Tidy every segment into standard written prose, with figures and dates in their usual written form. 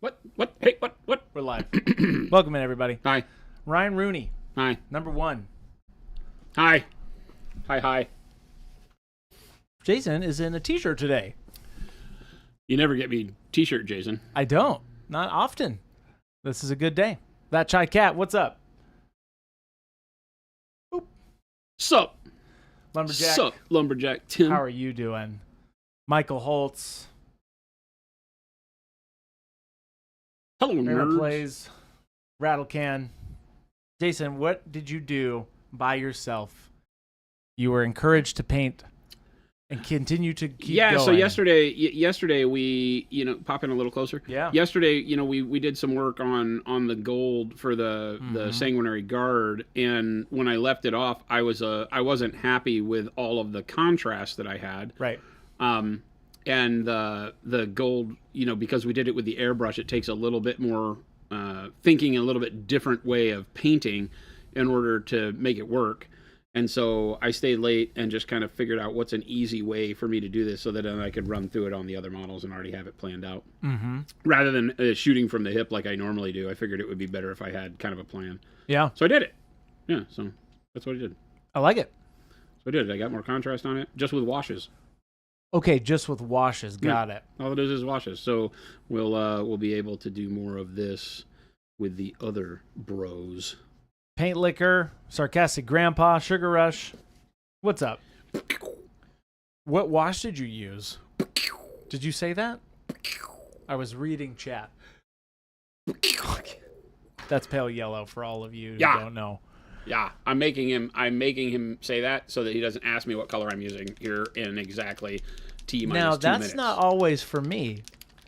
What? Hey, what? We're live. Welcome in, everybody. Hi. Ryan Rooney, Hi. number one. Hi. Hi. Jason is in a t-shirt today. You never get me t-shirt, Jason. I don't. Not often. This is a good day. That Chai Cat, what's up? Boop. Sup? Lumberjack. Sup, Lumberjack Tim? How are you doing? Michael Holtz. Hello, Mirror nerds. Plays. Rattlecan. Jason, what did you do by yourself? You were encouraged to paint and continue to keep going. So yesterday we, pop in a little closer. Yeah. Yesterday, we did some work on the gold for the Sanguinary Guard, and when I left it off, I wasn't happy with all of the contrast that I had. Right. And the gold, because we did it with the airbrush, it takes a little bit more thinking, a little bit different way of painting in order to make it work. And so I stayed late and just kind of figured out what's an easy way for me to do this so that then I could run through it on the other models and already have it planned out. Mm-hmm. Rather than shooting from the hip like I normally do, I figured it would be better if I had kind of a plan. Yeah. So I did it. Yeah, so that's what I did. I like it. So I did it. I got more contrast on it just with washes. Okay, just with washes. Got it. All it is washes. So we'll be able to do more of this with the other bros. Paint Liquor, Sarcastic Grandpa, Sugar Rush. What's up? What wash did you use? Did you say that? I was reading chat. That's pale yellow for all of you who don't know. Yeah, I'm making him say that so that he doesn't ask me what color I'm using here in exactly T-2 minutes. Now, that's not always for me.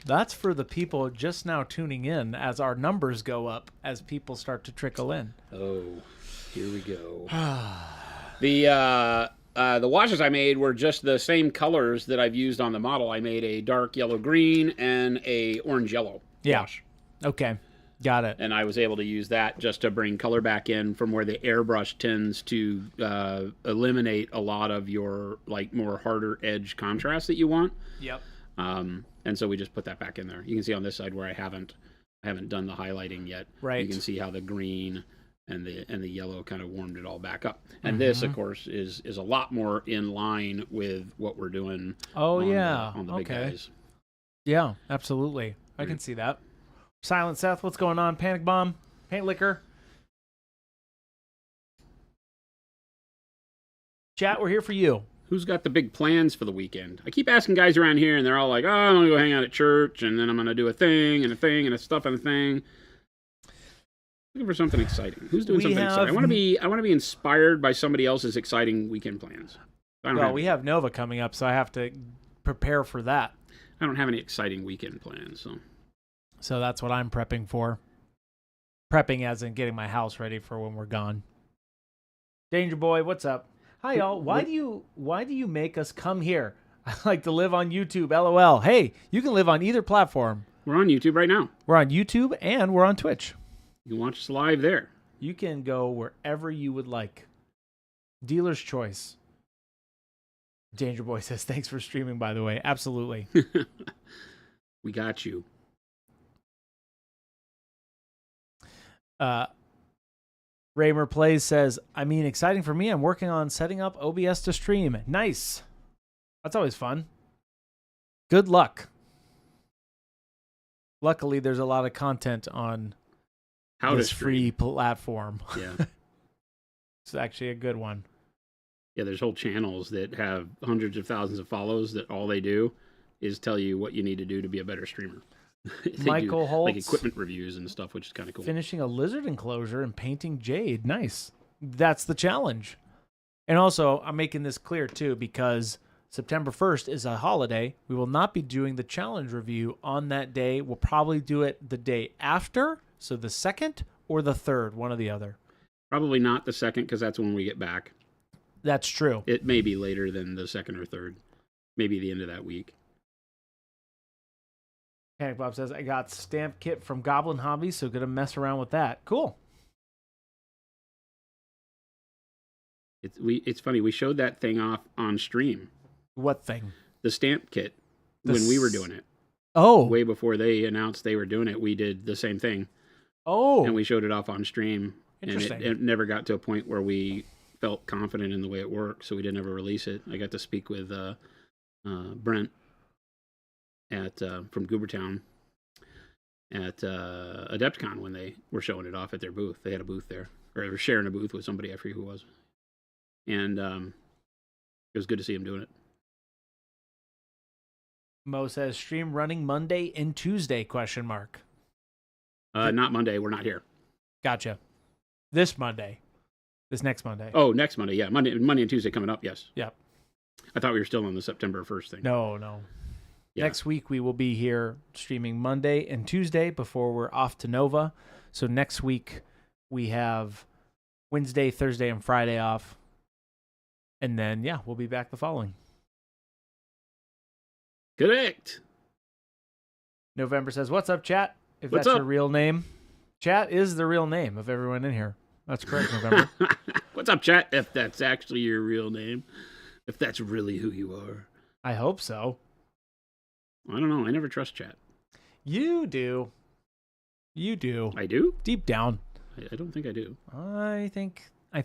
That's for the people just now tuning in as our numbers go up, as people start to trickle in. Oh, here we go. The washes I made were just the same colors that I've used on the model. I made a dark yellow-green and a orange-yellow wash. Okay. Got it. And I was able to use that just to bring color back in from where the airbrush tends to eliminate a lot of your more harder edge contrast that you want. Yep. And so we just put that back in there. You can see on this side where I haven't done the highlighting yet. Right. You can see how the green and the yellow kind of warmed it all back up. And this, of course, is a lot more in line with what we're doing. On the big guys. Yeah, absolutely. I can see that. Silent Seth, what's going on? Panic Bomb, Paint Liquor. Chat, we're here for you. Who's got the big plans for the weekend? I keep asking guys around here, and they're all like, "Oh, I'm gonna go hang out at church, and then I'm gonna do a thing and a thing and a stuff and a thing." Looking for something exciting. Who's doing something exciting? I want to be inspired by somebody else's exciting weekend plans. We have Nova coming up, so I have to prepare for that. I don't have any exciting weekend plans, so that's what I'm prepping for. Prepping as in getting my house ready for when we're gone. Danger Boy, what's up? Hi, y'all. Why do you make us come here? I like to live on YouTube, LOL. Hey, you can live on either platform. We're on YouTube right now. We're on YouTube and we're on Twitch. You can watch us live there. You can go wherever you would like. Dealer's choice. Danger Boy says, thanks for streaming, by the way. Absolutely. We got you. Raymer Plays says, exciting for me. I'm working on setting up OBS to stream. Nice. That's always fun. Good luck. Luckily, there's a lot of content on this free platform. Yeah. It's actually a good one. Yeah, there's whole channels that have hundreds of thousands of follows that all they do is tell you what you need to do to be a better streamer. Michael Holtz, equipment reviews and stuff, which is kind of cool. Finishing a lizard enclosure and painting jade. Nice. That's the challenge. And also, I'm making this clear too because September 1st is a holiday. We will not be doing the challenge review on that day. We'll probably do it the day after, so the 2nd or the 3rd, one or the other. Probably not the 2nd because that's when we get back. That's true. It may be later than the 2nd or 3rd. Maybe the end of that week. Panic Bob says, I got stamp kit from Goblin Hobbies, so gonna mess around with that. Cool. It's funny. We showed that thing off on stream. What thing? The stamp kit when we were doing it. Oh. way before they announced they were doing it, we did the same thing. Oh. And we showed it off on stream. Interesting. And it never got to a point where we felt confident in the way it worked, so we didn't ever release it. I got to speak with Brent from Goobertown at Adepticon when they were showing it off at their booth. They had a booth there, or they were sharing a booth with somebody. I forget who it was. And it was good to see him doing it. Mo says stream running Monday and Tuesday ? Not Monday. We're not here. Gotcha. This Monday. This next Monday. Oh, next Monday. Yeah, Monday and Tuesday coming up. Yes. Yep. I thought we were still on the September 1st thing. No. Yeah. Next week we will be here streaming Monday and Tuesday before we're off to Nova. So next week we have Wednesday, Thursday, and Friday off. And then, yeah, we'll be back the following. Correct. November says, what's up, chat? If What's that's up? your real name. Chat is the real name of everyone in here. That's correct, November. What's up, chat? If that's actually your real name. If that's really who you are. I hope so. I don't know. I never trust chat. You do. You do. I do? Deep down. I don't think I do. I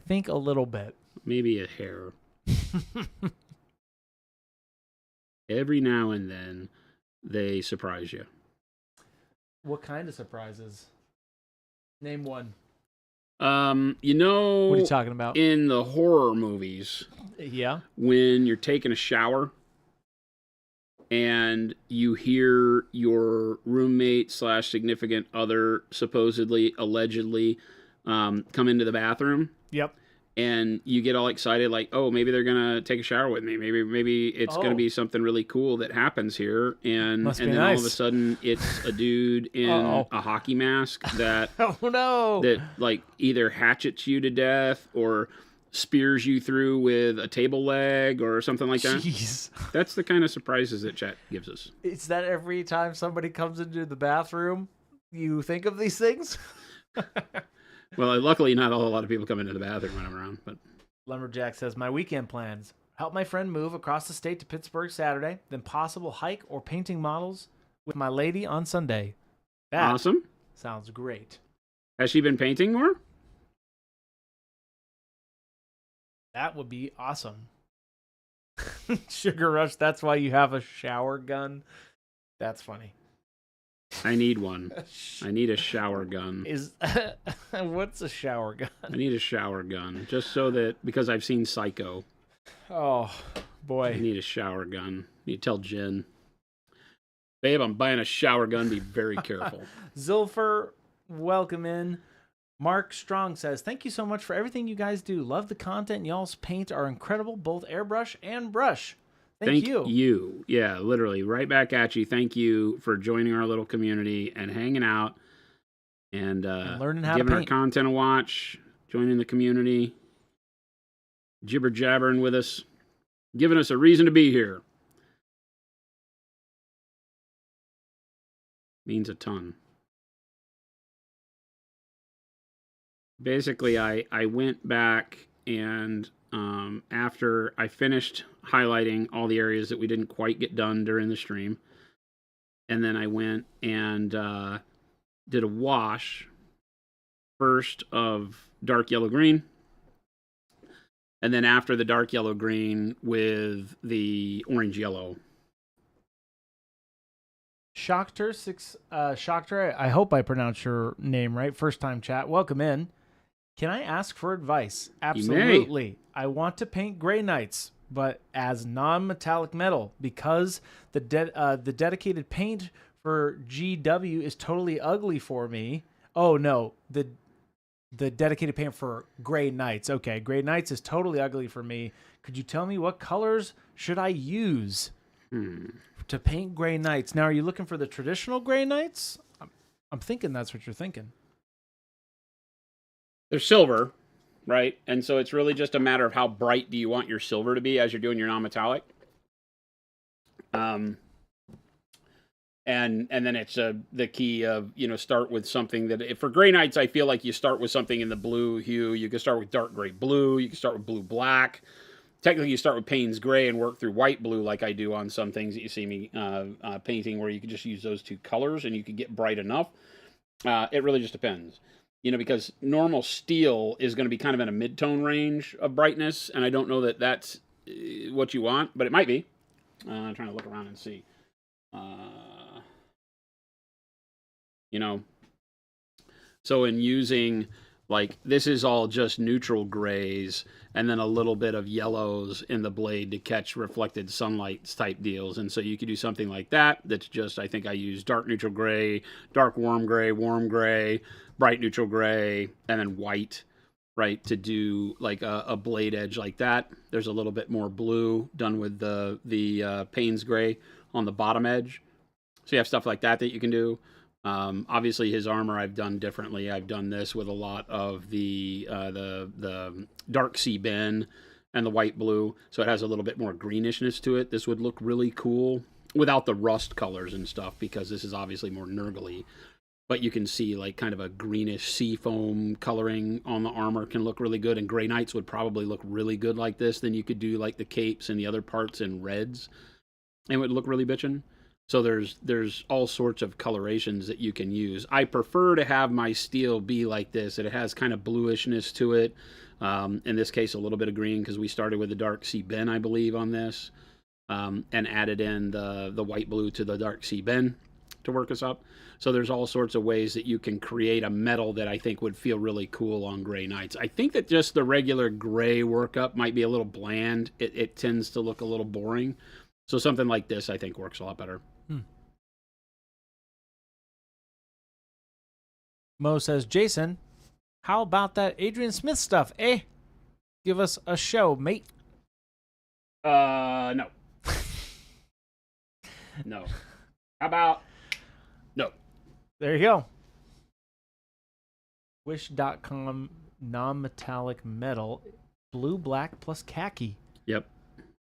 think a little bit. Maybe a hair. Every now and then, they surprise you. What kind of surprises? Name one. You know, What are you talking about? in the horror movies, Yeah. when you're taking a shower and you hear your roommate / significant other supposedly, allegedly, come into the bathroom. Yep. And you get all excited, like, oh, maybe they're gonna take a shower with me. Maybe it's gonna be something really cool that happens here. And then all of a sudden, it's a dude in a hockey mask that Oh no! that like either hatchets you to death or spears you through with a table leg or something like that. Jeez. That's the kind of surprises that chat gives us. It's that every time somebody comes into the bathroom, you think of these things? Well, luckily, not a whole lot of people come into the bathroom when I'm around. But Lumberjack says, my weekend plans. Help my friend move across the state to Pittsburgh Saturday, then possible hike or painting models with my lady on Sunday. That awesome. sounds great. Has she been painting more? That would be awesome. Sugar Rush, that's why you have a shower gun. That's funny. I need one. I need a shower gun. What's a shower gun? I need a shower gun. Just so that, because I've seen Psycho. Oh, boy. I need a shower gun. You tell Jen. Babe, I'm buying a shower gun. Be very careful. Zilfer, welcome in. Mark Strong says, thank you so much for everything you guys do. Love the content. Y'all's paint are incredible, both airbrush and brush. Thank you. Yeah, literally. Right back at you. Thank you for joining our little community and hanging out and learning how giving to our paint. content a watch, joining the community, jibber jabbering with us, giving us a reason to be here. Means a ton. Basically, I went back and after I finished highlighting all the areas that we didn't quite get done during the stream, and then I went and did a wash first of dark yellow green, and then after the dark yellow green with the orange yellow. Shockter, I hope I pronounced your name right. First time chat. Welcome in. Can I ask for advice? Absolutely. I want to paint Grey Knights, but as non-metallic metal, because the dedicated paint for GW is totally ugly for me. Oh no, the dedicated paint for Grey Knights. Okay, Grey Knights is totally ugly for me. Could you tell me what colors should I use to paint Grey Knights? Now, are you looking for the traditional Grey Knights? I'm thinking that's what you're thinking. They're silver, right? And so it's really just a matter of how bright do you want your silver to be as you're doing your non-metallic. And then it's the key of, start with something that, for Grey Knights, I feel like you start with something in the blue hue. You can start with dark gray blue. You can start with blue black. technically you start with Payne's Gray and work through white blue like I do on some things that you see me painting, where you can just use those two colors and you can get bright enough. It really just depends. Because normal steel is going to be kind of in a mid-tone range of brightness, and I don't know that that's what you want, but it might be. I'm trying to look around and see. So in using, like, this is all just neutral grays and then a little bit of yellows in the blade to catch reflected sunlight type deals. And so you could do something like that. That's just, I think I use dark neutral gray, dark warm gray, bright neutral gray, and then white, right, to do like a blade edge like that. There's a little bit more blue done with the Payne's Gray on the bottom edge. So you have stuff like that you can do. Obviously, his armor I've done differently. I've done this with a lot of the dark sea Ben and the white blue, so it has a little bit more greenish to it. This would look really cool without the rust colors and stuff, because this is obviously more nurgly. But you can see like kind of a greenish sea foam coloring on the armor can look really good, and Grey Knights would probably look really good like this. Then you could do like the capes and the other parts in reds, and it would look really bitchin'. So there's all sorts of colorations that you can use. I prefer to have my steel be like this. It has kind of bluishness to it. In this case, a little bit of green, because we started with the dark sea Ben, I believe, on this, and added in the white blue to the dark sea Ben to work us up. So there's all sorts of ways that you can create a metal that I think would feel really cool on Grey Knights. I think that just the regular gray workup might be a little bland. It tends to look a little boring. So something like this, I think, works a lot better. Mo says, Jason, how about that Adrian Smith stuff, eh? Give us a show, mate. No. No. How about no? There you go. Wish.com non-metallic metal, blue, black, plus khaki. Yep.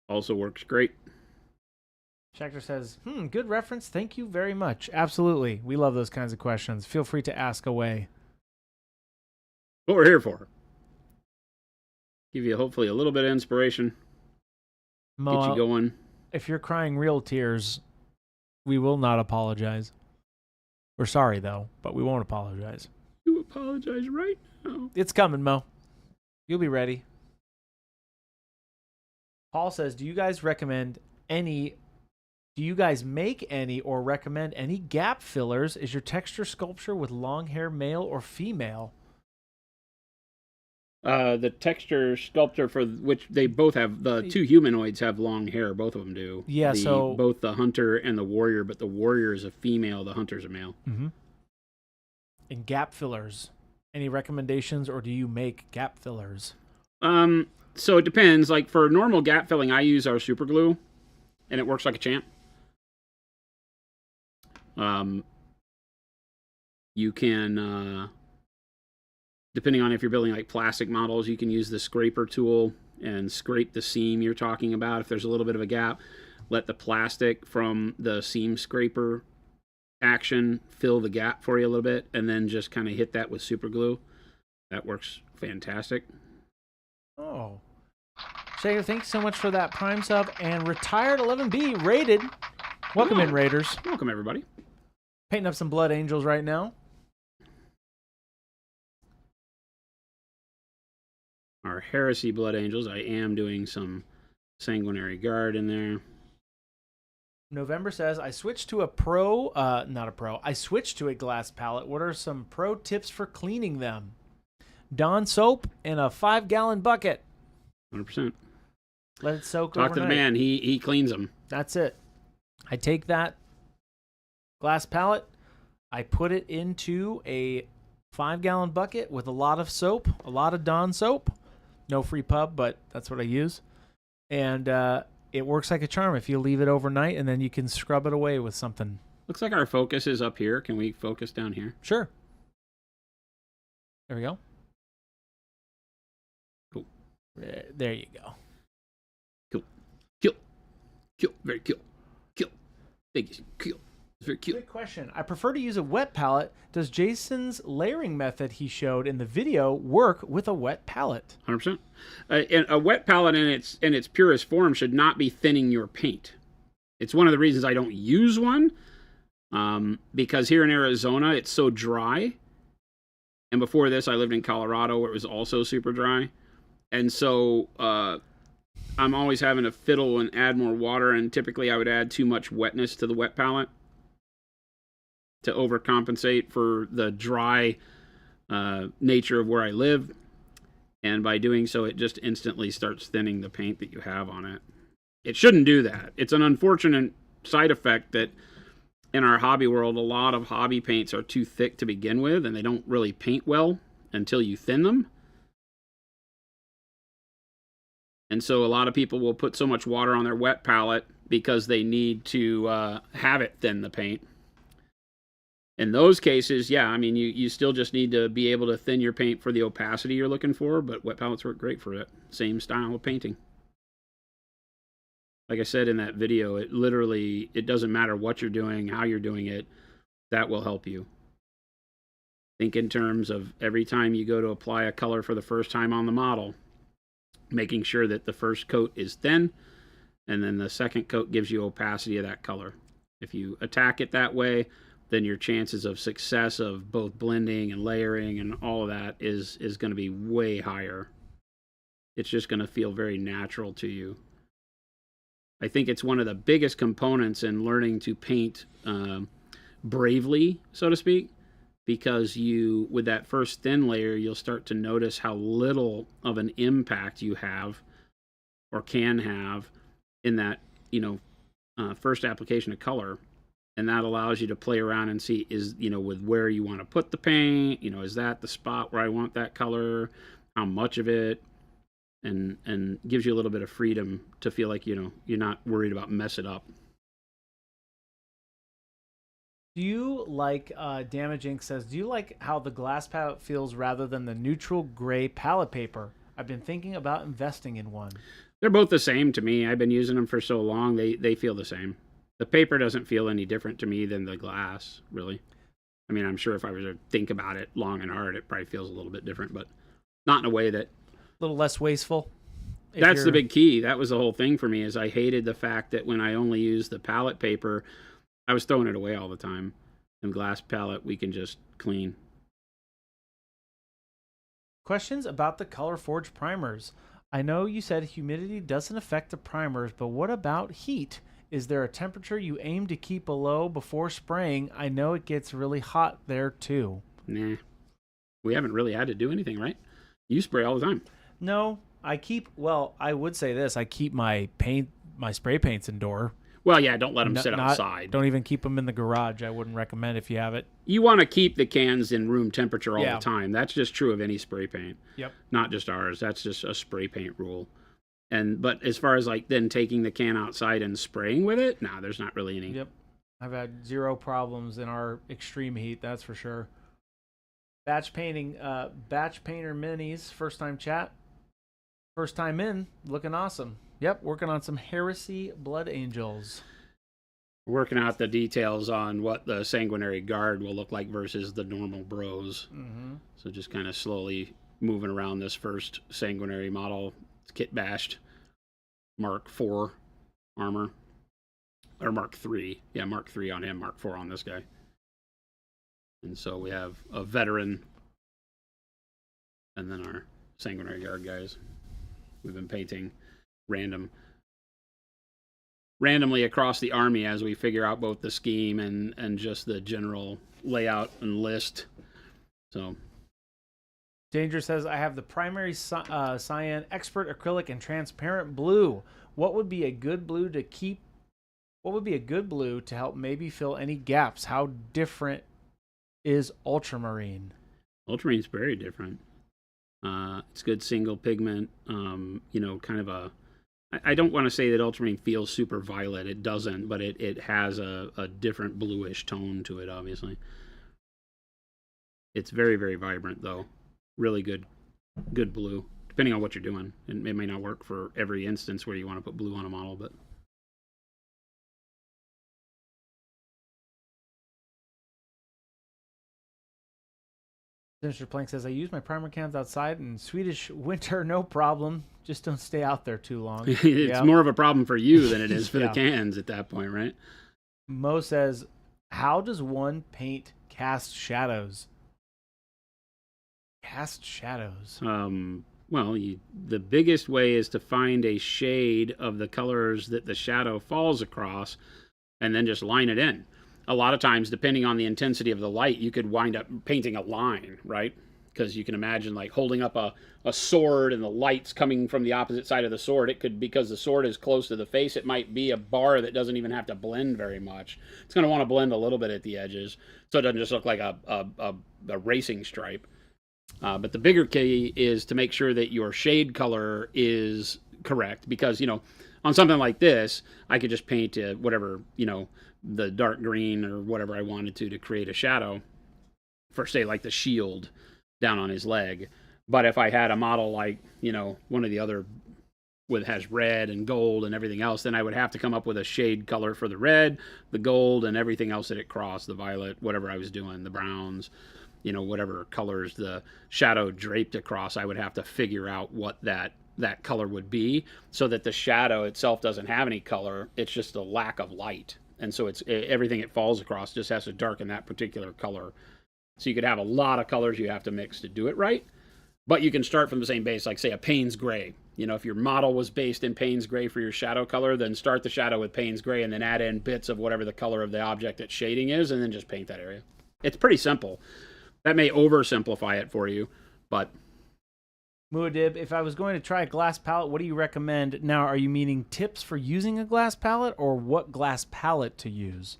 Also works great. Schecter says, good reference. Thank you very much. Absolutely. We love those kinds of questions. Feel free to ask away. What we're here for. Give you hopefully a little bit of inspiration. Mo, get you going. If you're crying real tears, we will not apologize. We're sorry, though, but we won't apologize. You apologize right now. It's coming, Mo. You'll be ready. Paul says, do you guys make any or recommend any gap fillers? Is your texture sculpture with long hair male or female? The texture sculptor for which they both have, the two humanoids have long hair. Both of them do. Yeah, so both the hunter and the warrior, but the warrior is a female, the hunter's a male. Mm-hmm. And gap fillers, any recommendations, or do you make gap fillers? So it depends. Like for normal gap filling, I use our super glue, and it works like a champ. You can, depending on if you're building like plastic models, you can use the scraper tool and scrape the seam you're talking about. If there's a little bit of a gap, let the plastic from the seam scraper action fill the gap for you a little bit, and then just kind of hit that with super glue. That works fantastic. Oh. Shaker, thanks so much for that Prime sub, and Retired 11B rated. Welcome in, Raiders. Welcome, everybody. Painting up some Blood Angels right now. Our Heresy Blood Angels. I am doing some Sanguinary Guard in there. November says, I switched to I switched to a glass palette. What are some pro tips for cleaning them? Dawn soap in a 5-gallon bucket. 100%. Let it soak overnight. Talk to the man. He cleans them. That's it. I take that glass palette, I put it into a 5-gallon bucket with a lot of soap, a lot of Dawn soap. No free pub, but that's what I use. And it works like a charm if you leave it overnight, and then you can scrub it away with something. Looks like our focus is up here. Can we focus down here? Sure. There we go. Cool. There you go. Cool. Kill. Kill. Very kill. Kill. Thank you. Kill. It's very cute. Good question. I prefer to use a wet palette. Does Jason's layering method he showed in the video work with a wet palette? 100%. And a wet palette in its purest form should not be thinning your paint. It's one of the reasons I don't use one, because here in Arizona it's so dry. And before this, I lived in Colorado where it was also super dry. And so I'm always having to fiddle and add more water, and typically I would add too much wetness to the wet palette to overcompensate for the dry nature of where I live. And by doing so, it just instantly starts thinning the paint that you have on it. It shouldn't do that. It's an unfortunate side effect that in our hobby world, a lot of hobby paints are too thick to begin with, and they don't really paint well until you thin them. And so a lot of people will put so much water on their wet palette because they need to have it thin the paint. In those cases, yeah, I mean, you still just need to be able to thin your paint for the opacity you're looking for, but wet palettes work great for it. Same style of painting. Like I said in that video, it doesn't matter what you're doing, how you're doing it, that will help you. Think in terms of every time you go to apply a color for the first time on the model, making sure that the first coat is thin, and then the second coat gives you opacity of that color. If you attack it that way, then your chances of success of both blending and layering and all of that is going to be way higher. It's just going to feel very natural to you. I think it's one of the biggest components in learning to paint bravely, so to speak, because with that first thin layer, you'll start to notice how little of an impact you have or can have in that, first application of color. And that allows you to play around and see with where you want to put the paint, is that the spot where I want that color, how much of it, and gives you a little bit of freedom to feel like, you're not worried about mess it up. Do you like, Damage Inc. says, do you like how the glass palette feels rather than the neutral gray palette paper? I've been thinking about investing in one. They're both the same to me. I've been using them for so long, they feel the same. The paper doesn't feel any different to me than the glass, really. I mean, I'm sure if I were to think about it long and hard, it probably feels a little bit different, but not in a way that... A little less wasteful. That's the big key. That was the whole thing for me, is I hated the fact that when I only used the palette paper, I was throwing it away all the time. And glass palette, we can just clean. Questions about the Color Forge primers. I know you said humidity doesn't affect the primers, but what about heat? Is there a temperature you aim to keep below before spraying? I know it gets really hot there too. Nah. We haven't really had to do anything, right? You spray all the time. No, I would say this. I keep my spray paints indoor. Well, yeah, don't let them sit outside. Don't even keep them in the garage. I wouldn't recommend if you have it. You want to keep the cans in room temperature all Yeah. the time. That's just true of any spray paint. Yep. Not just ours. That's just a spray paint rule. But as far as like then taking the can outside and spraying with it, no, there's not really any. Yep. I've had zero problems in our extreme heat, that's for sure. Batch painter minis, first time chat. First time in, looking awesome. Yep, working on some Heresy Blood Angels. Working out the details on what the Sanguinary Guard will look like versus the normal Bros. Mm-hmm. So just kind of slowly moving around this first Sanguinary model. It's kit bashed. Mark IV armor. Or Mark III. Yeah, Mark III on him, Mark IV on this guy. And so we have a veteran and then our Sanguinary Guard guys. We've been painting randomly across the army as we figure out both the scheme and just the general layout and list. So Danger says, I have the primary cyan, expert acrylic, and transparent blue. What would be a good blue to keep? What would be a good blue to help maybe fill any gaps? How different is ultramarine? Ultramarine's very different. It's good single pigment, kind of a... I don't want to say that ultramarine feels super violet. It doesn't, but it has a different bluish tone to it, obviously. It's very, very vibrant, though. Really good blue, depending on what you're doing. It may not work for every instance where you want to put blue on a model, but... Sinister Plank says, I use my primer cans outside in Swedish winter, no problem. Just don't stay out there too long. It's more of a problem for you than it is for Yeah. the cans at that point, right? Mo says, how does one paint cast shadows? Cast shadows. Well, the biggest way is to find a shade of the colors that the shadow falls across and then just line it in. A lot of times, depending on the intensity of the light, you could wind up painting a line, right? Because you can imagine like holding up a sword and the light's coming from the opposite side of the sword. It could, because the sword is close to the face, it might be a bar that doesn't even have to blend very much. It's going to want to blend a little bit at the edges so it doesn't just look like a racing stripe. But the bigger key is to make sure that your shade color is correct, because, you know, on something like this, I could just paint whatever, you know, the dark green or whatever I wanted to create a shadow for, say, like the shield down on his leg. But if I had a model like, you know, one of the other has red and gold and everything else, then I would have to come up with a shade color for the red, the gold, and everything else that it crossed, the violet, whatever I was doing, the browns, you know, whatever colors the shadow draped across, I would have to figure out what that color would be, so that the shadow itself doesn't have any color. It's just a lack of light. And so it's everything it falls across just has to darken that particular color. So you could have a lot of colors you have to mix to do it right. But you can start from the same base, like say a Payne's Gray. You know, if your model was based in Payne's Gray for your shadow color, then start the shadow with Payne's Gray and then add in bits of whatever the color of the object it's shading is, and then just paint that area. It's pretty simple. That may oversimplify it for you, but... Muad'Dib, if I was going to try a glass palette, what do you recommend? Now, are you meaning tips for using a glass palette, or what glass palette to use?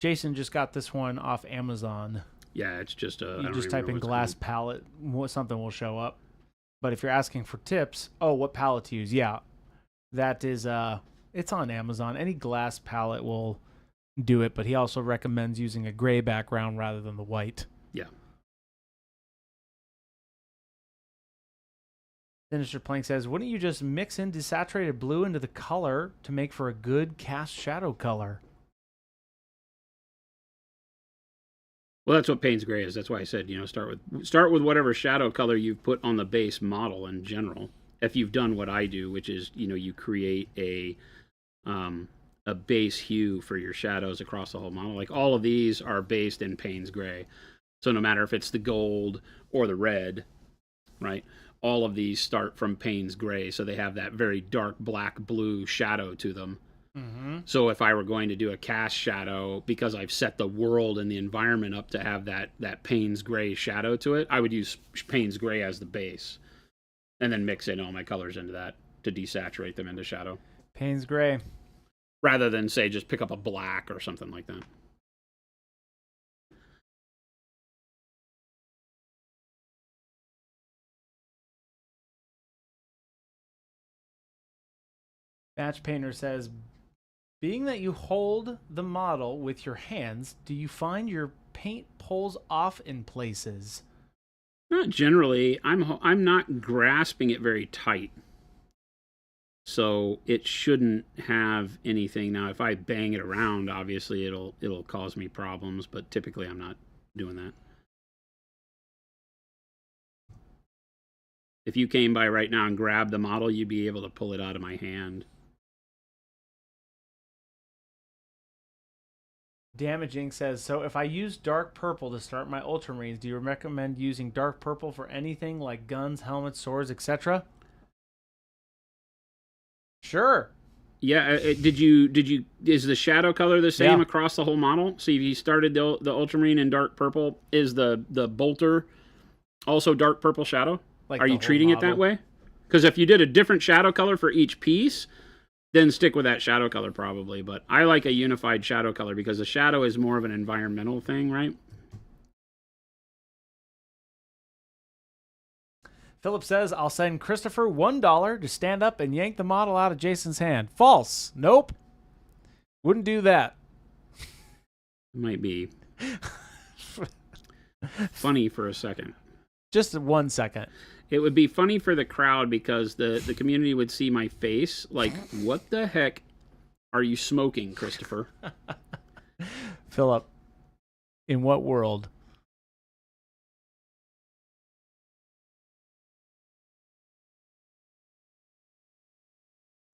Jason just got this one off Amazon. Yeah, it's just a... You just type in glass palette, something will show up. But if you're asking for tips, what palette to use? Yeah, that is, it's on Amazon. Any glass palette will do it, but he also recommends using a gray background rather than the white. Yeah. Sinister Plank says, wouldn't you just mix in desaturated blue into the color to make for a good cast shadow color? Well, that's what Payne's Gray is. That's why I said, you know, start with whatever shadow color you've put on the base model in general. If you've done what I do, which is, you know, you create a base hue for your shadows across the whole model. Like all of these are based in Payne's Gray. So no matter if it's the gold or the red, right? All of these start from Payne's Gray, so they have that very dark black blue shadow to them. Mm-hmm. So if I were going to do a cast shadow, because I've set the world and the environment up to have that Payne's Gray shadow to it, I would use Payne's Gray as the base, and then mix in all my colors into that to desaturate them into shadow. Payne's Gray. Rather than, say, just pick up a black or something like that. Batch Painter says, being that you hold the model with your hands, do you find your paint pulls off in places? Not generally. I'm not grasping it very tight. So it shouldn't have anything. Now, if I bang it around, obviously it'll cause me problems, but typically I'm not doing that. If you came by right now and grabbed the model, you'd be able to pull it out of my hand. Damaging says, so if I use dark purple to start my Ultramarines, do you recommend using dark purple for anything like guns, helmets, swords, etc.? Sure. Yeah, is the shadow color the same across the whole model? So if you started the Ultramarine in dark purple, is the bolter also dark purple shadow? Like are you treating it that way? Because if you did a different shadow color for each piece, then stick with that shadow color probably. But I like a unified shadow color because the shadow is more of an environmental thing, right? Philip says, I'll send Christopher $1 to stand up and yank the model out of Jason's hand. False. Nope. Wouldn't do that. It might be funny for a second. Just 1 second. It would be funny for the crowd because the community would see my face like, what the heck are you smoking, Christopher? Philip, in what world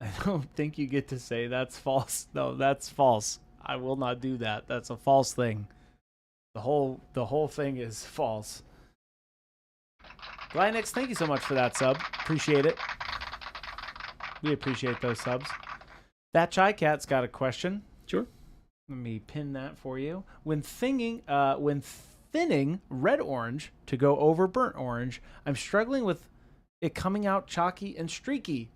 I don't think you get to say that's false. No, that's false. I will not do that. That's a false thing. The whole thing is false. Linux, thank you so much for that sub. Appreciate it. We appreciate those subs. That Chai Cat's got a question. Sure. Let me pin that for you. When thinning red orange to go over burnt orange, I'm struggling with it coming out chalky and streaky.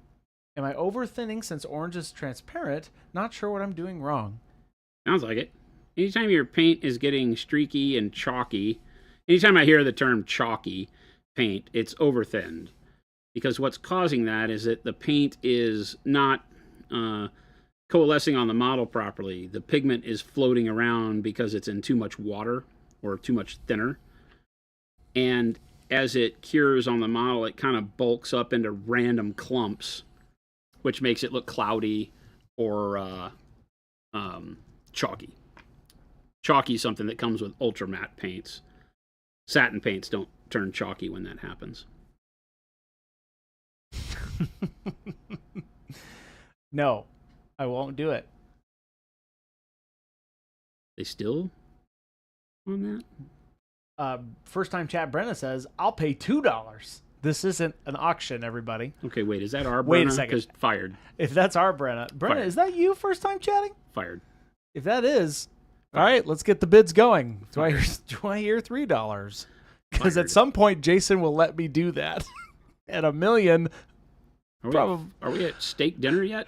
Am I over thinning since orange is transparent? Not sure what I'm doing wrong. Sounds like it. Anytime your paint is getting streaky and chalky, anytime I hear the term chalky paint, it's over thinned. Because what's causing that is that the paint is not coalescing on the model properly. The pigment is floating around because it's in too much water or too much thinner. And as it cures on the model, it kind of bulks up into random clumps, which makes it look cloudy or chalky. Chalky is something that comes with ultra matte paints. Satin paints don't turn chalky when that happens. No, I won't do it. They still on that? First time chat Brenna says, I'll pay $2. This isn't an auction, everybody. Okay, wait, is that our Brenna? Wait a second. 'Cause fired. If that's our Brenna. Brenna, Fired. is that you first time chatting? Fired. If that is, all right, let's get the bids going. Do I hear $3? Because at some point, Jason will let me do that. At $1 million, Are we at steak dinner yet?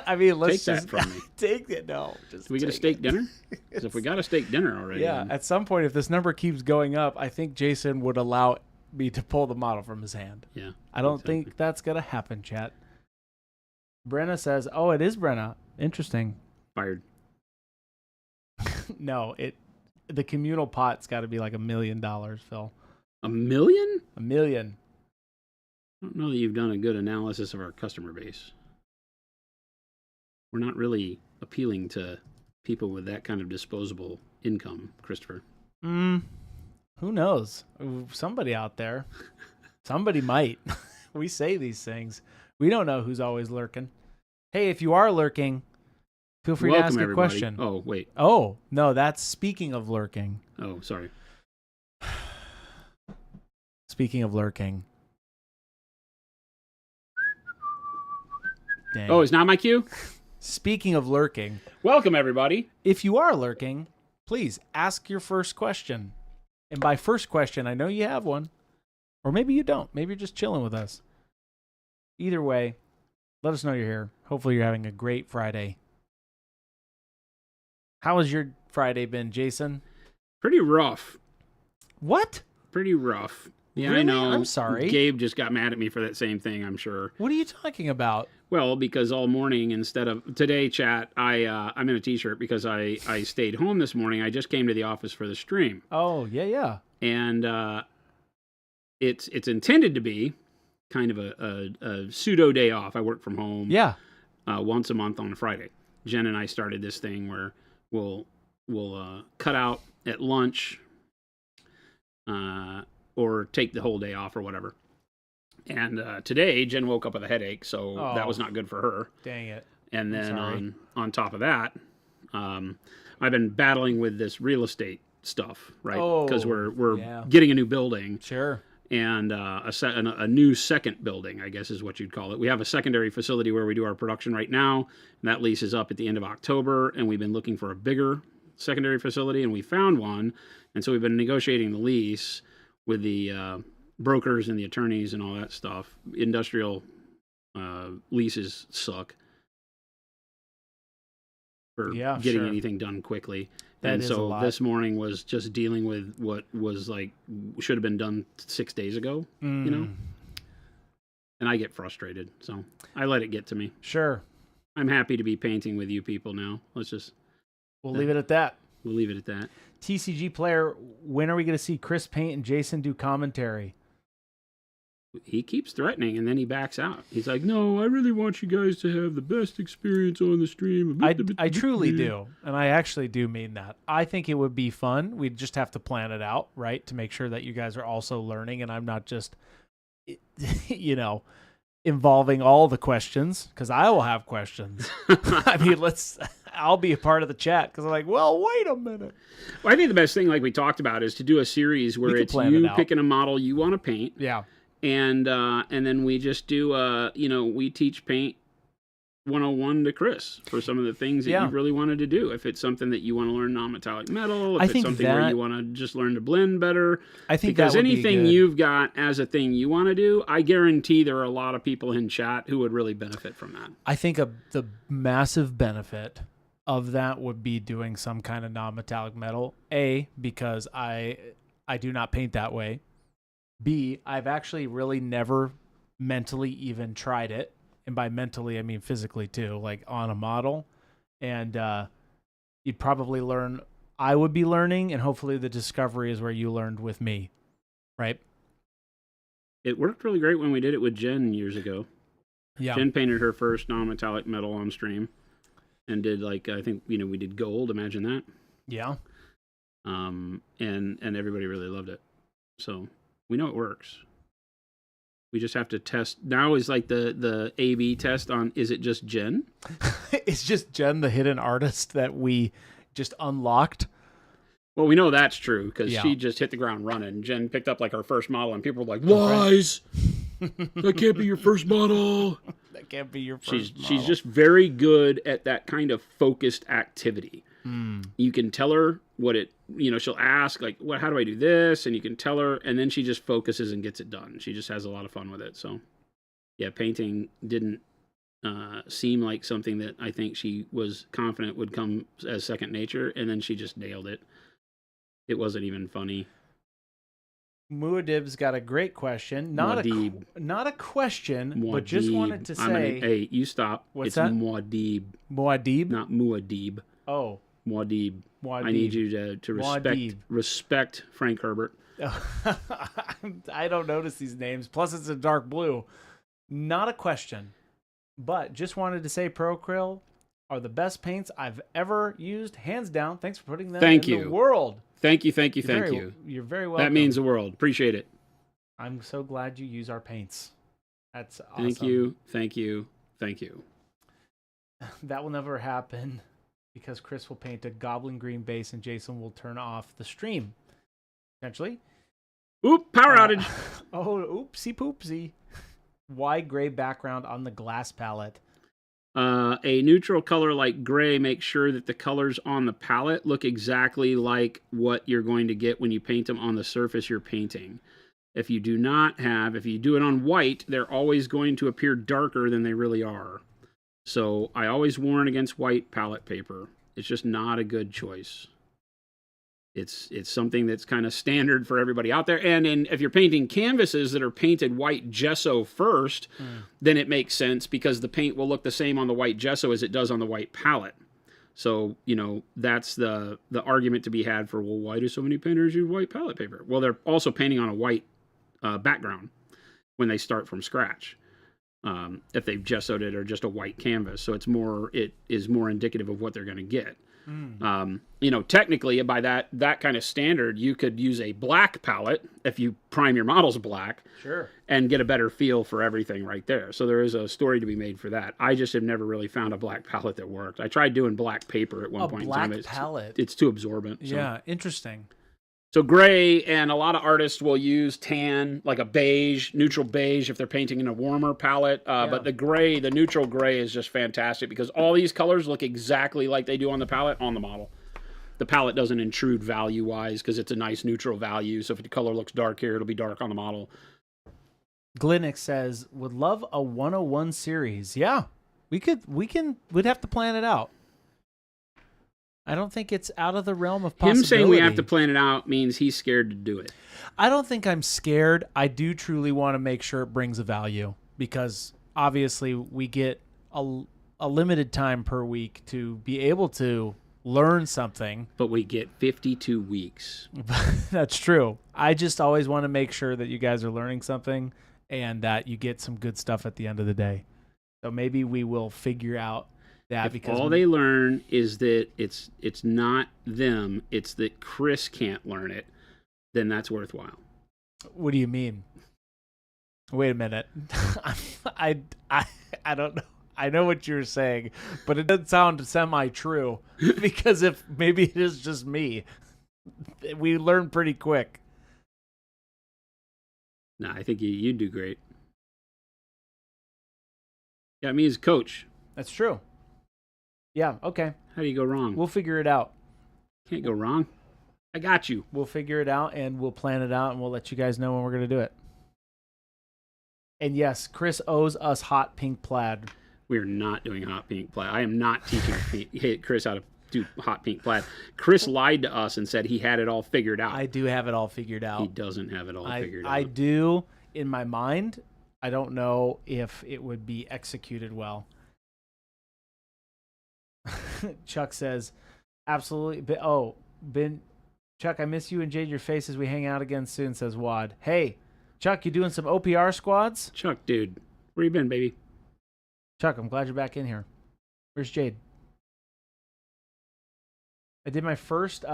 I mean, let's Take just that from me. take it. No, just Do we get a take steak it. dinner? Because if we got a steak dinner already, Yeah, then at some point, if this number keeps going up, I think Jason would allow me to pull the model from his hand. yeah. I don't exactly. think that's gonna happen, chat. Brenna says, "Oh, it is Brenna. Interesting." Fired. No, the communal pot's got to be like $1 million, Phil. $1 million? $1 million. I don't know that you've done a good analysis of our customer base. We're not really appealing to people with that kind of disposable income, Christopher. Who knows? Somebody out there. Somebody might. We say these things. We don't know who's always lurking. Hey, if you are lurking, feel free Welcome, to ask a everybody. question. Oh, wait. Oh, no, that's speaking of lurking. Oh, sorry. Speaking of lurking. Dang. Oh, it's not my cue? Speaking of lurking, Welcome, everybody. if you are lurking, please ask your first question. And by first question, I know you have one. Or maybe you don't. Maybe you're just chilling with us. Either way, let us know you're here. Hopefully you're having a great Friday. How has your Friday been, Jason? Pretty rough. What? Pretty rough. Yeah, I Really? know. I'm sorry. Gabe just got mad at me for that same thing, I'm sure. What are you talking about? Well, because all morning instead of today, chat, I'm in a t-shirt because I stayed home this morning. I just came to the office for the stream, Oh, yeah. and it's intended to be kind of a pseudo day off. I work from home. Yeah. Once a month on a Friday. Jen and I started this thing where we'll cut out at lunch, or take the whole day off or whatever. And today, Jen woke up with a headache, so that was not good for her. Dang it. And I'm then sorry. on top of that, I've been battling with this real estate stuff, right? Because we're yeah. getting a new building Sure. and a new second building, I guess is what you'd call it. We have a secondary facility where we do our production right now, and that lease is up at the end of October, and we've been looking for a bigger secondary facility, and we found one. And so we've been negotiating the lease with the brokers and the attorneys and all that stuff. Industrial leases suck for getting anything done quickly. That and is a so lot. this morning was just dealing with what was like should have been done 6 days ago, you know? And I get frustrated, so I let it get to me. Sure. I'm happy to be painting with you people now. We'll leave it at that. We'll leave it at that. TCG player, when are we going to see Chris paint and Jason do commentary? He keeps threatening, and then he backs out. He's like, no, I really want you guys to have the best experience on the stream. I truly do, and I actually do mean that. I think it would be fun. We'd just have to plan it out, right, to make sure that you guys are also learning, and I'm not just, involving all the questions, because I will have questions. I mean, I'll be a part of the chat because I'm like, well, wait a minute. Well, I think the best thing, like we talked about, is to do a series where it's you picking a model you want to paint. Yeah. And then we just do, we teach paint 101 to Chris for some of the things that you really wanted to do. If it's something that you want to learn non-metallic metal, if it's something where you want to just learn to blend better. I think because that would anything be good. you've got as a thing you want to do, I guarantee there are a lot of people in chat who would really benefit from that. I think the massive benefit of that would be doing some kind of non-metallic metal. A, because I do not paint that way. B, I've actually really never mentally even tried it. And by mentally, I mean physically too, like on a model. And you'd probably learn, I would be learning, and hopefully the discovery is where you learned with me, right? It worked really great when we did it with Jen years ago. Yeah. Jen painted her first non-metallic metal on stream and did I think, we did gold, imagine that. Yeah. And everybody really loved it. So we know it works. We just have to test. Now is like the A/B test on, is it just Jen? It's just Jen, the hidden artist that we just unlocked. Well, we know that's true because she just hit the ground running. Jen picked up like her first model and people were like, lies! That can't be your first model. That can't be your first model. She's just very good at that kind of focused activity. You can tell her what it, she'll ask, like, how do I do this? And you can tell her, and then she just focuses and gets it done. She just has a lot of fun with it. So, yeah, painting didn't seem like something that I think she was confident would come as second nature, and then she just nailed it. It wasn't even funny. Muad'Dib's got a great question. Not a question, Muad'Dib. But just wanted to say... Hey, you stop. What's that? It's Muad'Dib. Muad'Dib? Not Muad'Dib. Oh. Muad'Dib. I need you to respect Frank Herbert. I don't notice these names. Plus, it's a dark blue. Not a question, but just wanted to say Pro Krill are the best paints I've ever used, hands down. Thanks for putting them the world. Thank you. You're very welcome. That means the world. Appreciate it. I'm so glad you use our paints. That's awesome. Thank you. That will never happen, because Chris will paint a goblin green base and Jason will turn off the stream. Potentially. Oop, power outage. Oopsie poopsie. Why gray background on the glass palette? A neutral color like gray makes sure that the colors on the palette look exactly like what you're going to get when you paint them on the surface you're painting. If you do it on white, they're always going to appear darker than they really are. So I always warn against white palette paper. It's just not a good choice. It's something that's kind of standard for everybody out there. And if you're painting canvases that are painted white gesso first, then it makes sense because the paint will look the same on the white gesso as it does on the white palette. So, that's the argument to be had for, well, why do so many painters use white palette paper? Well, they're also painting on a white background when they start from scratch. If they've gessoed it or just a white canvas. So it is more indicative of what they're going to get. Technically by that kind of standard, you could use a black palette if you prime your models black, sure, and get a better feel for everything right there. So there is a story to be made for that. I just have never really found a black palette that worked. I tried doing black paper at one point in time. It's too absorbent. So. Yeah, interesting. So gray, and a lot of artists will use tan, like a beige, neutral beige if they're painting in a warmer palette. But the neutral gray is just fantastic because all these colors look exactly like they do on the palette on the model. The palette doesn't intrude value-wise because it's a nice neutral value. So if the color looks dark here, it'll be dark on the model. Glennick says, would love a 101 series. Yeah, we'd have to plan it out. I don't think it's out of the realm of possibility. Him saying we have to plan it out means he's scared to do it. I don't think I'm scared. I do truly want to make sure it brings a value because obviously we get a limited time per week to be able to learn something. But we get 52 weeks. That's true. I just always want to make sure that you guys are learning something and that you get some good stuff at the end of the day. So maybe we will figure out that because all they learn is that it's not them, it's that Chris can't learn it, then that's worthwhile. What do you mean? Wait a minute. I, I don't know. I know what you're saying, but it doesn't sound semi-true because if maybe it is just me, we learn pretty quick. No, I think you do great. Got me as coach. That's true. Yeah, okay. How do you go wrong? We'll figure it out. Can't go wrong. I got you. We'll figure it out, and we'll plan it out, and we'll let you guys know when we're going to do it. And yes, Chris owes us hot pink plaid. We're not doing hot pink plaid. I am not teaching Chris how to do hot pink plaid. Chris lied to us and said he had it all figured out. I do have it all figured out. He doesn't have it all figured out. I do in my mind. I don't know if it would be executed well. Chuck says, absolutely. Chuck, I miss you and Jade. Your face as we hang out again soon, says Wad. Hey, Chuck, you doing some OPR squads? Chuck, dude, where you been, baby? Chuck, I'm glad you're back in here. Where's Jade? I did my first,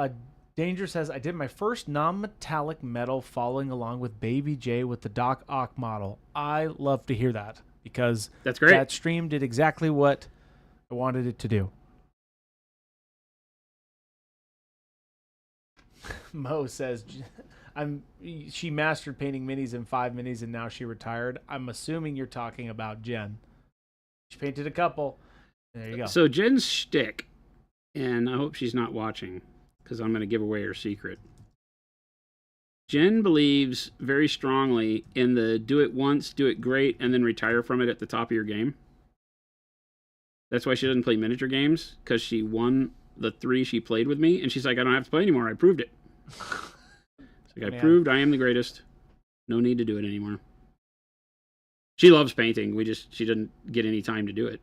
Danger says, I did my first non-metallic metal following along with Baby J with the Doc Ock model. I love to hear that because that's great. That stream did exactly what I wanted it to do. Mo says, she mastered painting minis in 5 minis and now she retired. I'm assuming you're talking about Jen. She painted a couple. There you go. So Jen's shtick, and I hope she's not watching because I'm going to give away her secret. Jen believes very strongly in the do it once, do it great, and then retire from it at the top of your game. That's why she doesn't play miniature games, because she won the 3 she played with me, and she's like, I don't have to play anymore. I proved it. It's like, I proved I am the greatest. No need to do it anymore. She loves painting. She didn't get any time to do it.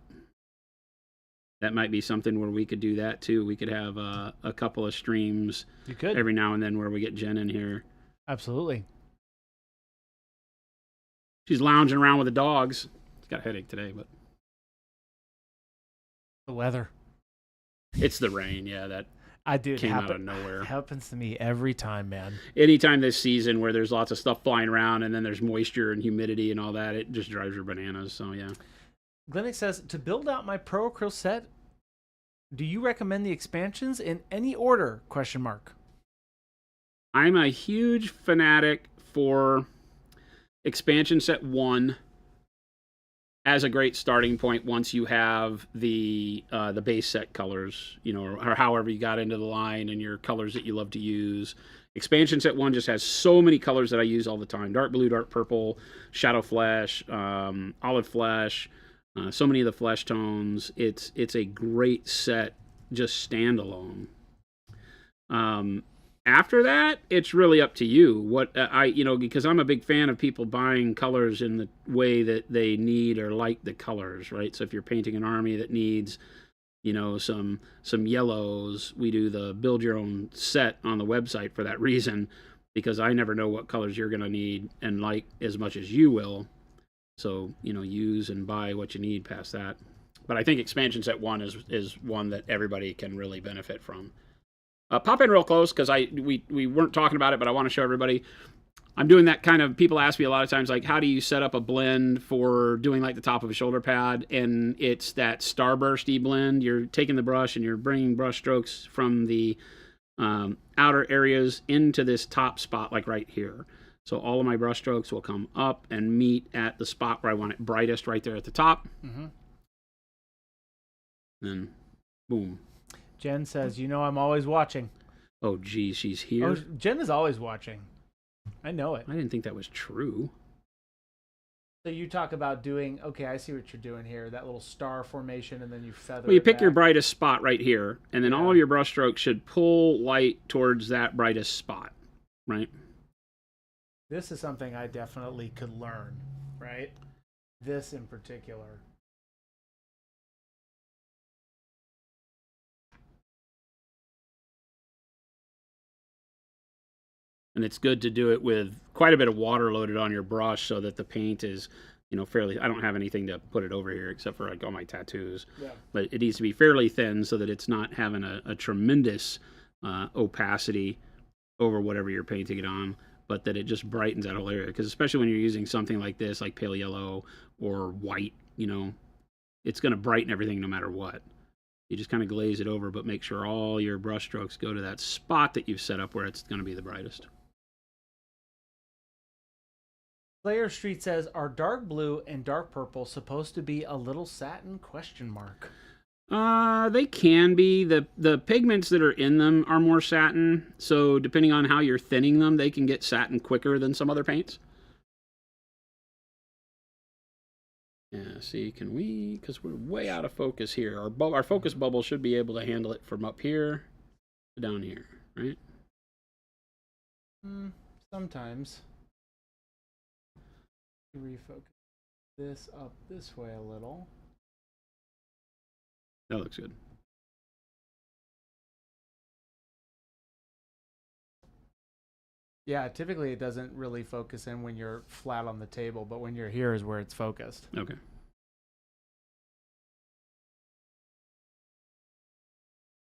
That might be something where we could do that too. We could have a couple of streams every now and then where we get Jen in here. Absolutely. She's lounging around with the dogs. She's got a headache today, but the weather. It's the rain, yeah. That came out of nowhere. It happens to me every time, man. Anytime this season where there's lots of stuff flying around and then there's moisture and humidity and all that, it just drives her bananas. So yeah. Glennick says, to build out my Pro Acryl set, do you recommend the expansions in any order? ? I'm a huge fanatic for expansion set 1 as a great starting point once you have the base set colors, or however you got into the line and your colors that you love to use. Expansion set 1 just has so many colors that I use all the time. Dark blue, dark purple, shadow flesh, olive flesh, so many of the flesh tones. It's a great set just standalone. After that, it's really up to you. Because I'm a big fan of people buying colors in the way that they need or like the colors, right? So if you're painting an army that needs, some yellows, we do the build your own set on the website for that reason, because I never know what colors you're going to need and like as much as you will. So, use and buy what you need past that. But I think expansion set 1 is one that everybody can really benefit from. Pop in real close, because we weren't talking about it, but I want to show everybody. I'm doing that kind of, people ask me a lot of times, like, how do you set up a blend for doing like the top of a shoulder pad? And it's that starbursty blend. You're taking the brush and you're bringing brush strokes from the outer areas into this top spot, like right here. So all of my brush strokes will come up and meet at the spot where I want it brightest, right there at the top. Mm-hmm. Then, boom. Jen says, I'm always watching. Oh, geez, she's here? Oh, Jen is always watching. I know it. I didn't think that was true. So you talk about doing, okay, I see what you're doing here, that little star formation, and then you feather Well, you pick back. your brightest spot right here, and then all of your brush strokes should pull light towards that brightest spot, right? This is something I definitely could learn, right? This in particular. And it's good to do it with quite a bit of water loaded on your brush so that the paint is, fairly, I don't have anything to put it over here except for like all my tattoos. Yeah. But it needs to be fairly thin so that it's not having a tremendous opacity over whatever you're painting it on. but that it just brightens that whole area. Because especially when you're using something like this, like pale yellow or white, you know, it's going to brighten everything no matter what. You just kind of glaze it over, but make sure all your brush strokes go to that spot that you've set up where it's going to be the brightest. Slayer Street says, are dark blue and dark purple supposed to be a little satin ? They can be. The pigments that are in them are more satin, so depending on how you're thinning them, they can get satin quicker than some other paints. Yeah, see, can we, because we're way out of focus here. Our focus bubble should be able to handle it from up here to down here, right? Sometimes. Refocus this up this way a little. That looks good. Yeah, typically it doesn't really focus in when you're flat on the table, but when you're here is where it's focused. Okay.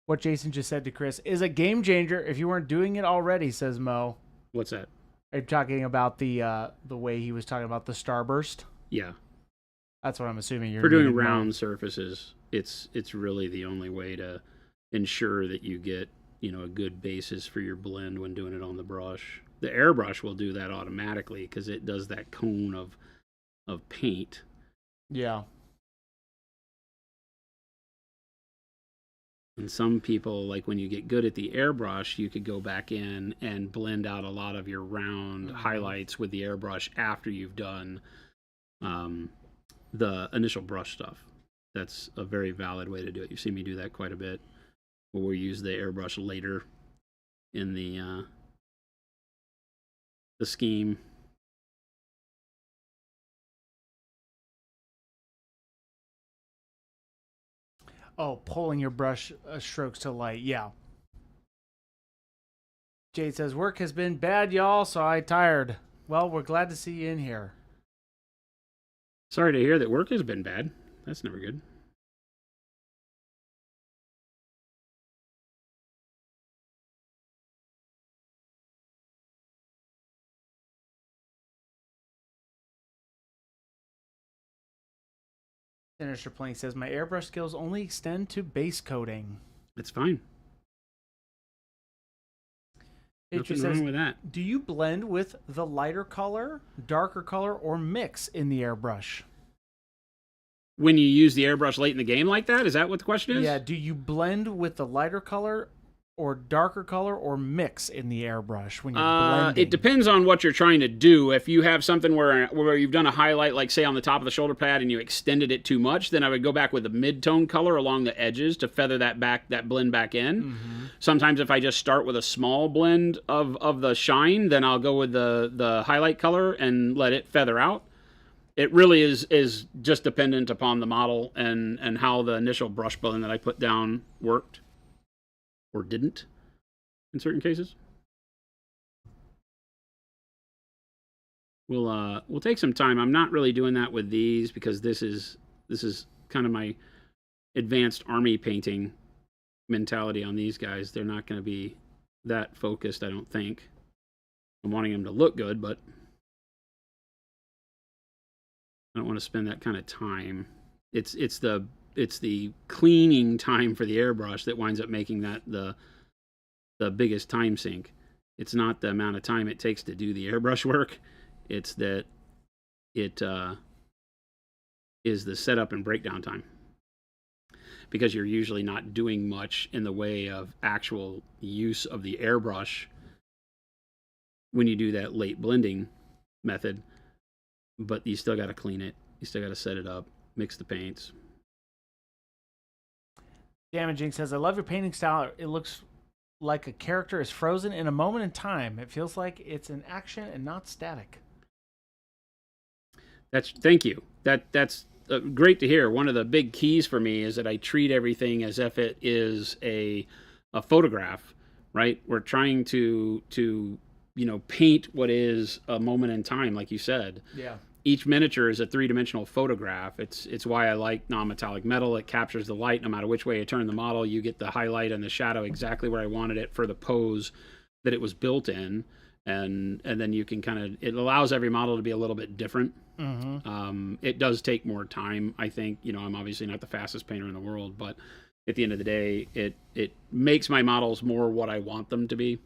What Jason just said to Chris is a game changer if you weren't doing it already, says Mo. What's that? Are you talking about the way he was talking about the starburst? Yeah. That's what I'm assuming you're For doing round surfaces, it's really the only way to ensure that you get, you know, a good basis for your blend when doing it on the brush. The airbrush will do that automatically because it does that cone of paint. Yeah. And some people, like when you get good at the airbrush, you could go back in and blend out a lot of your round highlights with the airbrush after you've done the initial brush stuff. That's a very valid way to do it. You see me do that quite a bit. Where we'll use the airbrush later in the scheme. Oh, pulling your brush strokes to light. Yeah. Jade says, work has been bad, y'all, so I tired. Well, we're glad to see you in here. Sorry to hear that work has been bad. That's never good. Sinister Plank says, my airbrush skills only extend to base coating. It's fine. Nothing wrong with that. Do you blend with the lighter color, darker color, or mix in the airbrush? When you use the airbrush late in the game like that? Is that what the question is? Yeah, do you blend with the lighter color or darker color or mix in the airbrush when you're blending? It depends on what you're trying to do. If you have something where you've done a highlight, like say on the top of the shoulder pad, and you extended it too much, then I would go back with a mid-tone color along the edges to feather that blend back in. Mm-hmm. Sometimes if I just start with a small blend of the shine, then I'll go with the highlight color and let it feather out. It really is just dependent upon the model and how the initial brush blend that I put down worked. Or didn't, in certain cases. We'll take some time. I'm not really doing that with these because this is kind of my advanced army painting mentality on these guys. They're not going to be that focused, I don't think. I'm wanting them to look good, but I don't want to spend that kind of time. It's the cleaning time for the airbrush that winds up making that the biggest time sink. It's not the amount of time it takes to do the airbrush work. It's that it is the setup and breakdown time. Because you're usually not doing much in the way of actual use of the airbrush when you do that late blending method. But you still got to clean it. You still got to set it up, mix the paints. Damaging says, I love your painting style. It looks like a character is frozen in a moment in time. It feels like it's in action and not static. Thank you. That's great to hear. One of the big keys for me is that I treat everything as if it is a photograph, right? We're trying to paint what is a moment in time, like you said. Yeah. Each miniature is a three-dimensional photograph. It's why I like non-metallic metal. It captures the light no matter which way you turn the model. You get the highlight and the shadow exactly where I wanted it for the pose that it was built in. and then you can kind of, it allows every model to be a little bit different. It does take more time, I think. I'm obviously not the fastest painter in the world, but at the end of the day, it makes my models more what I want them to be.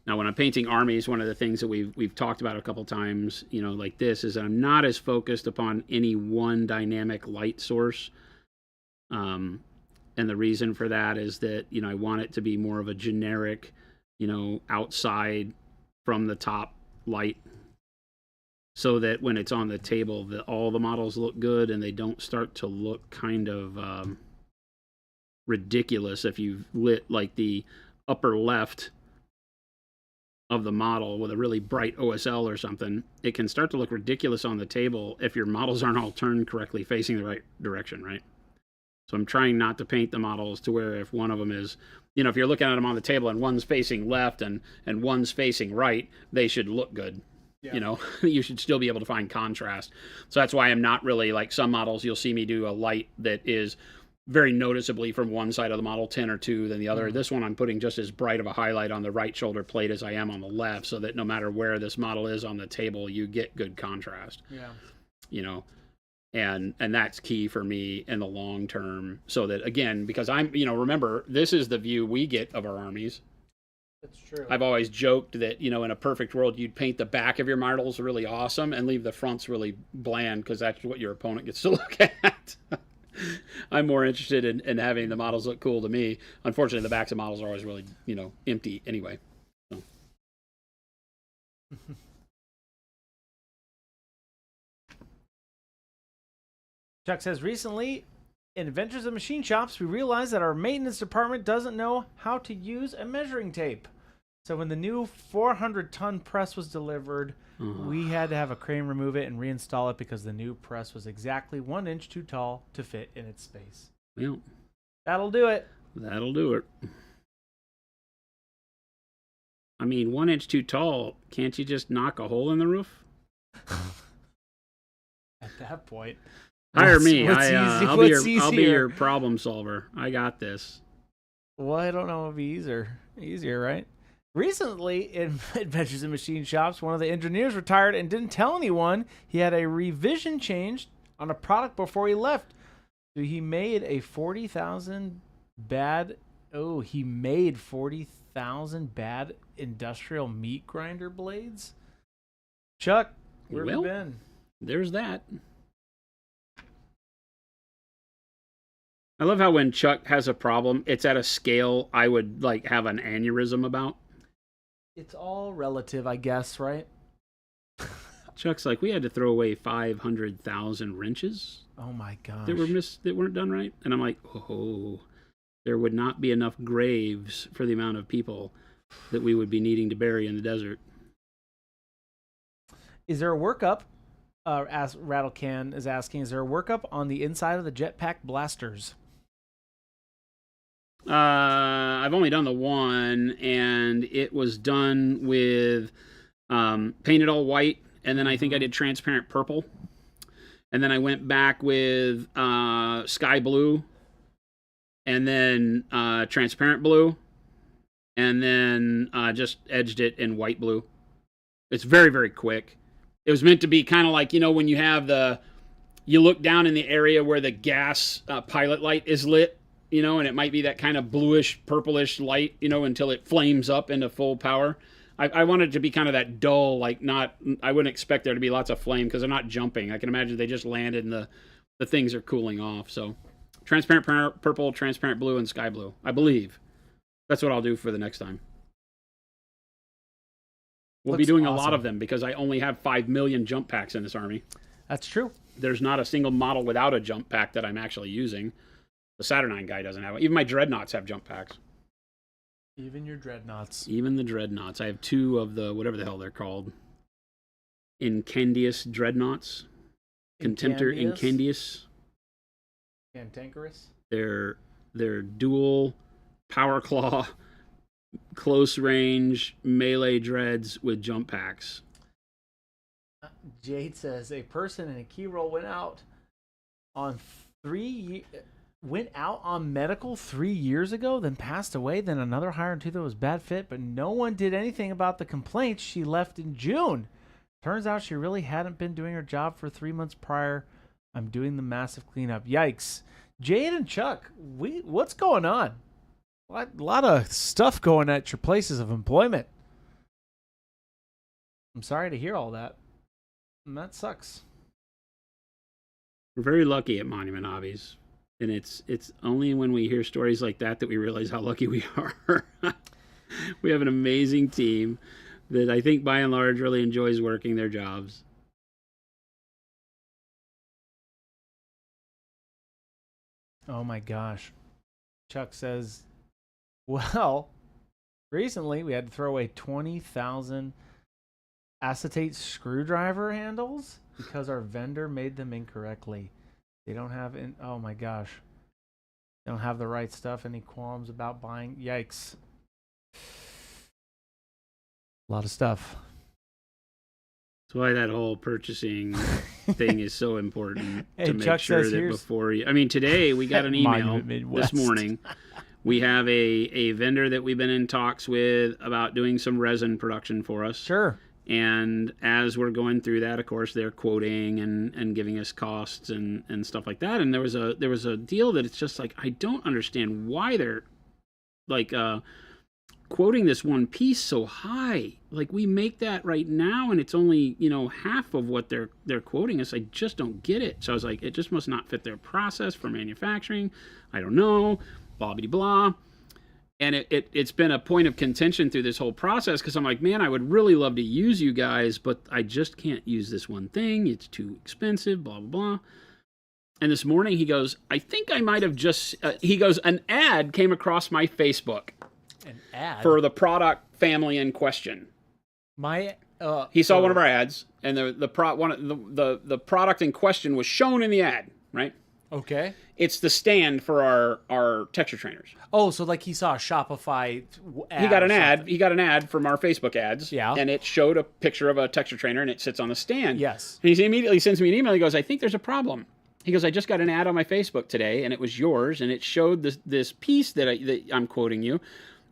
Now, when I'm painting armies, one of the things that we've talked about a couple times, like this, is that I'm not as focused upon any one dynamic light source. And the reason for that is that, I want it to be more of a generic, outside from the top light, so that when it's on the table, that all the models look good and they don't start to look kind of ridiculous. If you've lit like the upper left of the model with a really bright OSL or something, it can start to look ridiculous on the table if your models aren't all turned correctly facing the right direction, right? So I'm trying not to paint the models to where if one of them is, if you're looking at them on the table and one's facing left and one's facing right, they should look good. Yeah. You should still be able to find contrast. So that's why I'm not really, like some models, you'll see me do a light that is very noticeably from one side of the model 10 or 2 than the other. This one I'm putting just as bright of a highlight on the right shoulder plate as I am on the left, so that no matter where this model is on the table, you get good contrast. Yeah. And that's key for me in the long term, so that, again, because I'm, remember, this is the view we get of our armies. That's true. I've always joked that, in a perfect world, you'd paint the back of your models really awesome and leave the fronts really bland, because that's what your opponent gets to look at. I'm more interested in having the models look cool to me. Unfortunately, the backs of models are always really, empty anyway. So. Chuck says, recently, in Adventures of Machine Shops, we realized that our maintenance department doesn't know how to use a measuring tape. So when the new 400-ton press was delivered, we had to have a crane remove it and reinstall it because the new press was exactly 1 inch too tall to fit in its space. Well, that'll do it. That'll do it. I mean, 1 inch too tall. Can't you just knock a hole in the roof? At that point, hire me. I'll be your problem solver. I got this. Well, I don't know if it'd be easier, right? Recently, in Adventures in Machine Shops, one of the engineers retired and didn't tell anyone he had a revision changed on a product before he left. So he made a 40,000 bad. Oh, he made 40,000 bad industrial meat grinder blades. Chuck, where have you been? There's that. I love how when Chuck has a problem, it's at a scale I would have an aneurysm about. It's all relative, I guess, right? Chuck's like, we had to throw away 500,000 wrenches. Oh my gosh. That weren't done right. And I'm like, oh, there would not be enough graves for the amount of people that we would be needing to bury in the desert. Is there a workup? As Rattlecan is asking, is there a workup on the inside of the jetpack blasters? I've only done the one, and it was done with painted all white, and then I think I did transparent purple, and then I went back with sky blue, and then transparent blue, and then just edged it in white blue. It's very, very quick. It was meant to be kind of like, when you have you look down in the area where the gas pilot light is lit, and it might be that kind of bluish, purplish light, until it flames up into full power. I wanted it to be kind of that dull, I wouldn't expect there to be lots of flame because they're not jumping. I can imagine they just landed and the things are cooling off. So transparent purple, transparent blue, and sky blue, I believe. That's what I'll do for the next time. We'll be doing awesome. A lot of them because I only have 5 million jump packs in this army. That's true. There's not a single model without a jump pack that I'm actually using. The Saturnine guy doesn't have it. Even my Dreadnoughts have jump packs. Even your Dreadnoughts. Even the Dreadnoughts. I have 2 of the, whatever the hell they're called, Incendious Dreadnoughts. Contemptor Incendious. Cantankerous. They're dual power claw, close range melee dreads with jump packs. Jade says a person in a key roll went out on 3 went out on medical 3 years ago, then passed away, then another hire in 2 that was bad fit, but no one did anything about the complaints. She left in June. Turns out she really hadn't been doing her job for 3 months prior. I'm doing the massive cleanup. Yikes. Jade and Chuck, what's going on? A lot of stuff going at your places of employment. I'm sorry to hear all that. And that sucks. We're very lucky at Monument Hobbies. And it's only when we hear stories like that we realize how lucky we are. We have an amazing team that I think by and large really enjoys working their jobs. Oh my gosh. Chuck says, well, recently we had to throw away 20,000 acetate screwdriver handles because our vendor made them incorrectly. They don't have oh my gosh. They don't have the right stuff. Any qualms about buying? Yikes. A lot of stuff. That's why that whole purchasing thing is so important to make Chuck sure says, that before you... I mean, today we got an email this morning. We have a vendor that we've been in talks with about doing some resin production for us. Sure. And as we're going through that, of course, they're quoting and giving us costs and stuff like that. And there was a deal that it's just like, I don't understand why they're like quoting this one piece so high. Like, we make that right now and it's only, half of what they're quoting us. I just don't get it. So I was like, it just must not fit their process for manufacturing. I don't know, blah, blah, blah. And it's been a point of contention through this whole process because I'm like, man, I would really love to use you guys, but I just can't use this one thing. It's too expensive, blah, blah, blah. And this morning he goes, I think I might have just, he goes, an ad came across my Facebook. An ad? For the product family in question. He saw one of our ads, and the product in question was shown in the ad, right? Okay. It's the stand for our texture trainers. Oh, so like he saw a Shopify ad. He got an ad from our Facebook ads. Yeah. And it showed a picture of a texture trainer, and it sits on the stand. Yes. And he immediately sends me an email. He goes, I think there's a problem. He goes, I just got an ad on my Facebook today, and it was yours, and it showed this piece that I'm quoting you.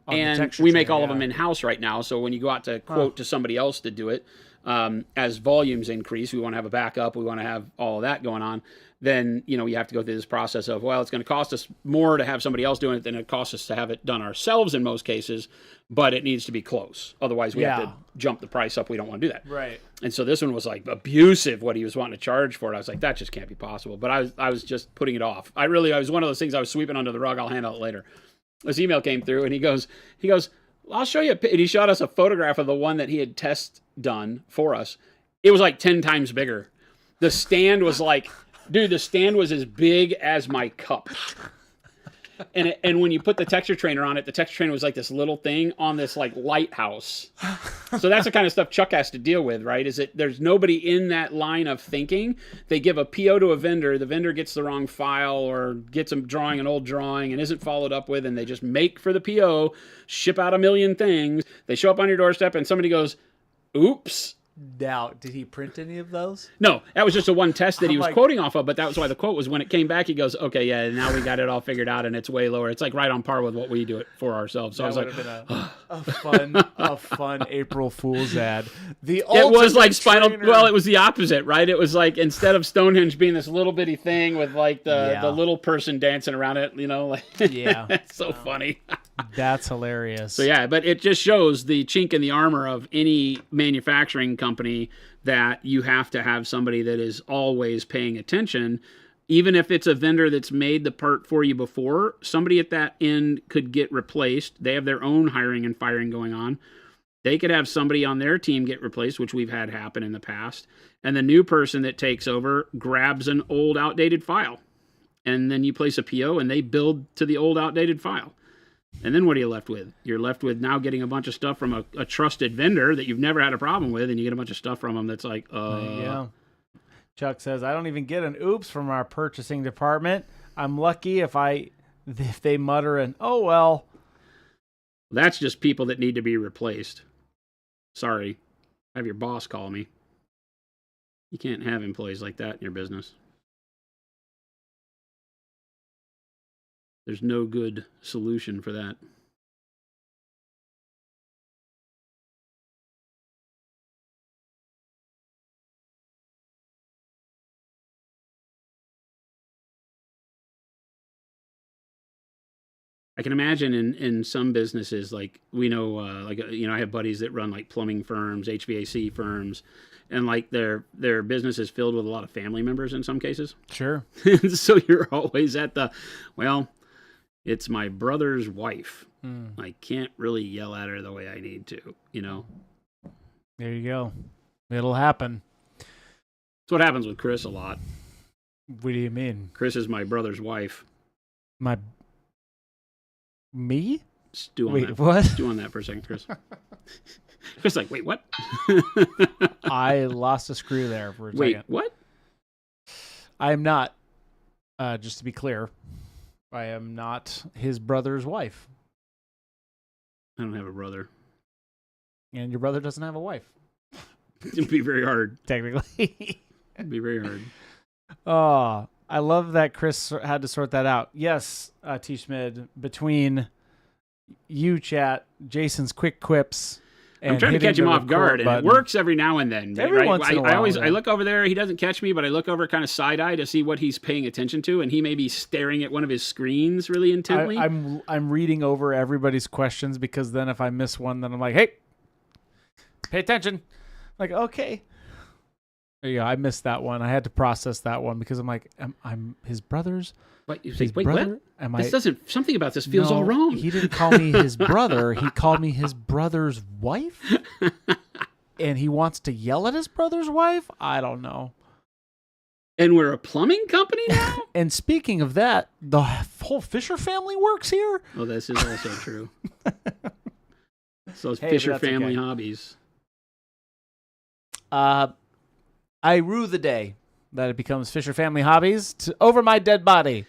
And we make all of them in-house right now, so when you go out to quote to somebody else to do it, as volumes increase, we want to have a backup, we want to have all of that going on, then, you have to go through this process of, well, it's going to cost us more to have somebody else doing it than it costs us to have it done ourselves in most cases, but it needs to be close. Otherwise, we have to jump the price up. We don't want to do that. Right. And so this one was like abusive, what he was wanting to charge for it. I was like, that just can't be possible. But I was just putting it off. I was one of those things I was sweeping under the rug. I'll handle it later. This email came through, and he goes, I'll show you. And he shot us a photograph of the one that he had test done for us. It was like 10 times bigger. The stand was like, dude, the stand was as big as my cup. And when you put the texture trainer on it, the texture trainer was like this little thing on this like lighthouse. So that's the kind of stuff Chuck has to deal with, right? Is that there's nobody in that line of thinking. They give a PO to a vendor, the vendor gets the wrong file or gets them drawing an old drawing and isn't followed up with, and they just make for the PO, ship out a million things. They show up on your doorstep and somebody goes, oops. Now, did he print any of those? No, that was just a one test that he was quoting off of, but that was why the quote was when it came back, he goes, okay, yeah, now we got it all figured out and it's way lower. It's like right on par with what we do it for ourselves. So I was like, a fun April Fool's ad. It was like well, it was the opposite, right? It was like instead of Stonehenge being this little bitty thing with like the little person dancing around it, it's so funny. That's hilarious. So yeah, but it just shows the chink in the armor of any manufacturing company that you have to have somebody that is always paying attention. Even if it's a vendor that's made the part for you before, somebody at that end could get replaced. They have their own hiring and firing going on. They could have somebody on their team get replaced, which we've had happen in the past. And the new person that takes over grabs an old outdated file. And then you place a PO and they build to the old outdated file. And then what are you left with? You're left with now getting a bunch of stuff from a trusted vendor that you've never had a problem with, and you get a bunch of stuff from them that's like, Yeah. Chuck says, I don't even get an oops from our purchasing department. I'm lucky if they mutter an, oh, well. That's just people that need to be replaced. Sorry. Have your boss call me. You can't have employees like that in your business. There's no good solution for that. I can imagine in some businesses, like we know, I have buddies that run like plumbing firms, HVAC firms, and like their business is filled with a lot of family members in some cases. Sure. So you're always at well, it's my brother's wife. I can't really yell at her the way I need to, There you go. It'll happen. That's what happens with Chris a lot. What do you mean? Chris is my brother's wife. Me? Stew on wait, that. what? Stew on that for a second, Chris. Chris like, wait, what? I lost a screw there for a second. Wait, what? I am not, just to be clear, I am not his brother's wife. I don't have a brother. And your brother doesn't have a wife. It'd be very hard. Technically. It'd be very hard. Oh, I love that Chris had to sort that out. Yes, T. Schmid, between you, chat, Jason's quick quips, and I'm trying to catch him off guard, and it works every now and then. Every once in a while, I look over there. He doesn't catch me, but I look over kind of side eye to see what he's paying attention to, and he may be staring at one of his screens really intently. I'm reading over everybody's questions because then if I miss one, then I'm like, hey, pay attention. Like, okay. There you go. I missed that one. I had to process that one because I'm like, I'm his brother's. What? You His say, wait, brother? what? Something about this feels all wrong. He didn't call me his brother. He called me his brother's wife. And he wants to yell at his brother's wife? I don't know. And we're a plumbing company now? And speaking of that, the whole Fisher family works here? Oh, this is also true. So it's Hey, Fisher but that's family okay. hobbies. I rue the day that it becomes Fisher family hobbies over my dead body.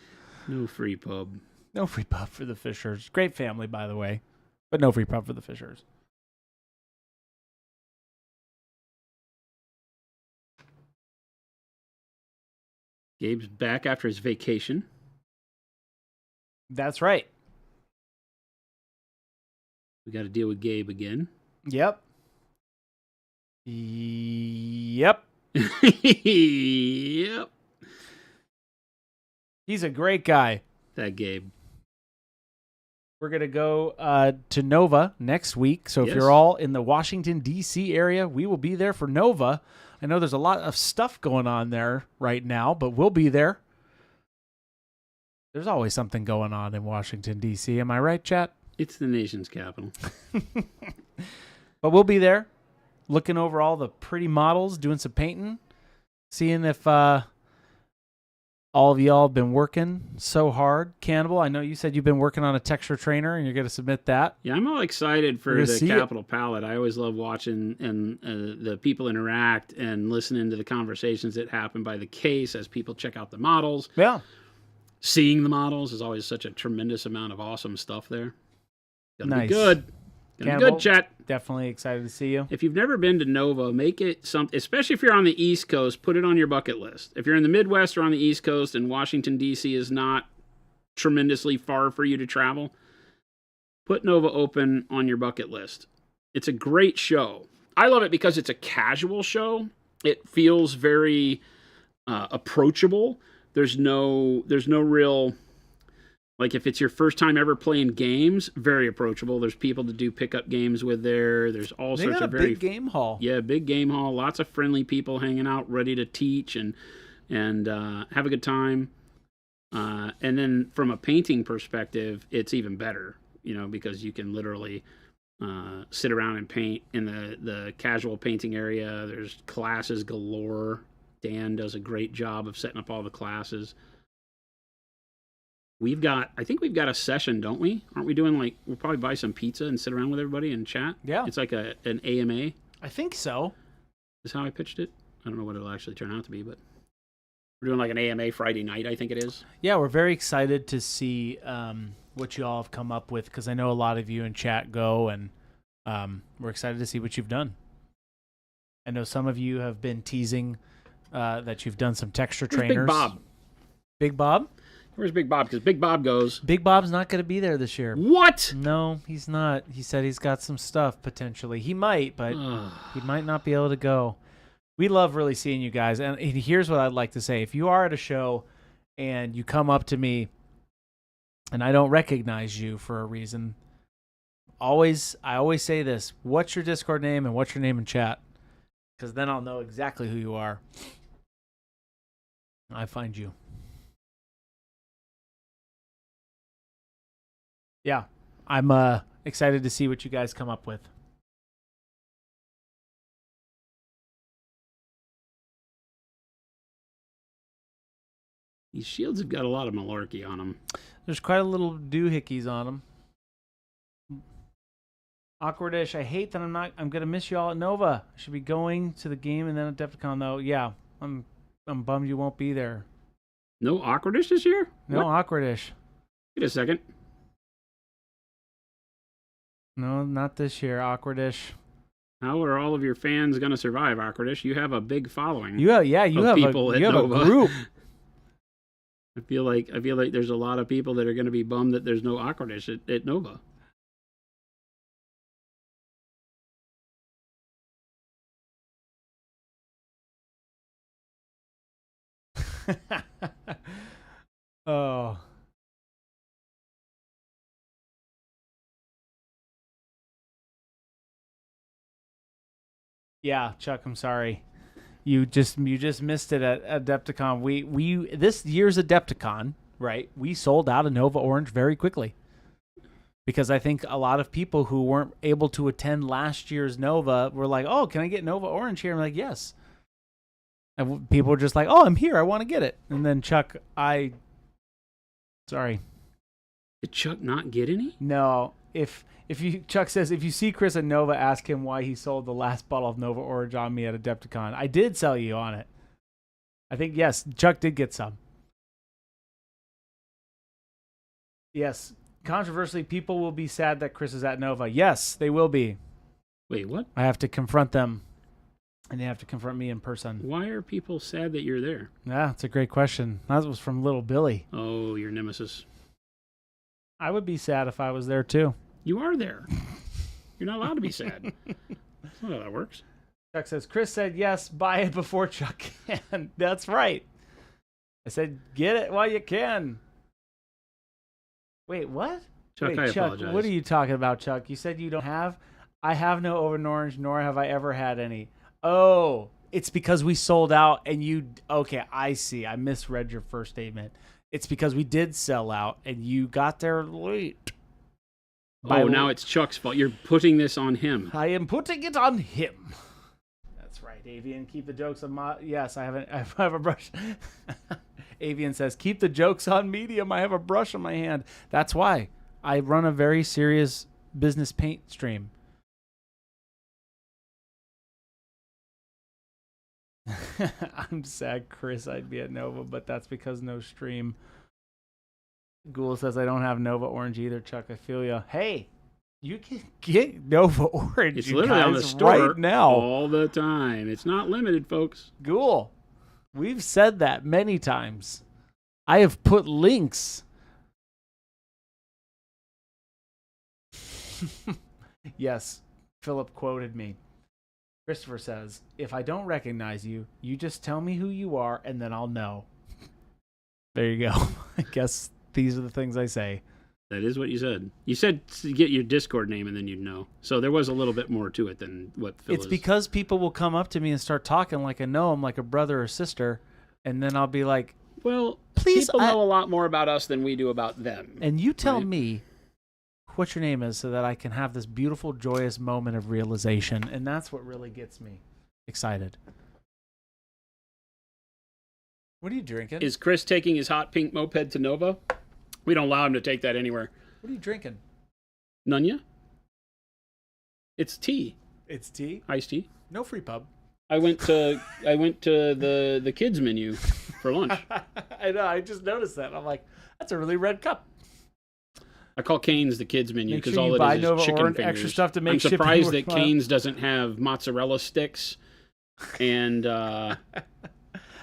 No free pub. No free pub for the Fishers. Great family, by the way. But no free pub for the Fishers. Gabe's back after his vacation. That's right. We got to deal with Gabe again. Yep. Yep. Yep. He's a great guy. That Gabe. We're going to go to Nova next week. So if Yes. you're all in the Washington, D.C. area, we will be there for Nova. I know there's a lot of stuff going on there right now, but we'll be there. There's always something going on in Washington, D.C. Am I right, chat? It's the nation's capital. But we'll be there looking over all the pretty models, doing some painting, seeing if all of y'all have been working so hard. Cannibal, I know you said you've been working on a texture trainer and you're going to submit that. Yeah, I'm all excited for We're the gonna see Capital Palette. I always love watching and the people interact and listening to the conversations that happen by the case as people check out the models. Yeah. Seeing the models is always such a tremendous amount of awesome stuff there. Gonna Nice. be good. Gonna be Cannibal, good, chat. Definitely excited to see you. If you've never been to Nova, make it something, especially if you're on the East Coast, put it on your bucket list. If you're in the Midwest or on the East Coast and Washington, D.C. is not tremendously far for you to travel, put Nova Open on your bucket list. It's a great show. I love it because it's a casual show. It feels very approachable. There's no real... Like, if it's your first time ever playing games, very approachable. There's people to do pickup games with there. There's all They sorts got of a very... big game hall. Yeah, big game hall. Lots of friendly people hanging out, ready to teach and have a good time. And then from a painting perspective, it's even better, because you can literally sit around and paint in the casual painting area. There's classes galore. Dan does a great job of setting up all the classes. I think we've got a session, don't we? Aren't we doing we'll probably buy some pizza and sit around with everybody and chat? Yeah. It's like an AMA. I think so. Is how I pitched it. I don't know what it'll actually turn out to be, but we're doing like an AMA Friday night, I think it is. Yeah, we're very excited to see what you all have come up with because I know a lot of you in chat go, and we're excited to see what you've done. I know some of you have been teasing that you've done some texture trainers. Big Bob. Big Bob? Where's Big Bob? Because Big Bob goes. Big Bob's not going to be there this year. What? No, he's not. He said he's got some stuff potentially. He might, but he might not be able to go. We love really seeing you guys. And here's what I'd like to say. If you are at a show and you come up to me and I don't recognize you for a reason, I always say this: what's your Discord name and what's your name in chat? Because then I'll know exactly who you are. I find you. Yeah, I'm excited to see what you guys come up with. These shields have got a lot of malarkey on them. There's quite a little doohickeys on them. Awkwardish, I hate that I'm gonna miss you all at Nova. I should be going to the game and then at Adepticon though. Yeah, I'm bummed you won't be there. No Awkwardish this year? No What? Awkwardish. Wait a second. No, not this year, Awkwardish. How are all of your fans going to survive, Awkwardish? You have a big following. You have people at a Nova. group. I feel like there's a lot of people that are going to be bummed that there's no Awkwardish at Nova. Oh. Yeah, Chuck, I'm sorry. You just missed it at Adepticon. We this year's Adepticon, right? We sold out of Nova Orange very quickly. Because I think a lot of people who weren't able to attend last year's Nova were like, "Oh, can I get Nova Orange here?" I'm like, "Yes." And people were just like, "Oh, I'm here. I want to get it." And then Chuck, sorry. Did Chuck not get any? No. Chuck says, if you see Chris at Nova, ask him why he sold the last bottle of Nova Orange on me at Adepticon. I did sell you on it. I think, yes, Chuck did get some. Yes. Controversially, people will be sad that Chris is at Nova. Yes, they will be. Wait, what? I have to confront them, and they have to confront me in person. Why are people sad that you're there? Yeah, it's a great question. That was from Little Billy. Oh, your nemesis. I would be sad if I was there, too. You are there. You're not allowed to be sad. That's not how that works. Chuck says, Chris said yes, buy it before Chuck can. That's right. I said, get it while you can. Wait, what? Chuck, Wait, I Chuck, apologize. what are you talking about, Chuck? You said you don't have? I have no Over Orange, nor have I ever had any. Oh, it's because we sold out and you... Okay, I see. I misread your first statement. It's because we did sell out and you got there late. Now it's Chuck's fault. You're putting this on him. I am putting it on him. That's right, Avian. Keep the jokes on my... Yes, I have a brush. Avian says, keep the jokes on medium. I have a brush in my hand. That's why. I run a very serious business paint stream. I'm sad, Chris. I'd be at Nova, but that's because no stream. Ghoul says, I don't have Nova Orange either, Chuck. I feel ya. Hey, you can get Nova Orange. It's literally on the store right now. all the time. It's not limited, folks. Ghoul, we've said that many times. I have put links. Yes, Philip quoted me. Christopher says, if I don't recognize you, you just tell me who you are, and then I'll know. There you go. I guess these are the things I say. That is what you said. You said to get your Discord name, and then you'd know. So there was a little bit more to it than what Phil It's is. because people will come up to me and start talking like I know them, like a brother or sister, and then I'll be like, well, please, people know a lot more about us than we do about them. And you tell right? me what your name is so that I can have this beautiful, joyous moment of realization. And that's what really gets me excited. What are you drinking? Is Chris taking his hot pink moped to Nova? We don't allow him to take that anywhere. What are you drinking? Nunya? It's tea. It's tea? Iced tea. No free pub. I went to the kids menu for lunch. I know, I just noticed that. I'm like, that's a really red cup. I call Cane's the kids menu Make because sure you all buy it is Nova chicken Orange, fingers. extra stuff to make I'm shipping surprised that worthwhile. Cane's doesn't have mozzarella sticks and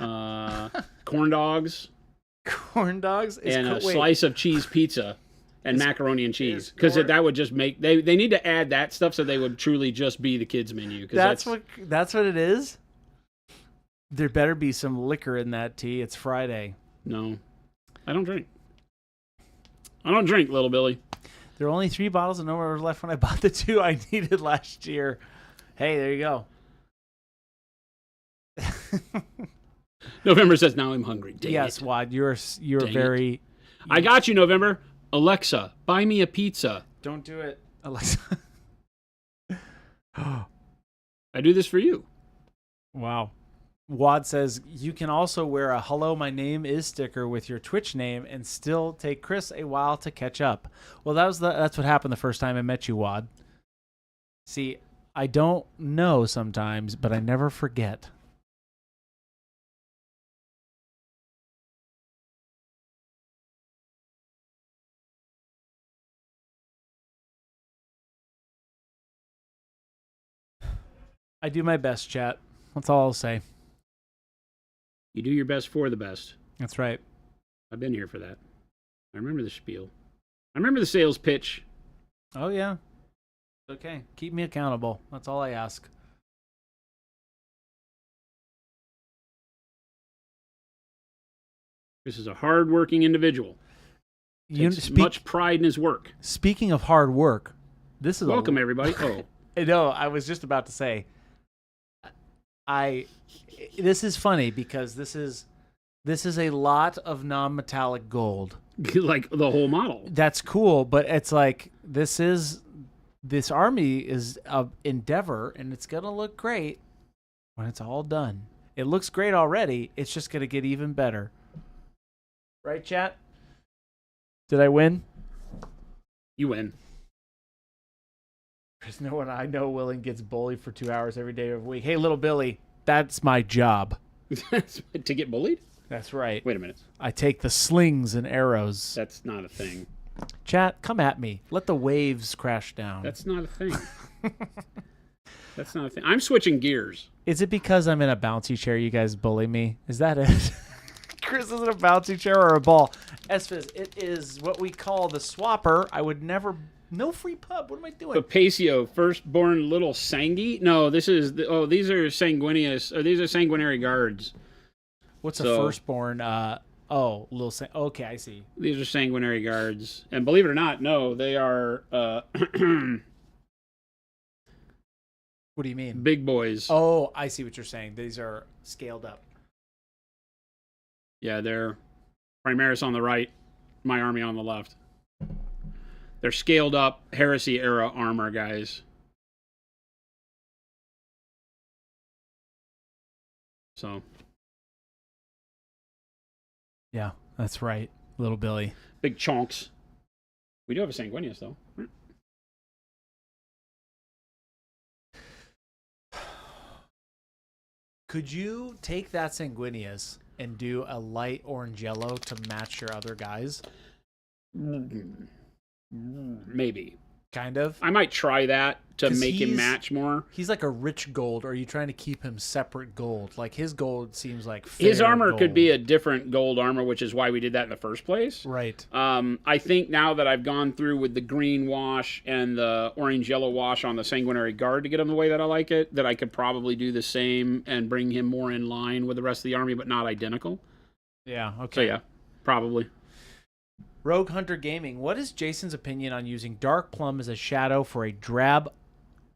corn dogs. Corn dogs is and a wait, slice of cheese pizza and macaroni and cheese, because that would just make they need to add that stuff so they would truly just be the kids menu. that's what it is. There better be some liquor in that tea. It's Friday. No, I don't drink. I don't drink, little Billy. There were only 3 bottles and no more was left when I bought the 2 I needed last year. Hey, there you go. November says, now I'm hungry. Dang yes, it. Wad, you're Dang very... It. I got you, November. Alexa, buy me a pizza. Don't do it, Alexa. I do this for you. Wow. Wad says, you can also wear a hello, my name is sticker with your Twitch name and still take Chris a while to catch up. Well, that's what happened the first time I met you, Wad. See, I don't know sometimes, but I never forget. I do my best, chat. That's all I'll say. You do your best for the best. That's right. I've been here for that. I remember the spiel. I remember the sales pitch. Oh, yeah. Okay. Keep me accountable. That's all I ask. This is a hard-working individual. Takes much pride in his work. Speaking of hard work, this is welcome, everybody. Oh. No, I was just about to say, this is funny because this is a lot of non-metallic gold. Like the whole model. That's cool, but it's like this army is an endeavor, and it's gonna look great when it's all done. It looks great already. It's just gonna get even better. Right, chat? Did I win? You win. There's no one I know Willing gets bullied for 2 hours every day of the week. Hey, little Billy, that's my job. To get bullied? That's right. Wait a minute. I take the slings and arrows. That's not a thing. Chat, come at me. Let the waves crash down. That's not a thing. That's not a thing. I'm switching gears. Is it because I'm in a bouncy chair you guys bully me? Is that it? Chris is in a bouncy chair or a ball. Esphys, it is what we call the swapper. I would never... No free pub. What am I doing? Papacio, firstborn little Sangi? No, this is... these are sanguineous... Or these are sanguinary guards. What's a firstborn? Little... Okay, I see. These are sanguinary guards. And believe it or not, no, they are... What do you mean? Big boys. Oh, I see what you're saying. These are scaled up. Yeah, they're Primaris on the right, my army on the left. They're scaled up Heresy era armor guys. So. Yeah, that's right, little Billy. Big chunks. We do have a Sanguinius though. Could you take that Sanguinius and do a light orange yellow to match your other guys? Maybe. Kind of. I might try that to make him match more. He's like a rich gold, or are you trying to keep him separate gold? Like his gold seems like his armor gold. Could be a different gold armor, which is why we did that in the first place. Right. I think now that I've gone through with the green wash and the orange yellow wash on the Sanguinary Guard to get him the way that I like it, that I could probably do the same and bring him more in line with the rest of the army, but not identical. Yeah. Okay. So yeah, probably. Rogue Hunter Gaming, what is Jason's opinion on using Dark Plum as a shadow for a drab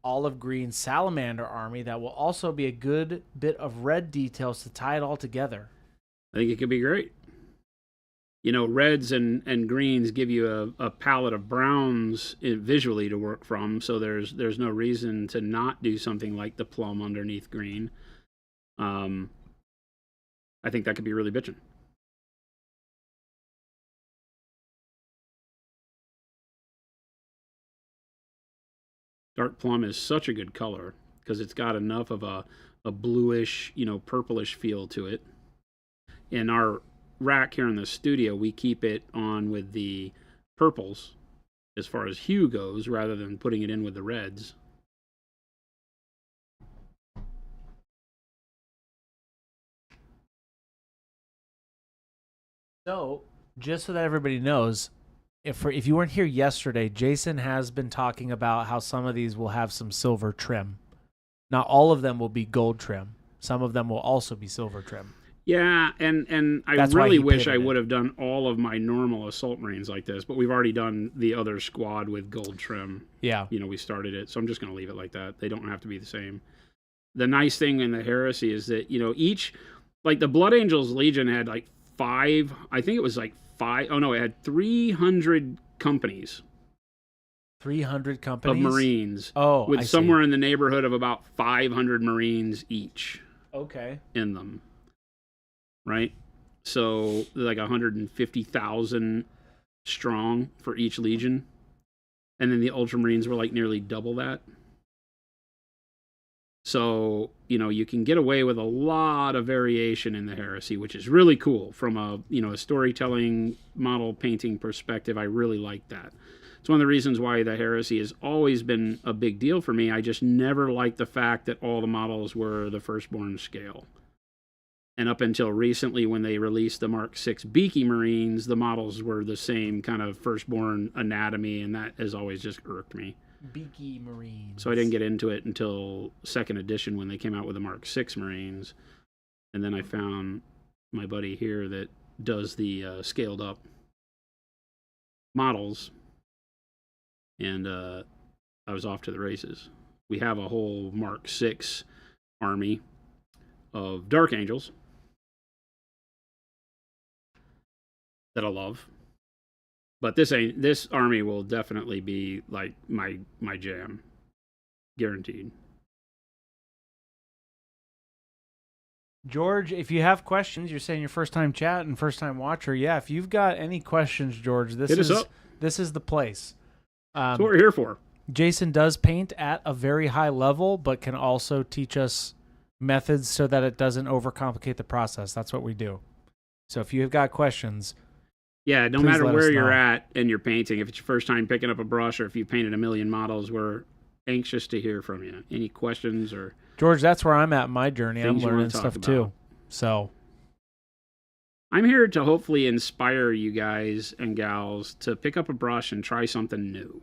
olive green salamander army that will also be a good bit of red details to tie it all together? I think it could be great. You know, reds and greens give you a palette of browns visually to work from, so there's no reason to not do something like the plum underneath green. I think that could be really bitchin'. Dark plum is such a good color because it's got enough of a bluish, purplish feel to it. In our rack here in the studio, we keep it on with the purples as far as hue goes rather than putting it in with the reds. So, just so that everybody knows, if you weren't here yesterday, Jason has been talking about how some of these will have some silver trim. Not all of them will be gold trim. Some of them will also be silver trim. Yeah, and I That's why really he wish I pivoted. would have done all of my normal assault marines like this, but we've already done the other squad with gold trim. Yeah. We started it, so I'm just going to leave it like that. They don't have to be the same. The nice thing in the Heresy is that, each, like the Blood Angels Legion had like five, I think it was like five, oh no, it had 300 companies 300 companies? of Marines. Oh, with I somewhere see. in the neighborhood of about 500 Marines each Okay. in them. Right? So like 150,000 strong for each legion. And then the Ultramarines were like nearly double that. So, you can get away with a lot of variation in the Heresy, which is really cool from a storytelling model painting perspective. I really like that. It's one of the reasons why the Heresy has always been a big deal for me. I just never liked the fact that all the models were the firstborn scale. And up until recently, when they released the Mark VI Beaky Marines, the models were the same kind of firstborn anatomy, and that has always just irked me. Beaky Marines. So I didn't get into it until second edition when they came out with the Mark VI Marines. And then I found my buddy here that does the scaled up models. And I was off to the races. We have a whole Mark VI army of Dark Angels that I love. But this army will definitely be like my jam. Guaranteed. George, if you have questions, you're saying your first time chat and first time watcher. Yeah, if you've got any questions, George, Hit us up. this is the place. That's what we're here for. Jason does paint at a very high level, but can also teach us methods so that it doesn't overcomplicate the process. That's what we do. So if you have got questions, yeah, no please matter let where us you're know. at in your painting, if it's your first time picking up a brush or if you painted a million models, we're anxious to hear from you. Any questions or George, that's where I'm at in my journey. I'm things you wanna learning talk stuff about. too. So I'm here to hopefully inspire you guys and gals to pick up a brush and try something new,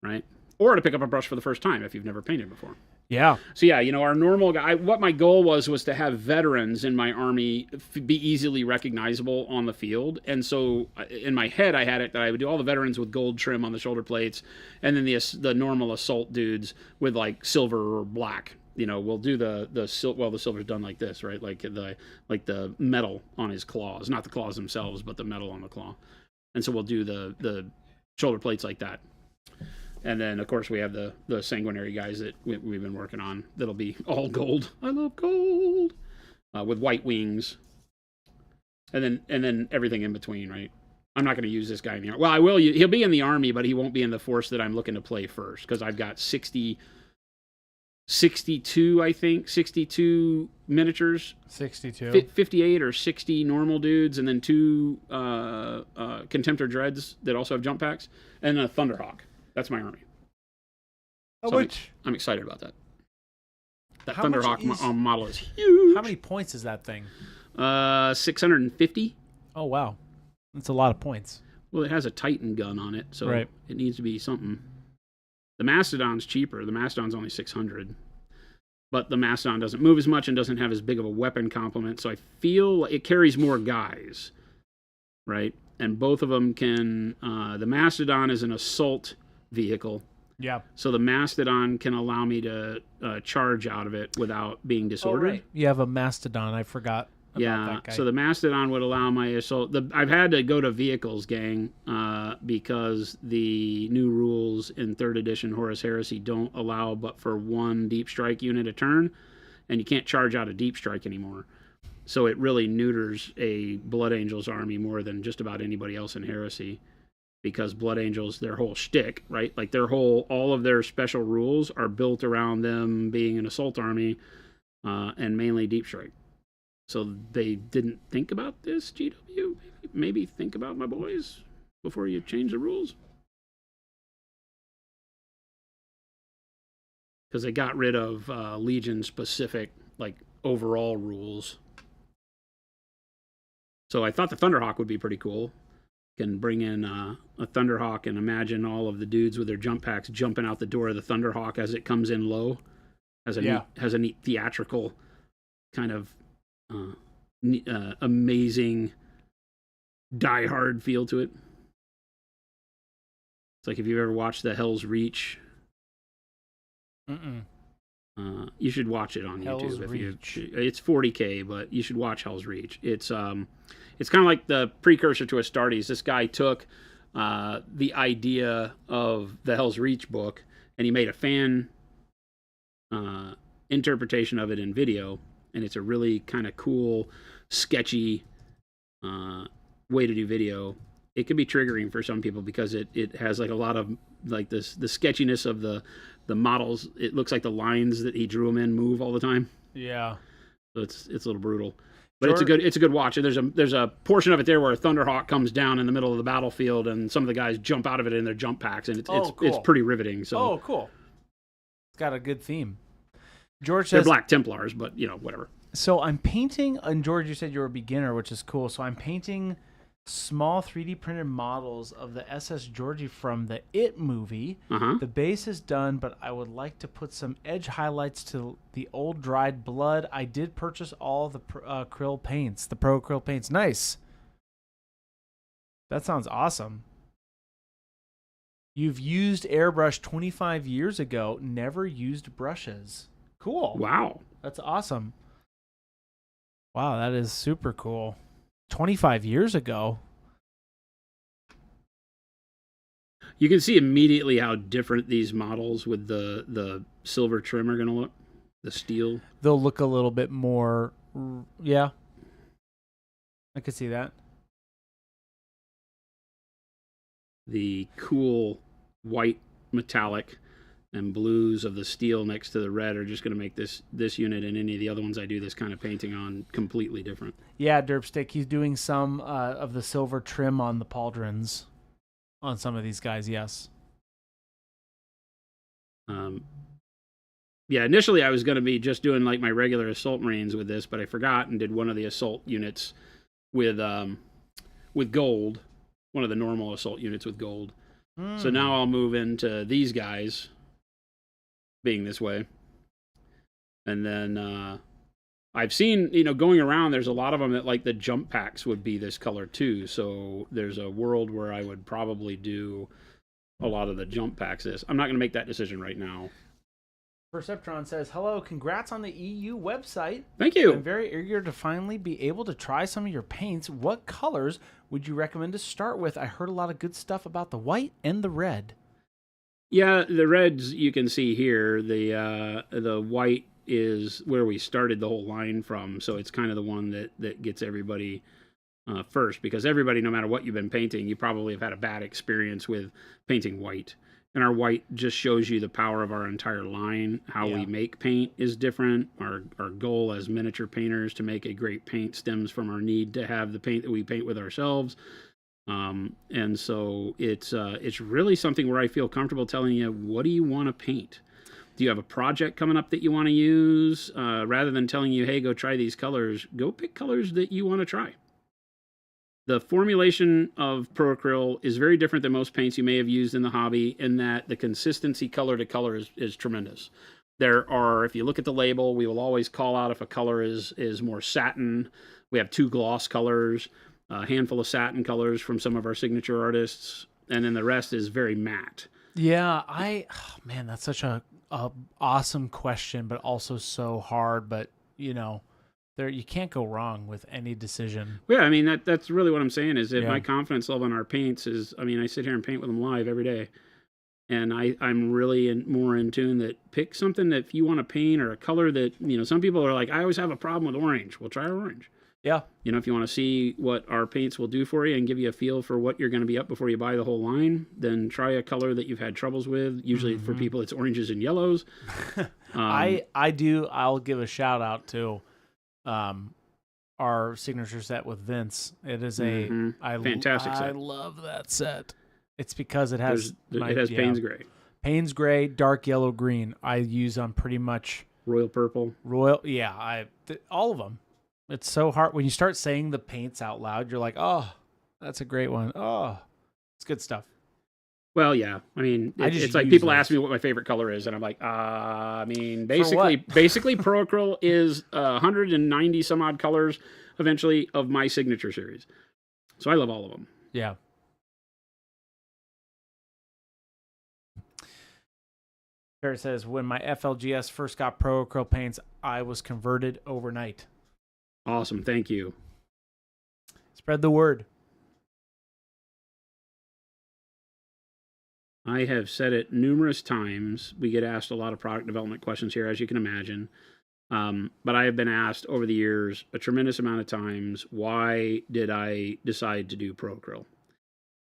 right? Or to pick up a brush for the first time if you've never painted before. yeah, So yeah, our normal guy. What my goal was to have veterans in my army be easily recognizable on the field, and so in my head I had it that I would do all the veterans with gold trim on the shoulder plates, and then the normal assault dudes with like silver or black. We'll do the silver's done like this, right? Like the metal on his claws, not the claws themselves, but the metal on the claw, and so we'll do the shoulder plates like that. And then, of course, we have the sanguinary guys that we've been working on. That'll be all gold. I love gold. With white wings. And then everything in between, right? I'm not going to use this guy in the army. Well, I will. He'll be in the army, but he won't be in the force that I'm looking to play first. Because I've got 62, I think. 62 miniatures. 62. 58 or 60 normal dudes. And then 2 Contemptor Dreads that also have jump packs. And a Thunderhawk. That's my army. So I'm excited about that. That Thunderhawk model is huge. How many points is that thing? 650. Oh, wow. That's a lot of points. Well, it has a Titan gun on it, so Right. It needs to be something. The Mastodon's cheaper. The Mastodon's only 600. But the Mastodon doesn't move as much and doesn't have as big of a weapon complement, so I feel it carries more guys, right? And both of them can... the Mastodon is an assault vehicle. Yeah. So the Mastodon can allow me to charge out of it without being disordered. Oh, right. You have a Mastodon. I forgot about that guy. So the Mastodon would allow my assault. I've had to go to vehicles, gang, because the new rules in 3rd edition Horus Heresy don't allow but for 1 deep strike unit a turn, and you can't charge out a deep strike anymore. So it really neuters a Blood Angels army more than just about anybody else in Heresy. Because Blood Angels, their whole shtick, right? Like all of their special rules are built around them being an assault army and mainly deep strike. So they didn't think about this, GW. Maybe think about my boys before you change the rules. Because they got rid of Legion specific, like overall rules. So I thought the Thunderhawk would be pretty cool. Can bring in a Thunderhawk and imagine all of the dudes with their jump packs jumping out the door of the Thunderhawk as it comes in low. Has a neat theatrical kind of amazing Die Hard feel to it. It's like if you've ever watched the Hell's Reach. You should watch it on Hell's YouTube. Reach. It's 40K, but you should watch Hell's Reach. It's kind of like the precursor to Astartes. This guy took the idea of the Hell's Reach book and he made a fan interpretation of it in video, and it's a really kind of cool, sketchy way to do video. It can be triggering for some people because it has like a lot of like the sketchiness of the models. It looks like the lines that he drew them in move all the time. Yeah. So it's a little brutal. But it's a good watch. And there's a portion of it there where a Thunderhawk comes down in the middle of the battlefield and some of the guys jump out of it in their jump packs, and it's pretty riveting. So cool. It's got a good theme. George they're says Black Templars, but whatever. So I'm painting, and George, you said you're a beginner, which is cool. So I'm painting small 3D printed models of the SS Georgie from the It movie. The base is done, but I would like to put some edge highlights to the old dried blood. I did purchase all the acryl paints, the pro acryl paints. Nice. That sounds awesome. You've used airbrush 25 years ago, never used brushes. Cool. Wow. That's awesome. Wow, that is super cool. 25 years ago. You can see immediately how different these models with the silver trim are going to look. The steel. They'll look a little bit more, yeah. I could see that. The cool white metallic and blues of the steel next to the red are just going to make this unit and any of the other ones I do this kind of painting on completely different. Yeah, Derpstick, he's doing some of the silver trim on the pauldrons on some of these guys, yes. Yeah, initially I was going to be just doing like my regular Assault Marines with this, but I forgot and did one of the assault units with gold, one of the normal assault units with gold. So now I'll move into these guys being this way. And then I've seen, going around, there's a lot of them that like the jump packs would be this color too. So there's a world where I would probably do a lot of the jump packs this. I'm not going to make that decision right now. Perceptron says, hello, congrats on the EU website. Thank you. I'm very eager to finally be able to try some of your paints. What colors would you recommend to start with? I heard a lot of good stuff about the white and the red. Yeah, the reds you can see here. The white is where we started the whole line from, so it's kind of the one that gets everybody first, because everybody, no matter what you've been painting, you probably have had a bad experience with painting white. And our white just shows you the power of our entire line. How we make paint is different. Our goal as miniature painters to make a great paint stems from our need to have the paint that we paint with ourselves. And so it's really something where I feel comfortable telling you, what do you want to paint? Do you have a project coming up that you want to use? Rather than telling you, hey, go try these colors, go pick colors that you want to try. The formulation of Pro Acryl is very different than most paints you may have used in the hobby, in that the consistency color to color is tremendous. There are, if you look at the label, we will always call out if a color is more satin. We have 2 gloss colors, a handful of satin colors from some of our signature artists, and then the rest is very matte. Yeah, man, that's such a awesome question, but also so hard. But you can't go wrong with any decision. Yeah, I mean that's really what I'm saying is that my confidence level in our paints is, I mean, I sit here and paint with them live every day, and I'm really more in tune that pick something that if you want to paint, or a color that some people are like, I always have a problem with orange. Well, try orange. Yeah. If you want to see what our paints will do for you and give you a feel for what you're going to be up before you buy the whole line, then try a color that you've had troubles with. Usually for people, it's oranges and yellows. I'll give a shout out to our signature set with Vince. It is a fantastic set. I love that set. It's because it has Payne's Gray. Payne's Gray, dark yellow, green. I use on pretty much Royal Purple. All of them. It's so hard when you start saying the paints out loud. You're like, oh, that's a great one. Oh, it's good stuff. Well, yeah. I mean, it's like people ask me what my favorite color is, and I'm like, I mean, basically Pro-Acryl is 190 some odd colors eventually of my signature series. So I love all of them. Yeah. Barrett says, when my FLGS first got Pro-Acryl paints, I was converted overnight. Awesome. Thank you. Spread the word. I have said it numerous times. We get asked a lot of product development questions here, as you can imagine. But I have been asked over the years a tremendous amount of times, why did I decide to do Pro-Acryl?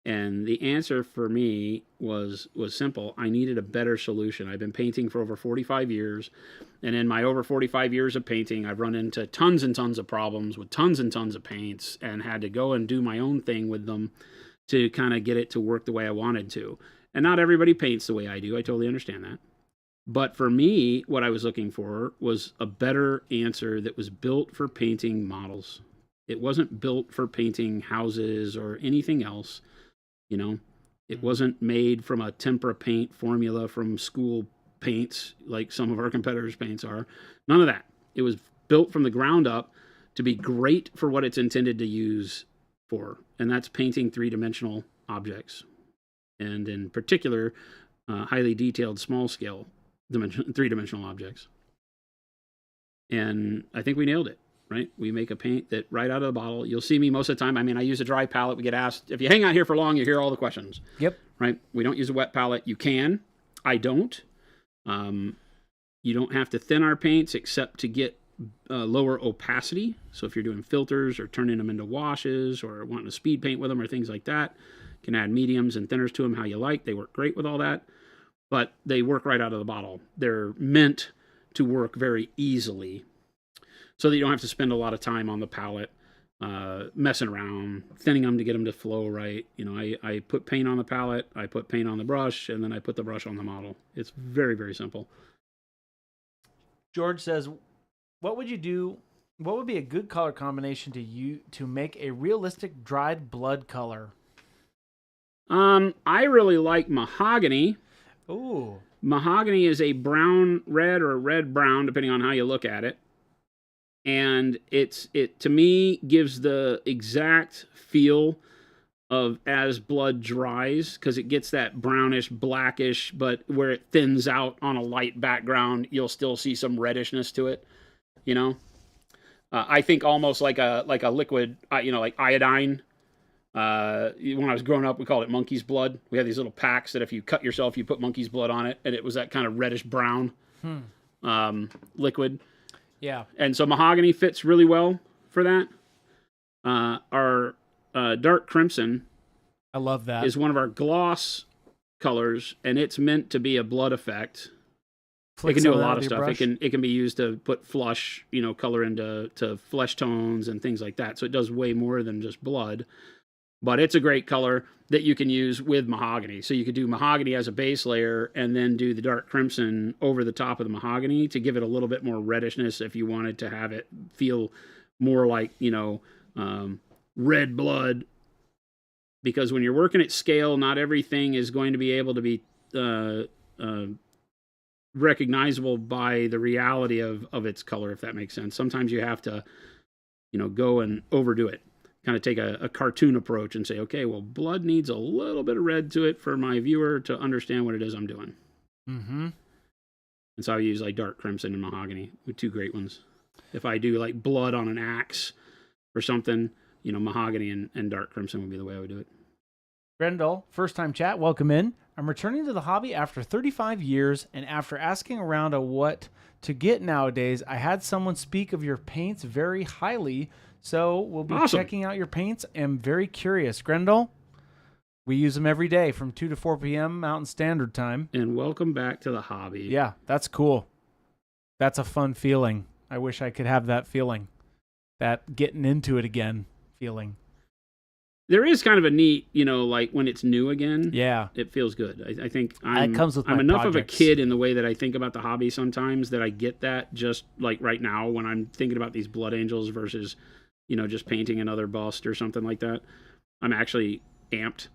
And the answer for me was simple. I needed a better solution. I've been painting for over 45 years. And in my over 45 years of painting, I've run into tons and tons of problems with tons and tons of paints and had to go and do my own thing with them to kind of get it to work the way I wanted to. And not everybody paints the way I do. I totally understand that. But for me, what I was looking for was a better answer that was built for painting models. It wasn't built for painting houses or anything else. You know, it wasn't made from a tempera paint formula from school paints like some of our competitors' paints are. None of that. It was built from the ground up to be great for what it's intended to use for, and that's painting three-dimensional objects, and in particular, highly detailed small-scale three-dimensional objects. And I think we nailed it. Right? We make a paint that right out of the bottle, you'll see me most of the time. I mean, I use a dry palette. We get asked, if you hang out here for long, you hear all the questions. Yep. Right? We don't use a wet palette. You can. I don't. You don't have to thin our paints except to get lower opacity. So if you're doing filters or turning them into washes or wanting to speed paint with them or things like that, you can add mediums and thinners to them how you like. They work great with all that. But they work right out of the bottle. They're meant to work very easily, so that you don't have to spend a lot of time on the palette, messing around, thinning them to get them to flow right. You know, I put paint on the palette, I put paint on the brush, and then I put the brush on the model. It's very, very simple. George says, what would you do? What would be a good color combination to make a realistic dried blood color? I really like mahogany. Ooh. Mahogany is a brown red or a red brown, depending on how you look at it. And it to me gives the exact feel of as blood dries, because it gets that brownish, blackish, but where it thins out on a light background, you'll still see some reddishness to it. You know, I think almost like a liquid, like iodine. When I was growing up, we called it monkey's blood. We had these little packs that if you cut yourself, you put monkey's blood on it, and it was that kind of reddish brown liquid. Yeah. And so mahogany fits really well for that. Our dark crimson, I love that, is one of our gloss colors, and it's meant to be a blood effect. It can do a lot of stuff. It can be used to put flush, color into flesh tones and things like that. So it does way more than just blood. But it's a great color that you can use with mahogany. So you could do mahogany as a base layer and then do the dark crimson over the top of the mahogany to give it a little bit more reddishness if you wanted to have it feel more like, red blood. Because when you're working at scale, not everything is going to be able to be recognizable by the reality of its color, if that makes sense. Sometimes you have to, go and overdo it. Kind of take a cartoon approach and say, okay, well, blood needs a little bit of red to it for my viewer to understand what it is I'm doing. Mm-hmm. And so I use like dark crimson and mahogany with two great ones. If I do like blood on an axe or something, mahogany and dark crimson would be the way I would do it. Grendel, first time chat, welcome in. I'm returning to the hobby after 35 years, and after asking around on what to get nowadays, I had someone speak of your paints very highly. So we'll be checking out your paints. I'm very curious. Grendel, we use them every day from 2 to 4 p.m. Mountain Standard Time. And welcome back to the hobby. Yeah, that's cool. That's a fun feeling. I wish I could have that feeling. That getting into it again feeling. There is kind of a neat, like when it's new again. Yeah. It feels good. I think It comes with my I'm enough projects. of a kid in the way that I think about the hobby sometimes that I get that just like right now when I'm thinking about these Blood Angels versus, just painting another bust or something like that. I'm actually amped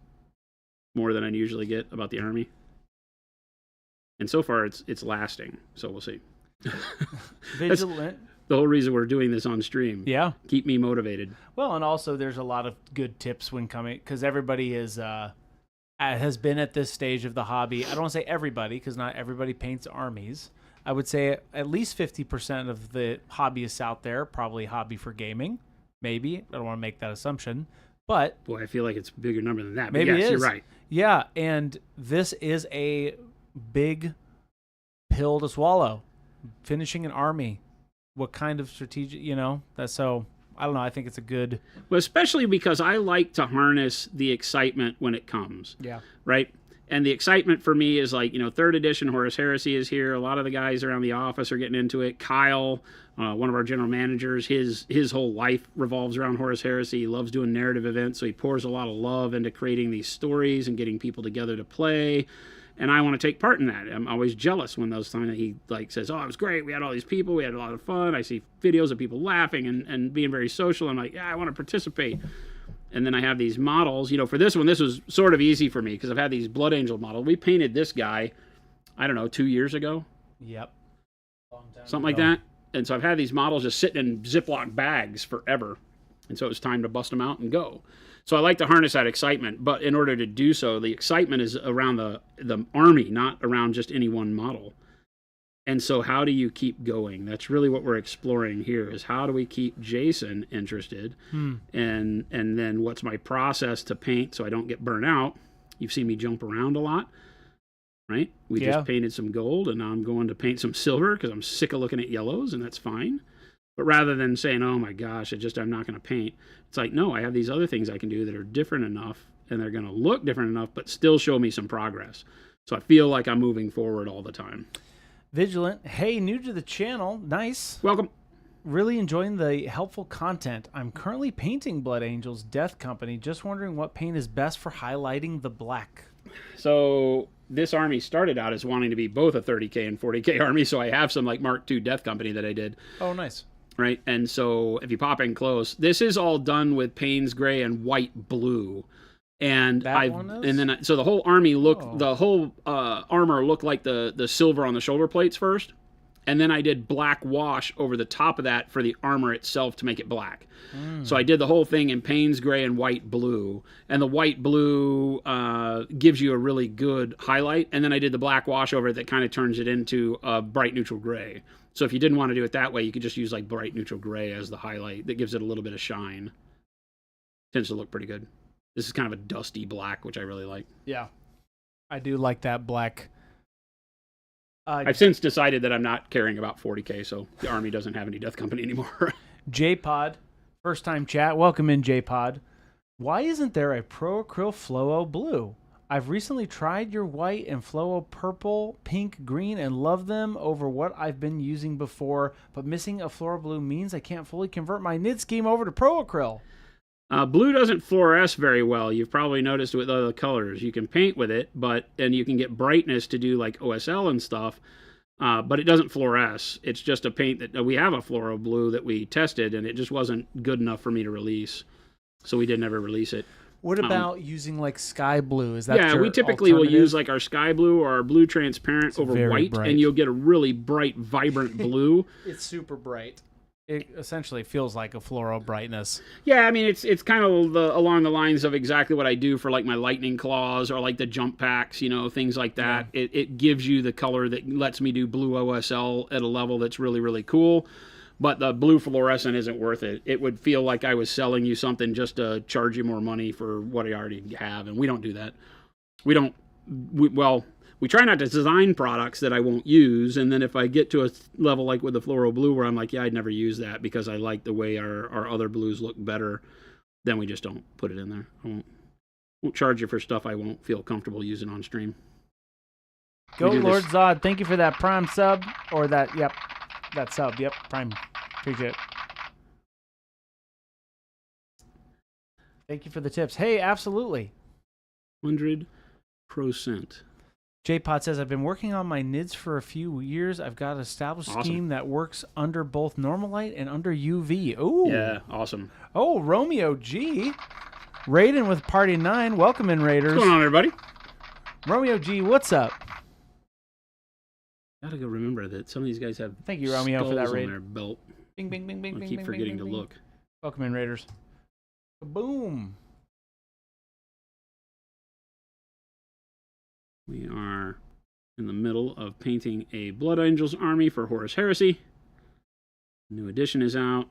more than I usually get about the army. And so far it's lasting, so we'll see. Vigilant. The whole reason we're doing this on stream. Yeah. Keep me motivated. Well, and also there's a lot of good tips when coming, because everybody has been at this stage of the hobby. I don't want to say everybody, because not everybody paints armies. I would say at least 50% of the hobbyists out there probably hobby for gaming. Maybe. I don't want to make that assumption. But boy, I feel like it's a bigger number than that. Maybe but yes, it is. You're right. Yeah, and this is a big pill to swallow. Finishing an army. What kind of strategic, that's so, I don't know. I think it's a good. Well, especially because I like to harness the excitement when it comes. Yeah. Right. And the excitement for me is like, 3rd edition Horus Heresy is here. A lot of the guys around the office are getting into it. Kyle, one of our general managers, his whole life revolves around Horus Heresy. He loves doing narrative events. So he pours a lot of love into creating these stories and getting people together to play. And I want to take part in that. I'm always jealous when those times he says, "Oh, it was great. We had all these people. We had a lot of fun." I see videos of people laughing and being very social. I'm like, yeah, I want to participate. And then I have these models. For this one, this was sort of easy for me because I've had these Blood Angel models. We painted this guy, I don't know, 2 years ago. Yep. Something like that. And so I've had these models just sitting in Ziploc bags forever. And so it was time to bust them out and go. So I like to harness that excitement, but in order to do so, the excitement is around the army, not around just any one model. And so how do you keep going? That's really what we're exploring here is how do we keep Jason interested? And then what's my process to paint so I don't get burnt out? You've seen me jump around a lot, right? We just painted some gold, and now I'm going to paint some silver because I'm sick of looking at yellows, and that's fine. But rather than saying, oh my gosh, I'm not going to paint, it's like, no, I have these other things I can do that are different enough and they're going to look different enough, but still show me some progress. So I feel like I'm moving forward all the time. Vigilant. Hey, new to the channel. Nice. Welcome. Really enjoying the helpful content. I'm currently painting Blood Angels Death Company. Just wondering what paint is best for highlighting the black. So this army started out as wanting to be both a 30K and 40K army. So I have some like Mark II Death Company that I did. Oh, nice. Right. And so if you pop in close, this is all done with Payne's gray and white blue. And so the whole army the whole armor looked like the silver on the shoulder plates first. And then I did black wash over the top of that for the armor itself to make it black. So I did the whole thing in Payne's gray and white blue. And the white blue gives you a really good highlight. And then I did the black wash over it that kind of turns it into a bright neutral gray. So if you didn't want to do it that way, you could just use like bright neutral gray as the highlight. That gives it a little bit of shine. Tends to look pretty good. This is kind of a dusty black, which I really like. Yeah. I do like that black. I've since decided that I'm not caring about 40K, so the Army doesn't have any Death Company anymore. J-Pod, first time chat. Welcome in, J-Pod. Why isn't there a Pro Acryl Fluo Blue? I've recently tried your white and Fluo purple, pink, green, and love them over what I've been using before, but missing a Fluoro Blue means I can't fully convert my knit scheme over to Pro Acryl. Blue doesn't fluoresce very well. You've probably noticed with other colors. You can paint with it, and you can get brightness to do like OSL and stuff, but it doesn't fluoresce. It's just a paint that we have a Fluoro Blue that we tested, and it just wasn't good enough for me to release, so we didn't ever release it. What about using like sky blue? Is that yeah? We typically will use like our sky blue or our blue transparent over white, bright. And you'll get a really bright, vibrant blue. It's super bright. It essentially feels like a fluoro brightness. Yeah, I mean it's kind of along the lines of exactly what I do for like my lightning claws or like the jump packs, things like that. Yeah. It gives you the color that lets me do blue OSL at a level that's really, really cool. But the blue fluorescent isn't worth it. It would feel like I was selling you something just to charge you more money for what I already have, and we don't do that. We try not to design products that I won't use, and then if I get to a level like with the Fluoro Blue where I'm like, yeah, I'd never use that because I like the way our other blues look better, then we just don't put it in there. I won't charge you for stuff I won't feel comfortable using on stream. Go Lord Zod, thank you for that Prime sub, or that sub, Prime, appreciate it. Thank you for the tips. Hey, absolutely. 100%. J-Pod says, I've been working on my NIDS for a few years. I've got an established scheme that works under both normal light and under UV. Ooh. Yeah, awesome. Oh, Romeo G. Raiden with Party 9. Welcome in, Raiders. What's going on, everybody? Romeo G, what's up? Gotta go remember that some of these guys have Thank you, Romeo, for that raid. on their belt. Bing, bing, bing, bing, I bing, keep bing, forgetting bing, to bing. look. Welcome in, Raiders. Boom. We are in the middle of painting a Blood Angels army for Horus Heresy. New edition is out,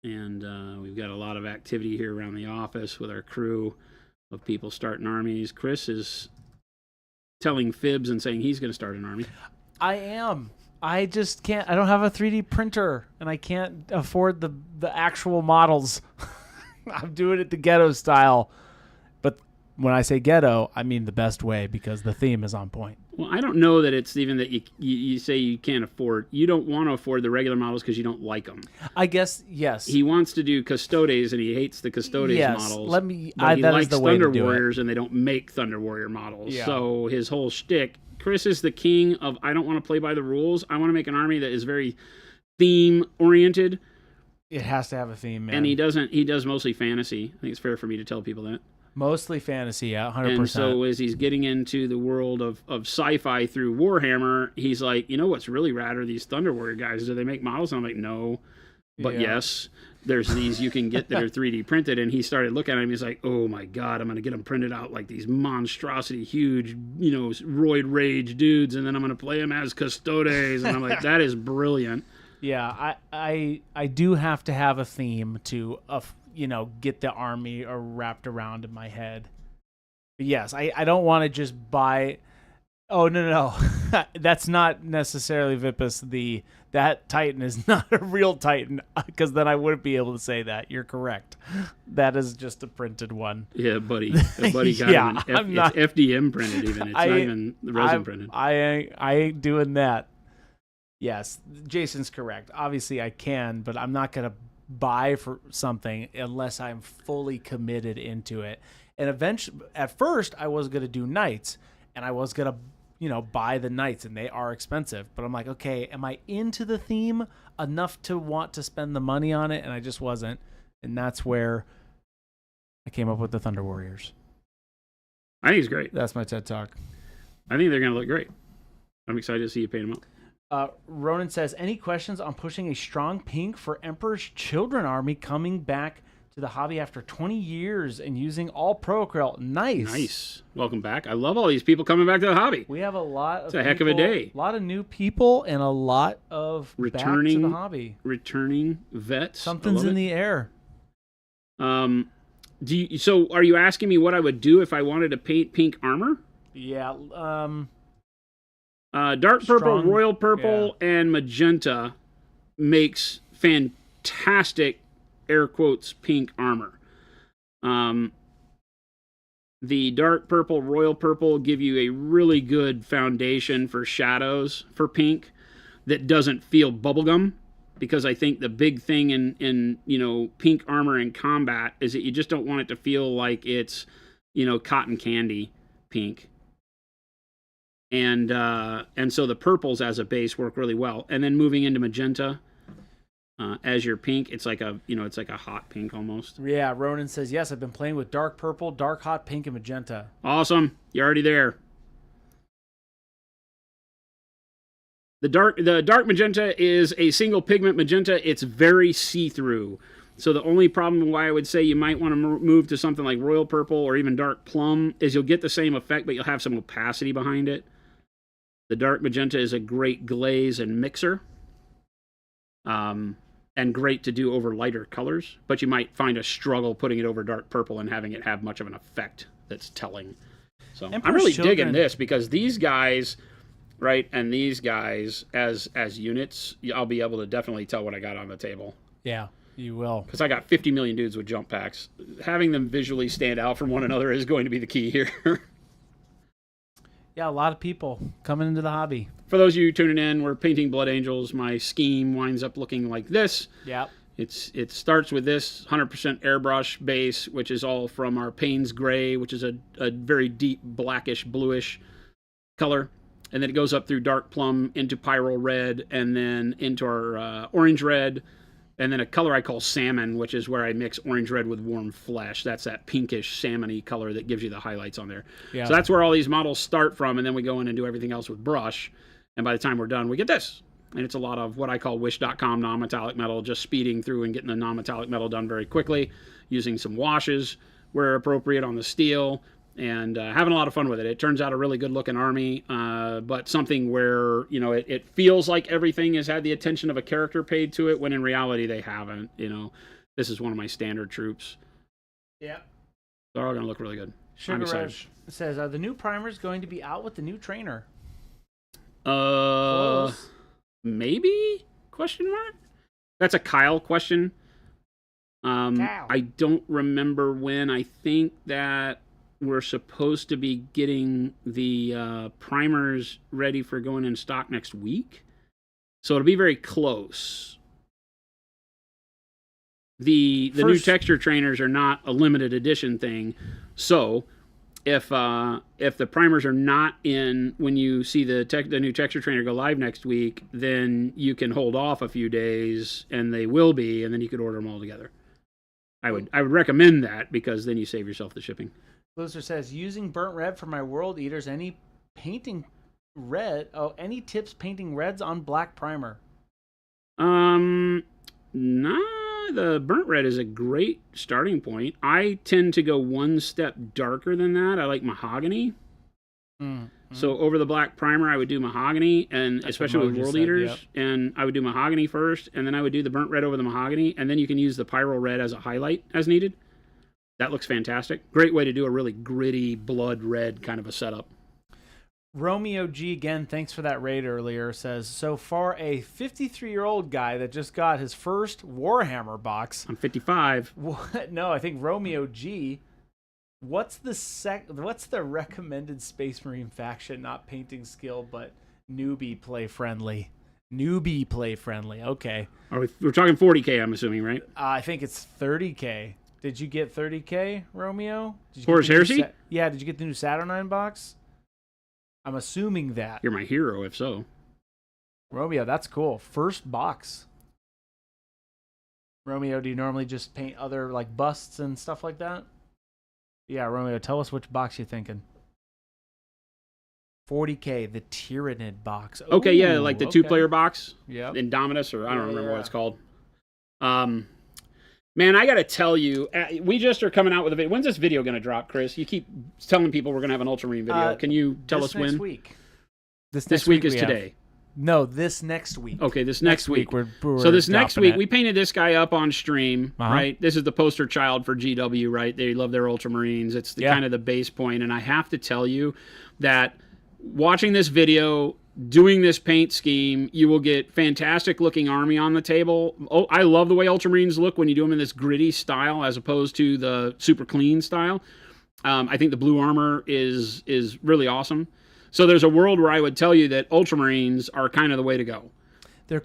and we've got a lot of activity here around the office with our crew of people starting armies. Chris is telling fibs and saying he's going to start an army. I am. I just can't. I don't have a 3D printer, and I can't afford the actual models. I'm doing it the ghetto style. But when I say ghetto, I mean the best way because the theme is on point. Well, I don't know that it's even that you say you can't afford. You don't want to afford the regular models because you don't like them. I guess, yes. He wants to do Custodes, and he hates the Custodes models. Let me. But he that likes is the way Thunder to do Warriors, it. and they don't make Thunder Warrior models. Yeah. So his whole shtick, Chris is the king of, I don't want to play by the rules. I want to make an army that is very theme-oriented. It has to have a theme, man. And he does mostly fantasy. I think it's fair for me to tell people that. Mostly fantasy, yeah, 100%. And so as he's getting into the world of sci-fi through Warhammer, he's like, you know what's really rad are these Thunder Warrior guys. Do they make models? And I'm like, no. But yes, there's these you can get that are 3D printed. And he started looking at them. He's like, oh my God, I'm going to get them printed out like these monstrosity, huge, roid rage dudes. And then I'm going to play them as Custodes. And I'm like, that is brilliant. Yeah, I do have to have a theme to, get the army wrapped around in my head. But yes, I don't want to just buy. Oh, no. That's not necessarily Vipus. That Titan is not a real Titan, because then I wouldn't be able to say that. You're correct. That is just a printed one. Yeah, buddy. Buddy got Yeah, it's FDM printed even. It's not even the resin printed. I ain't doing that. Yes, Jason's correct. Obviously, I can, but I'm not going to buy for something unless I'm fully committed into it. And eventually, at first, I was going to do knights, and I was going to, buy the knights, and they are expensive. But I'm like, okay, am I into the theme enough to want to spend the money on it? And I just wasn't. And that's where I came up with the Thunder Warriors. I think it's great. That's my TED Talk. I think they're going to look great. I'm excited to see you paint them up. Ronan says, any questions on pushing a strong pink for Emperor's Children army coming back to the hobby after 20 years and using all pro acrylic? Nice. Welcome back. I love all these people coming back to the hobby. We have a lot of It's a heck of a day. A lot of new people and a lot of returning back to the hobby. Returning vets. Something's in the air. So are you asking me what I would do if I wanted to paint pink armor? Yeah. Dark purple, royal purple, and magenta makes fantastic, air quotes, pink armor. The dark purple, royal purple give you a really good foundation for shadows for pink that doesn't feel bubblegum, because I think the big thing in pink armor in combat is that you just don't want it to feel like it's cotton candy pink. And so the purples as a base work really well. And then moving into magenta as your pink, it's like a hot pink almost. Yeah, Ronan says, yes, I've been playing with dark purple, dark hot pink, and magenta. Awesome. You're already there. The dark magenta is a single pigment magenta. It's very see-through. So the only problem why I would say you might want to move to something like royal purple or even dark plum is you'll get the same effect, but you'll have some opacity behind it. The dark magenta is a great glaze and mixer, and great to do over lighter colors, but you might find a struggle putting it over dark purple and having it have much of an effect that's telling. So I'm really digging this, because these guys, right, and these guys as units, I'll be able to definitely tell what I got on the table. Yeah, you will. Because I got 50 million dudes with jump packs. Having them visually stand out from one another is going to be the key here. Yeah, a lot of people coming into the hobby. For those of you tuning in, we're painting Blood Angels. My scheme winds up looking like this. Yep. It starts with this 100% airbrush base, which is all from our Payne's Gray, which is a very deep blackish bluish color. And then it goes up through dark plum into Pyro Red, and then into our orange red, and then a color I call salmon, which is where I mix orange red with warm flesh. That's that pinkish salmony color that gives you the highlights on there. Yeah. So that's where all these models start from, and then we go in and do everything else with brush. And by the time we're done, we get this. And it's a lot of what I call wish.com non-metallic metal, just speeding through and getting the non-metallic metal done very quickly, using some washes where appropriate on the steel, and having a lot of fun with it. It turns out a really good-looking army, but something where, you know, it feels like everything has had the attention of a character paid to it, when in reality they haven't. You know, this is one of my standard troops. Yeah. They're all going to look really good. Sugar Rush says, are the new primers going to be out with the new trainer? Close. Maybe? Question mark? That's a Kyle question. I don't remember when. I think that we're supposed to be getting the primers ready for going in stock next week. So it'll be very close. The new texture trainers are not a limited edition thing. So if the primers are not in when you see the new texture trainer go live next week, then you can hold off a few days, and they will be, and then you could order them all together. I would recommend that, because then you save yourself the shipping. Loser says, using burnt red for my World Eaters, any tips painting reds on black primer? Nah, the burnt red is a great starting point. I tend to go one step darker than that. I like mahogany. So over the black primer, I would do mahogany, and that's especially with World Eaters. Yep. And I would do mahogany first, and then I would do the burnt red over the mahogany, and then you can use the Pyro Red as a highlight as needed. That looks fantastic. Great way to do a really gritty blood red kind of a setup. Romeo G, again, thanks for that raid earlier, says, so for a 53-year-old guy that just got his first Warhammer box. I'm 55. No, I think Romeo G, what's the recommended Space Marine faction, not painting skill, but newbie play friendly? Newbie play friendly, okay. We're talking 40K, I'm assuming, right? I think it's 30K. Did you get 30K, Romeo? Horus Heresy? Yeah, did you get the new Saturnine box? I'm assuming that. You're my hero, if so. Romeo, that's cool. First box. Romeo, do you normally just paint other like busts and stuff like that? Yeah, Romeo, tell us which box you're thinking. 40K, the Tyrannid box. Ooh, okay, yeah, like the two-player box. Yeah. Indominus, or I don't remember what it's called. Man, I got to tell you, we just are coming out with a video. When's this video going to drop, Chris? You keep telling people we're going to have an Ultramarine video. Can you tell us when? Next week. This week is today. No, this next week. Okay, this next week. We're so this next week, we painted this guy up on stream, right? This is the poster child for GW, right? They love their Ultramarines. It's kind of the base point. And I have to tell you that watching this video, doing this paint scheme, you will get fantastic looking army on the table. Oh, I love the way Ultramarines look when you do them in this gritty style as opposed to the super clean style. I think the blue armor is really awesome. So there's a world where I would tell you that Ultramarines are kind of the way to go. They're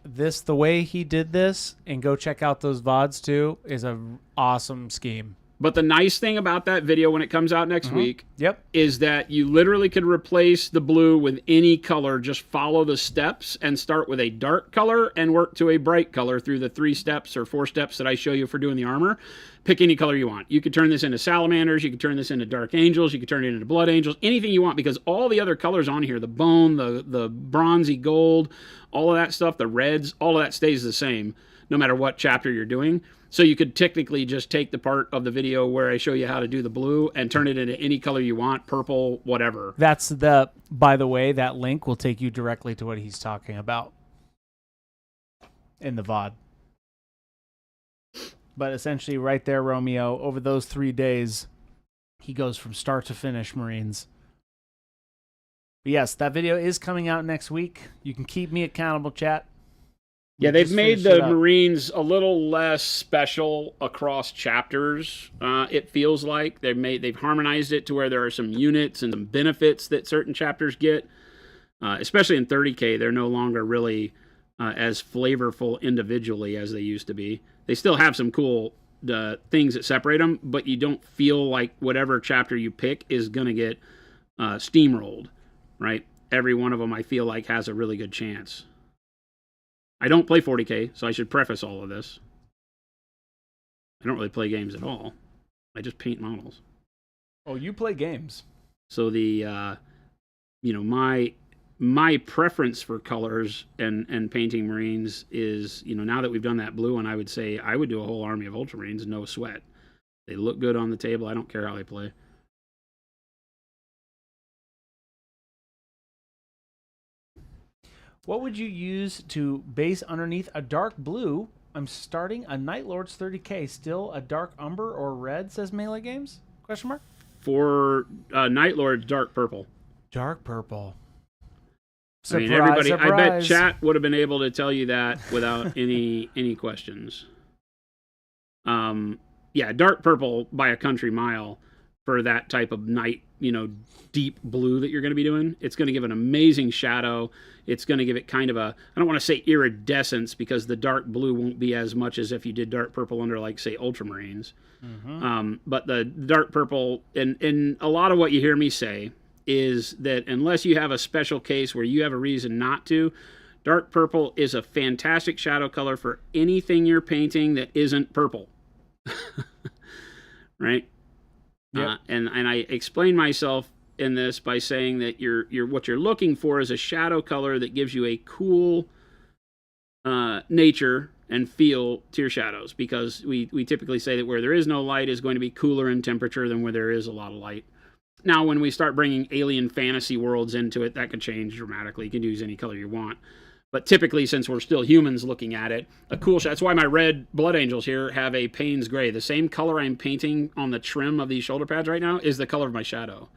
the way he did this, and go check out those VODs too, is an awesome scheme. But the nice thing about that video when it comes out next week is that you literally could replace the blue with any color. Just follow the steps and start with a dark color and work to a bright color through the 3 steps or 4 steps that I show you for doing the armor. Pick any color you want. You could turn this into salamanders. You could turn this into dark angels. You could turn it into blood angels. Anything you want, because all the other colors on here, the bone, the bronzy gold, all of that stuff, the reds, all of that stays the same no matter what chapter you're doing. So you could technically just take the part of the video where I show you how to do the blue and turn it into any color you want, purple, whatever. By the way, that link will take you directly to what he's talking about in the VOD. But essentially right there, Romeo, over those 3 days, he goes from start to finish Marines. But yes, that video is coming out next week. You can keep me accountable, chat. Yeah, they've made the Marines a little less special across chapters. It feels like they've harmonized it to where there are some units and some benefits that certain chapters get. Especially in 30K, they're no longer really as flavorful individually as they used to be. They still have some cool things that separate them, but you don't feel like whatever chapter you pick is going to get steamrolled, right? Every one of them I feel like has a really good chance. I don't play 40K, so I should preface all of this. I don't really play games at all. I just paint models. Oh, you play games. So the, my preference for colors and painting Marines is, now that we've done that blue one, I would say I would do a whole army of Ultramarines, no sweat. They look good on the table. I don't care how they play. What would you use to base underneath a dark blue? I'm starting a Night Lords 30K. Still a dark umber or red, says Melee Games? Question mark? For Night Lords, dark purple. Dark purple. Surprise, everybody, surprise. I bet chat would have been able to tell you that without any questions. Yeah, dark purple by a country mile for that type of night, deep blue that you're going to be doing. It's going to give an amazing shadow. It's going to give it kind of a, I don't want to say iridescence, because the dark blue won't be as much as if you did dark purple under, like, say, Ultramarines. Mm-hmm. But the dark purple, and a lot of what you hear me say is that unless you have a special case where you have a reason not to, dark purple is a fantastic shadow color for anything you're painting that isn't purple. Right? Yep. And I explain myself in this by saying that what you're looking for is a shadow color that gives you a cool nature and feel to your shadows, because we typically say that where there is no light is going to be cooler in temperature than where there is a lot of light. Now, when we start bringing alien fantasy worlds into it, that could change dramatically. You can use any color you want. But typically, since we're still humans looking at it, a cool shot. That's why my red Blood Angels here have a Payne's Gray. The same color I'm painting on the trim of these shoulder pads right now is the color of my shadow,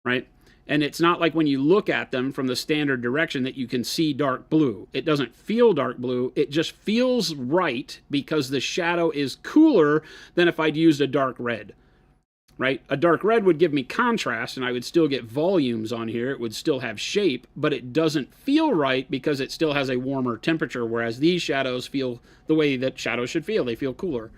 right? And it's not like when you look at them from the standard direction that you can see dark blue. It doesn't feel dark blue. It just feels right because the shadow is cooler than if I'd used a dark red. Right? A dark red would give me contrast, and I would still get volumes on here. It would still have shape, but it doesn't feel right because it still has a warmer temperature, whereas these shadows feel the way that shadows should feel. They feel cooler,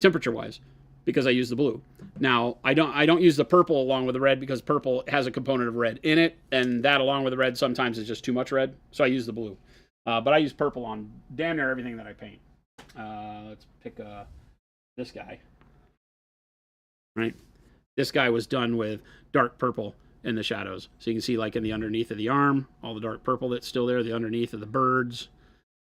temperature-wise, because I use the blue. Now, I don't use the purple along with the red, because purple has a component of red in it, and that along with the red sometimes is just too much red, so I use the blue. But I use purple on damn near everything that I paint. Let's pick this guy. Right, this guy was done with dark purple in the shadows, so you can see, like, in the underneath of the arm, all the dark purple that's still there, the underneath of the birds,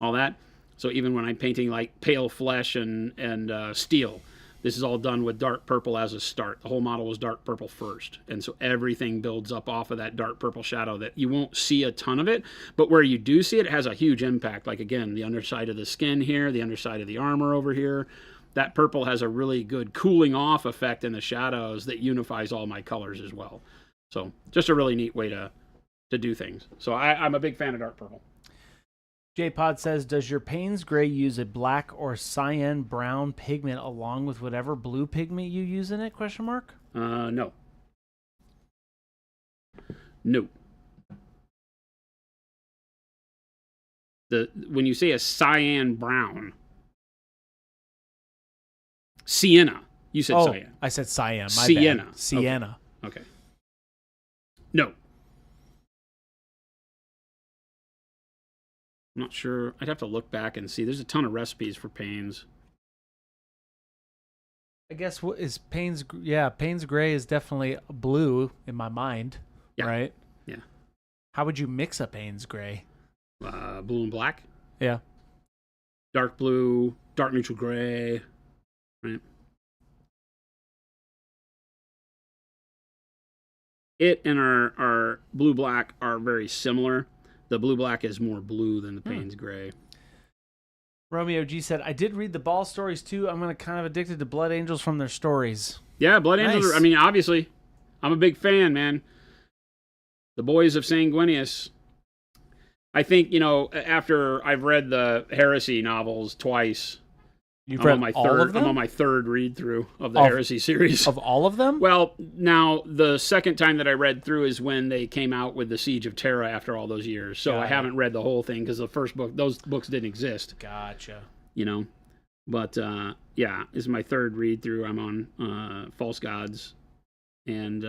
all that. So even when I'm painting like pale flesh and steel, this is all done with dark purple as a start. The whole model was dark purple first, and so everything builds up off of that dark purple shadow that you won't see a ton of it, but where you do see it, it has a huge impact. Like, again, the underside of the skin here, the underside of the armor over here. That purple has a really good cooling off effect in the shadows that unifies all my colors as well. So just a really neat way to do things. So I'm a big fan of dark purple. J-Pod says, does your Payne's Gray use a black or cyan brown pigment along with whatever blue pigment you use in it? Question mark? No. No. When you say a cyan brown, sienna. You said cyan. I said cyan. My sienna. Bad. Sienna. Okay. No. I'm not sure. I'd have to look back and see. There's a ton of recipes for Payne's. I guess what is Payne's? Yeah, Payne's Gray is definitely blue in my mind. Yeah. Right? Yeah. How would you mix a Payne's Gray? Blue and black. Yeah. Dark blue, dark neutral gray. Right. It and our blue-black are very similar. The blue-black is more blue than the Payne's Gray. Romeo G said, I did read the Ball stories too. I'm kind of addicted to Blood Angels from their stories. Yeah, Blood Angels, obviously, I'm a big fan, man. The Boys of Sanguinius. I think, after I've read the Heresy novels twice, You've read all of them? I'm on my third read through of the Of- Heresy series. Of all of them? Well, now the second time that I read through is when they came out with the Siege of Terra after all those years. So I haven't read the whole thing because the first book, those books didn't exist. Gotcha. You know, but yeah, this is my third read through. I'm on False Gods, and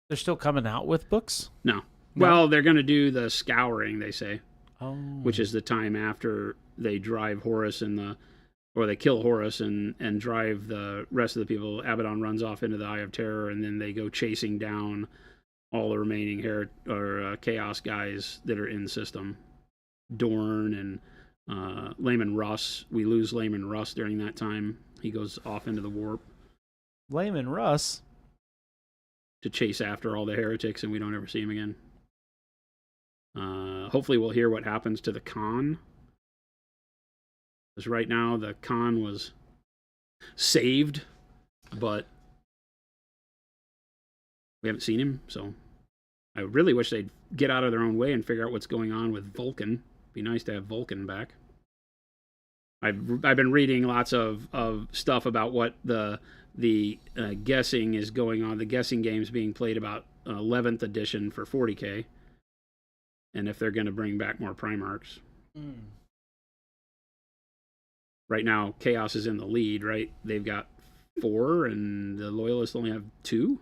They're still coming out with books? no. Well, they're going to do the Scouring, they say, which is the time after they drive Horus or they kill Horus and drive the rest of the people. Abaddon runs off into the Eye of Terror, and then they go chasing down all the remaining Chaos guys that are in the system. Dorn and Layman Russ. We lose Layman Russ during that time. He goes off into the warp. Layman Russ? To chase after all the heretics, and we don't ever see him again. Hopefully we'll hear what happens to the Khan. Because right now the Khan was saved, but we haven't seen him, so I really wish they'd get out of their own way and figure out what's going on with Vulcan. Be nice to have Vulcan back. I've been reading lots of stuff about what the guessing is going on. The guessing game's being played about 11th edition for 40K. And if they're going to bring back more Primarchs. Right now, Chaos is in the lead, right? They've got 4, and the Loyalists only have 2.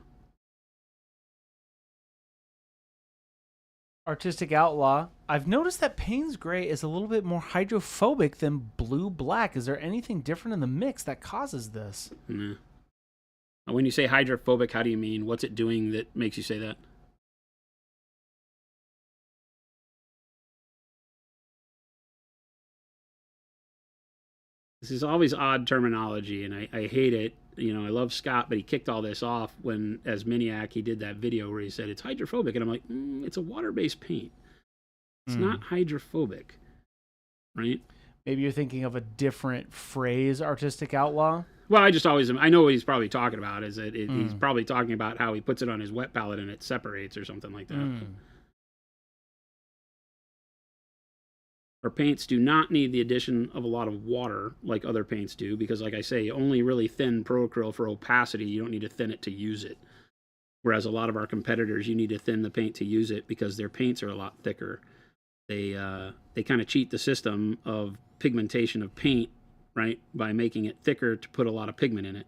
Artistic Outlaw. I've noticed that Payne's Gray is a little bit more hydrophobic than Blue Black. Is there anything different in the mix that causes this? Nah. When you say hydrophobic, how do you mean? What's it doing that makes you say that? This is always odd terminology, and I hate it. You know, I love Scott, but he kicked all this off when, as Miniac, he did that video where he said it's hydrophobic, and I'm like, it's a water-based paint. It's not hydrophobic, right? Maybe you're thinking of a different phrase, Artistic Outlaw? Well, I know what he's probably talking about. Is that he's probably talking about how he puts it on his wet palette and it separates or something like that. Our paints do not need the addition of a lot of water like other paints do, because like I say, only really thin Pro-Acryl for opacity. You don't need to thin it to use it. Whereas a lot of our competitors, you need to thin the paint to use it because their paints are a lot thicker. They kind of cheat the system of pigmentation of paint, right, by making it thicker to put a lot of pigment in it.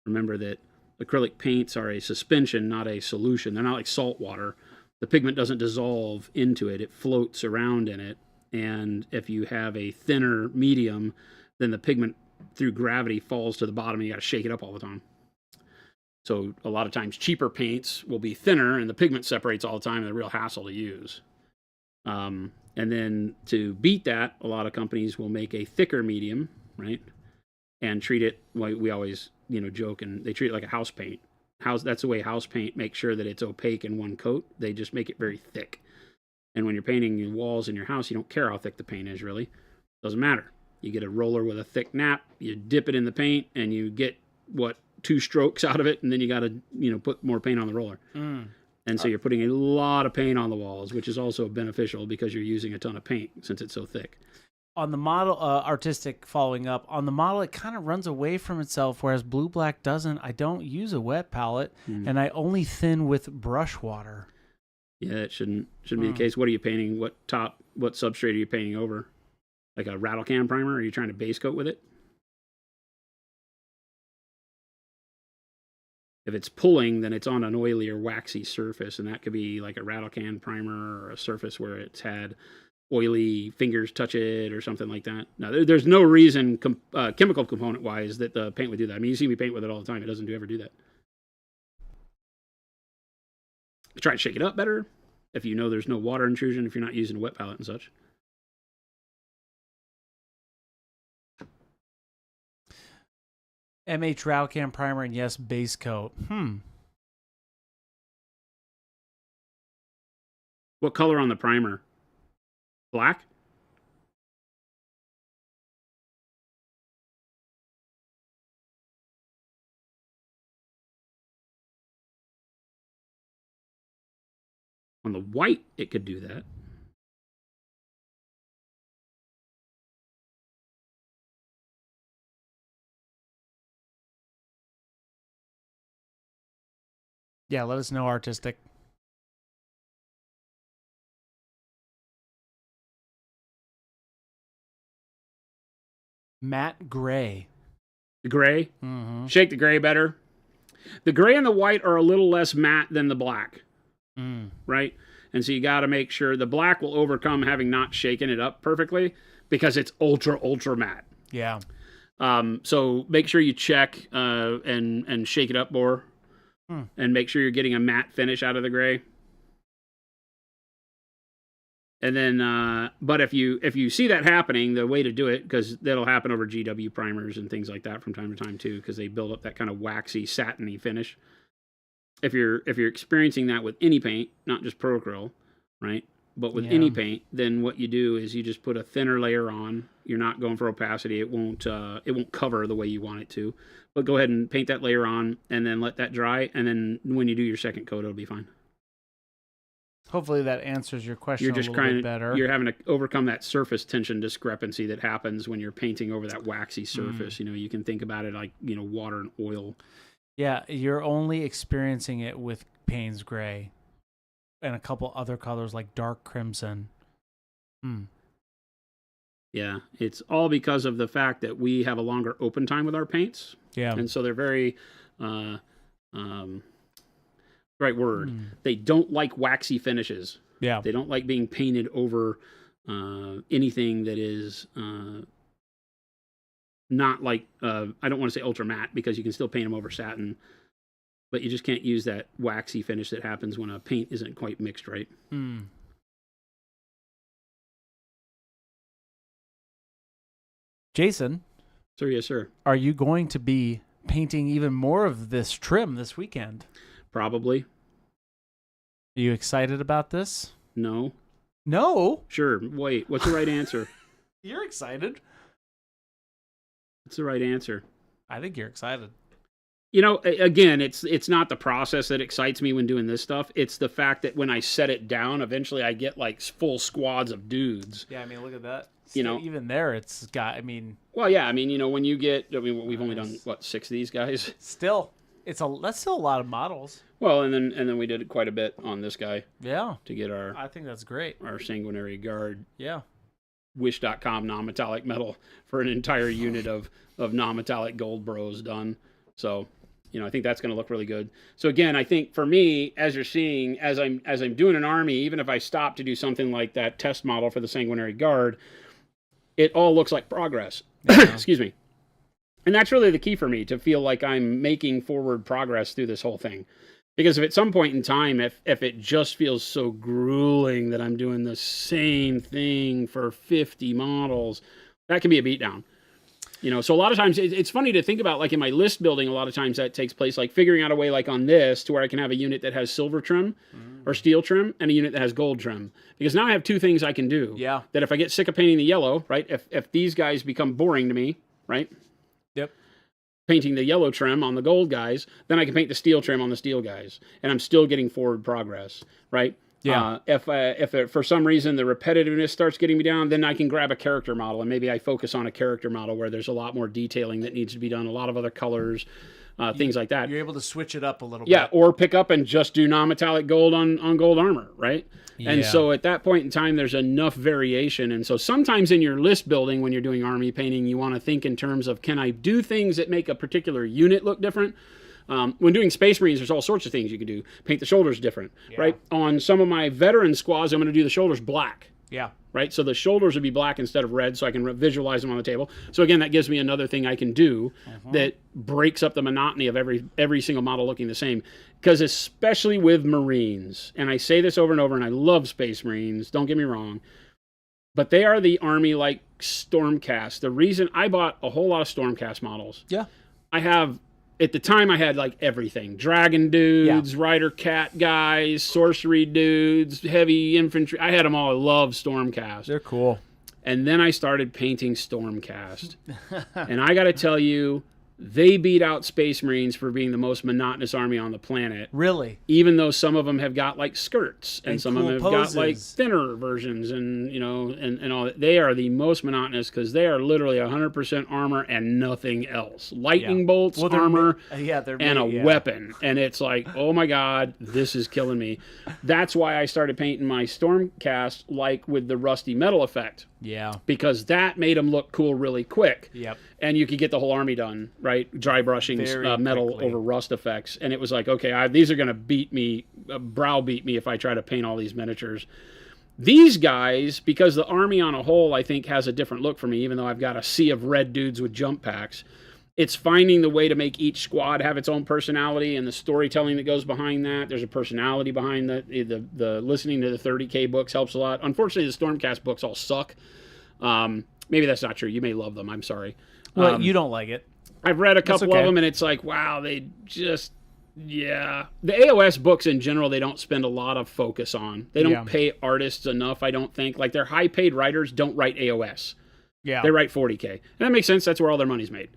Remember that acrylic paints are a suspension, not a solution. They're not like salt water. The pigment doesn't dissolve into it. It floats around in it. And if you have a thinner medium, then the pigment through gravity falls to the bottom and you got to shake it up all the time. So a lot of times cheaper paints will be thinner and the pigment separates all the time and they're a real hassle to use. And then to beat that, a lot of companies will make a thicker medium, right? And treat it like we always, joke, and they treat it like a house paint. That's the way house paint makes sure that it's opaque in one coat. They just make it very thick. And when you're painting your walls in your house, you don't care how thick the paint is, really. Doesn't matter. You get a roller with a thick nap, you dip it in the paint, and you get, 2 strokes out of it, and then you got to, put more paint on the roller. And so you're putting a lot of paint on the walls, which is also beneficial because you're using a ton of paint since it's so thick. On the model, Artistic following up, on the model, it kind of runs away from itself, whereas Blue Black doesn't. I don't use a wet palette, and I only thin with brush water. Yeah, it shouldn't be the case. What are you painting? What substrate are you painting over? Like a rattle can primer? Are you trying to base coat with it? If it's pulling, then it's on an oily or waxy surface, and that could be like a rattle can primer or a surface where it's had oily fingers touch it or something like that. No, there's no reason chemical component-wise that the paint would do that. I mean, you see me paint with it all the time. It doesn't ever do that. Try to shake it up better if you know there's no water intrusion, if you're not using a wet palette and such. MH Ralcam primer and yes, base coat. What color on the primer? Black? On the white, it could do that. Yeah, let us know, Artistic. Matte gray. The gray. Mm-hmm. Shake the gray better. The gray and the white are a little less matte than the black, right? And so you got to make sure the black will overcome having not shaken it up perfectly because it's ultra, ultra matte. Yeah. So make sure you check and shake it up more and make sure you're getting a matte finish out of the gray. And then, but if you see that happening, the way to do it, because that'll happen over GW primers and things like that from time to time too, because they build up that kind of waxy, satiny finish. If you're experiencing that with any paint, not just Procryl, right? But with any paint, then what you do is you just put a thinner layer on. You're not going for opacity. It won't cover the way you want it to. But go ahead and paint that layer on, and then let that dry. And then when you do your second coat, it'll be fine. Hopefully that answers your question You're just a little bit better. You're having to overcome that surface tension discrepancy that happens when you're painting over that waxy surface. You know, you can think about it like, you know, water and oil. Yeah, you're only experiencing it with Payne's Gray and a couple other colors like dark crimson. Yeah, it's all because of the fact that we have a longer open time with our paints. Yeah. And so they're very right word. They don't like waxy finishes. Yeah. They don't like being painted over anything that is not like, I don't want to say ultra matte because you can still paint them over satin, but you just can't use that waxy finish that happens when a paint isn't quite mixed right. Jason. Sir, yes, sir. Are you going to be painting even more of this trim this weekend? Probably. Are you excited about this? No. No? Sure. Wait, what's the right answer? You're excited. What's the right answer? I think you're excited. You know, again, it's not the process that excites me when doing this stuff. It's the fact that when I set it down, eventually I get like full squads of dudes. Yeah, I mean, look at that. You know, even there, it's got, I mean. Well, yeah, I mean, you know, when you get, I mean, we've only done, what, 6 of these guys? Still, that's still a lot of models. Well, and then we did quite a bit on this guy. Yeah. To get our. I think that's great. Our Sanguinary Guard. Yeah. Wish.com non-metallic metal for an entire unit of non-metallic gold bros done. So, you know, I think that's going to look really good. So again, I think for me, as you're seeing, as I'm doing an army, even if I stop to do something like that test model for the Sanguinary Guard, it all looks like progress. Yeah. Excuse me. And that's really the key for me, to feel like I'm making forward progress through this whole thing. Because if at some point in time, if it just feels so grueling that I'm doing the same thing for 50 models, that can be a beatdown. You know, so a lot of times it's funny to think about, like in my list building, a lot of times that takes place, like figuring out a way like on this to where I can have a unit that has silver trim or steel trim and a unit that has gold trim. Because now I have 2 things I can do. Yeah. That if I get sick of painting the yellow, right, if these guys become boring to me, right? Yep. Painting the yellow trim on the gold guys, then I can paint the steel trim on the steel guys. And I'm still getting forward progress, right? Yeah. If for some reason the repetitiveness starts getting me down, then I can grab a character model and maybe I focus on a character model where there's a lot more detailing that needs to be done, a lot of other colors, things like that. You're able to switch it up a little bit. Yeah, or pick up and just do non-metallic gold on gold armor, right? Yeah. And so at that point in time, there's enough variation. And so sometimes in your list building, when you're doing army painting, you want to think in terms of, can I do things that make a particular unit look different? When doing Space Marines, there's all sorts of things you can do. Paint the shoulders different, right? On some of my veteran squads, I'm going to do the shoulders black. Yeah. Right? So the shoulders would be black instead of red, so I can visualize them on the table. So again, that gives me another thing I can do that breaks up the monotony of every single model looking the same. Because especially with Marines, and I say this over and over, and I love Space Marines, don't get me wrong, but they are the army like Stormcast. The reason I bought a whole lot of Stormcast models. Yeah. At the time, I had like everything. Dragon dudes, Rider Cat guys, sorcery dudes, heavy infantry. I had them all. I love Stormcast. They're cool. And then I started painting Stormcast. And I got to tell you, They beat out Space Marines for being the most monotonous army on the planet. Really? Even though some of them have got like skirts and some cool of them have poses. got like thinner versions and, you know, and all that. They are the most monotonous because they are literally 100% armor and nothing else. Lightning bolts, armor, and a weapon. And it's like, oh my God, this is killing me. That's why I started painting my Stormcast like with the rusty metal effect. Yeah. Because that made them look cool really quick. Yep. And you could get the whole army done, right? Dry brushing metal quickly. over rust effects. And it was like, okay, these are going to beat me, browbeat me if I try to paint all these miniatures. These guys, because the army on a whole, I think, has a different look for me, even though I've got a sea of red dudes with jump packs. It's finding the way to make each squad have its own personality and the storytelling that goes behind that. There's a personality behind the listening to the 30K books helps a lot. Unfortunately, the Stormcast books all suck. Maybe that's not true. You may love them. I'm sorry. Well, you don't like it. I've read a couple of them, and it's like, wow, they just, yeah. The AOS books in general, they don't spend a lot of focus on. They don't pay artists enough, I don't think. Like, their high-paid writers don't write AOS. Yeah. They write 40K. And that makes sense. That's where all their money's made.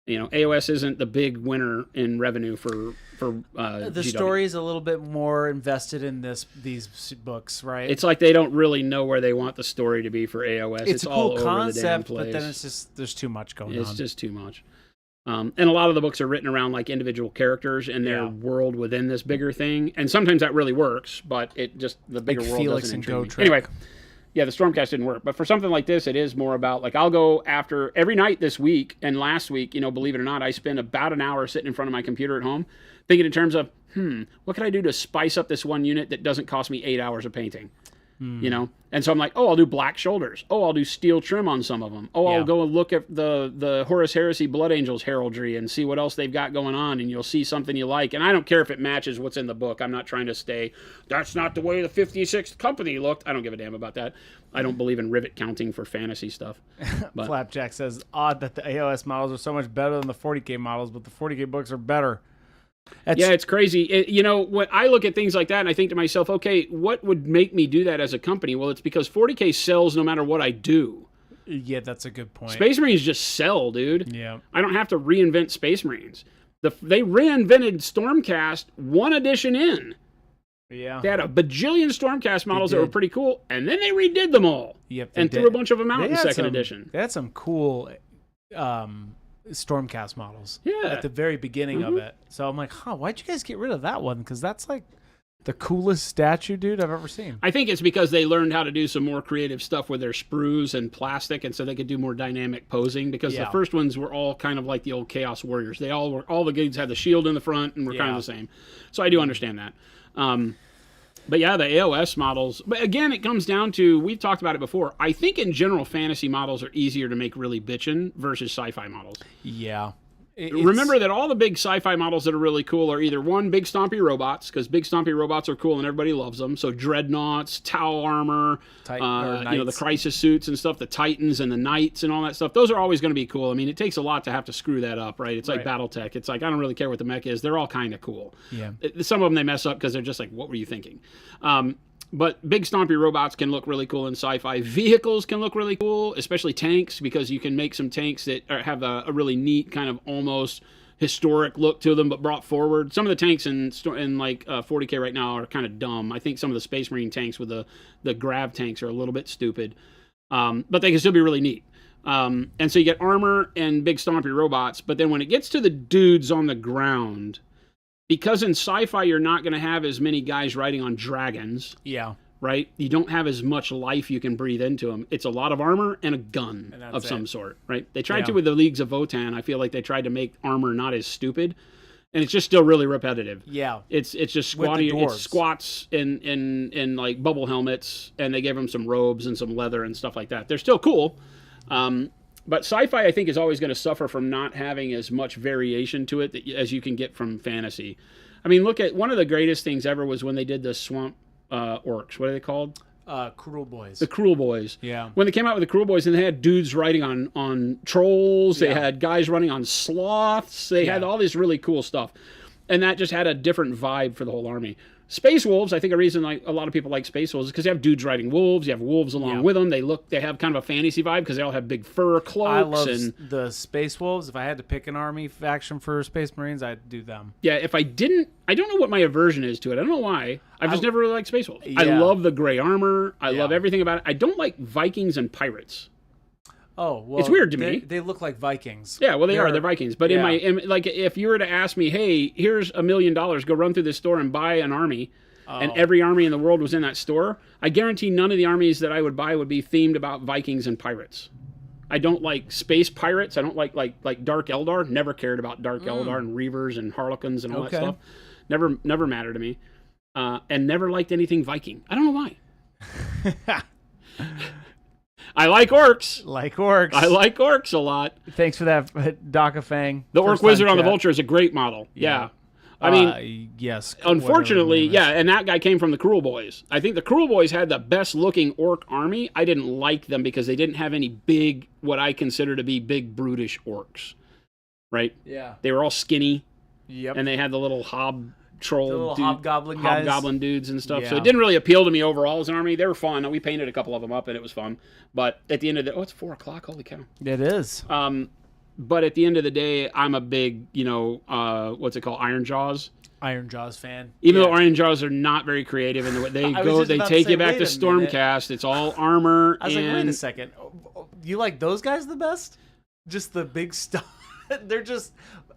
You know, AOS isn't the big winner in revenue for the GW. Story is a little bit more invested in these books, right? It's like they don't really know where they want the story to be for AOS. It's a all cool over concept, the damn place. but then it's just there's too much going on. It's just too much. And a lot of the books are written around like individual characters and their world within this bigger thing. And sometimes that really works, but it just the bigger like world Felix doesn't and intrigue Go me. Anyway. Yeah, the Stormcast didn't work. But for something like this, it is more about, like, I'll go after every night this week and last week, you know, believe it or not, I spent about an hour sitting in front of my computer at home thinking in terms of, what can I do to spice up this one unit that doesn't cost me 8 hours of painting? You know? And so I'm like, oh, I'll do black shoulders. Oh, I'll do steel trim on some of them. Oh, I'll go and look at the Horus Heresy Blood Angels heraldry and see what else they've got going on, and you'll see something you like. And I don't care if it matches what's in the book. I'm not trying to stay, that's not the way the 56th company looked. I don't give a damn about that. I don't believe in rivet counting for fantasy stuff. But Flapjack says, odd that the AOS models are so much better than the 40K models, but the 40K books are better. Yeah, it's crazy. You know, when I look at things like that and I think to myself, okay, what would make me do that as a company? Well, it's because 40K sells no matter what I do. Yeah, that's a good point. Space Marines just sell, dude. Yeah. I don't have to reinvent Space Marines. They reinvented Stormcast one edition in. Yeah. They had a bajillion Stormcast models that were pretty cool, and then they redid them all. Yep, and threw a bunch of them out in second edition. They had some cool Stormcast models at the very beginning of it. So I'm like, why'd you guys get rid of that one? Because that's like the coolest statue, dude, I've ever seen. I think it's because they learned how to do some more creative stuff with their sprues and plastic, and so they could do more dynamic posing, because the first ones were all kind of like the old Chaos Warriors. They all the dudes had the shield in the front and were kind of the same. So I do understand that. But yeah, the AOS models, but again, it comes down to, we've talked about it before, I think in general fantasy models are easier to make really bitchin' versus sci-fi models. Yeah. Remember that all the big sci-fi models that are really cool are either one, big stompy robots, because big stompy robots are cool and everybody loves them. So dreadnoughts, Tau armor, you know, the crisis suits and stuff, the Titans and the Knights and all that stuff. Those are always going to be cool. I mean, it takes a lot to have to screw that up, right? It's like BattleTech. It's like, I don't really care what the mech is. They're all kind of cool. Yeah. Some of them they mess up because they're just like, what were you thinking? But big stompy robots can look really cool in sci-fi. Vehicles can look really cool, especially tanks, because you can make some tanks that have a really neat kind of almost historic look to them, but brought forward. Some of the tanks in like 40K right now are kind of dumb. I think some of the Space Marine tanks with the grav tanks are a little bit stupid, but they can still be really neat. And so you get armor and big stompy robots, but then when it gets to the dudes on the ground, because in sci-fi you're not going to have as many guys riding on dragons. Yeah. Right? You don't have as much life you can breathe into them. It's a lot of armor and a gun of some sort, right? They tried to with the Leagues of Votan. I feel like they tried to make armor not as stupid, and it's just still really repetitive. Yeah. It's just squatty. It's squats in like bubble helmets, and they gave them some robes and some leather and stuff like that. They're still cool. But sci-fi, I think, is always going to suffer from not having as much variation to it as you can get from fantasy. I mean, look at one of the greatest things ever was when they did the swamp orcs. What are they called? Cruel Boys. The Cruel Boys. Yeah. When they came out with the Cruel Boys, and they had dudes riding on trolls. They had guys running on sloths. They had all this really cool stuff. And that just had a different vibe for the whole army. Space wolves, I think a reason like a lot of people like space wolves is because you have dudes riding wolves. You have wolves along with them. They have kind of a fantasy vibe because they all have big fur cloaks. I love the space wolves. If I had to pick an army faction for Space Marines, I'd do them. Yeah, if I didn't, I don't know what my aversion is to it. I don't know why. I've just never really liked space wolves. I love the gray armor. I love everything about it. I don't like Vikings and pirates. Oh, well, it's weird to me. They look like Vikings. Yeah, well, they're Vikings. But like, if you were to ask me, hey, here's $1 million, go run through this store and buy an army, and every army in the world was in that store, I guarantee none of the armies that I would buy would be themed about Vikings and pirates. I don't like space pirates. I don't like Dark Eldar. Never cared about Dark Eldar and Reavers and Harlequins and all that stuff. Never mattered to me. And never liked anything Viking. I don't know why. I like orcs. I like orcs a lot. Thanks for that, Doc of Fang. The Orc Wizard on the Vulture is a great model. Yeah. I mean, yes. Unfortunately, and that guy came from the Cruel Boys. I think the Cruel Boys had the best looking orc army. I didn't like them because they didn't have any big, what I consider to be big, brutish orcs. Right? Yeah. They were all skinny. Yep. And they had the little hobgoblin dudes and stuff. Yeah. So it didn't really appeal to me overall as an army. They were fun. We painted a couple of them up and it was fun. But at the end of the it's 4:00. Holy cow! It is. But at the end of the day, I'm a big what's it called, Iron Jaws. Iron Jaws fan. Even though Iron Jaws are not very creative in the way they take you back to Stormcast. It's all armor. I was like, wait a second. You like those guys the best? Just the big stuff. They're just.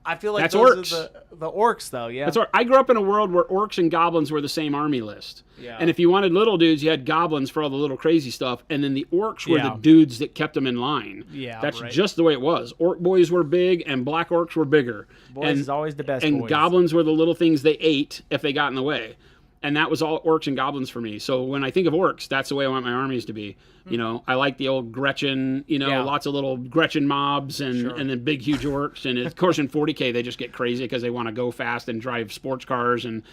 I feel like that's those orcs. are the orcs, though. Yeah. That's I grew up in a world where orcs and goblins were the same army list. Yeah. And if you wanted little dudes, you had goblins for all the little crazy stuff, and then the orcs were the dudes that kept them in line. Yeah. That's just the way it was. Orc boys were big, and black orcs were bigger. Boys is always the best. And boys. goblins were the little things they ate if they got in the way. And that was all orcs and goblins for me. So when I think of orcs, that's the way I want my armies to be. I like the old Gretchen, lots of little Gretchen mobs and then big, huge orcs. And of course, in 40K, they just get crazy because they want to go fast and drive sports cars and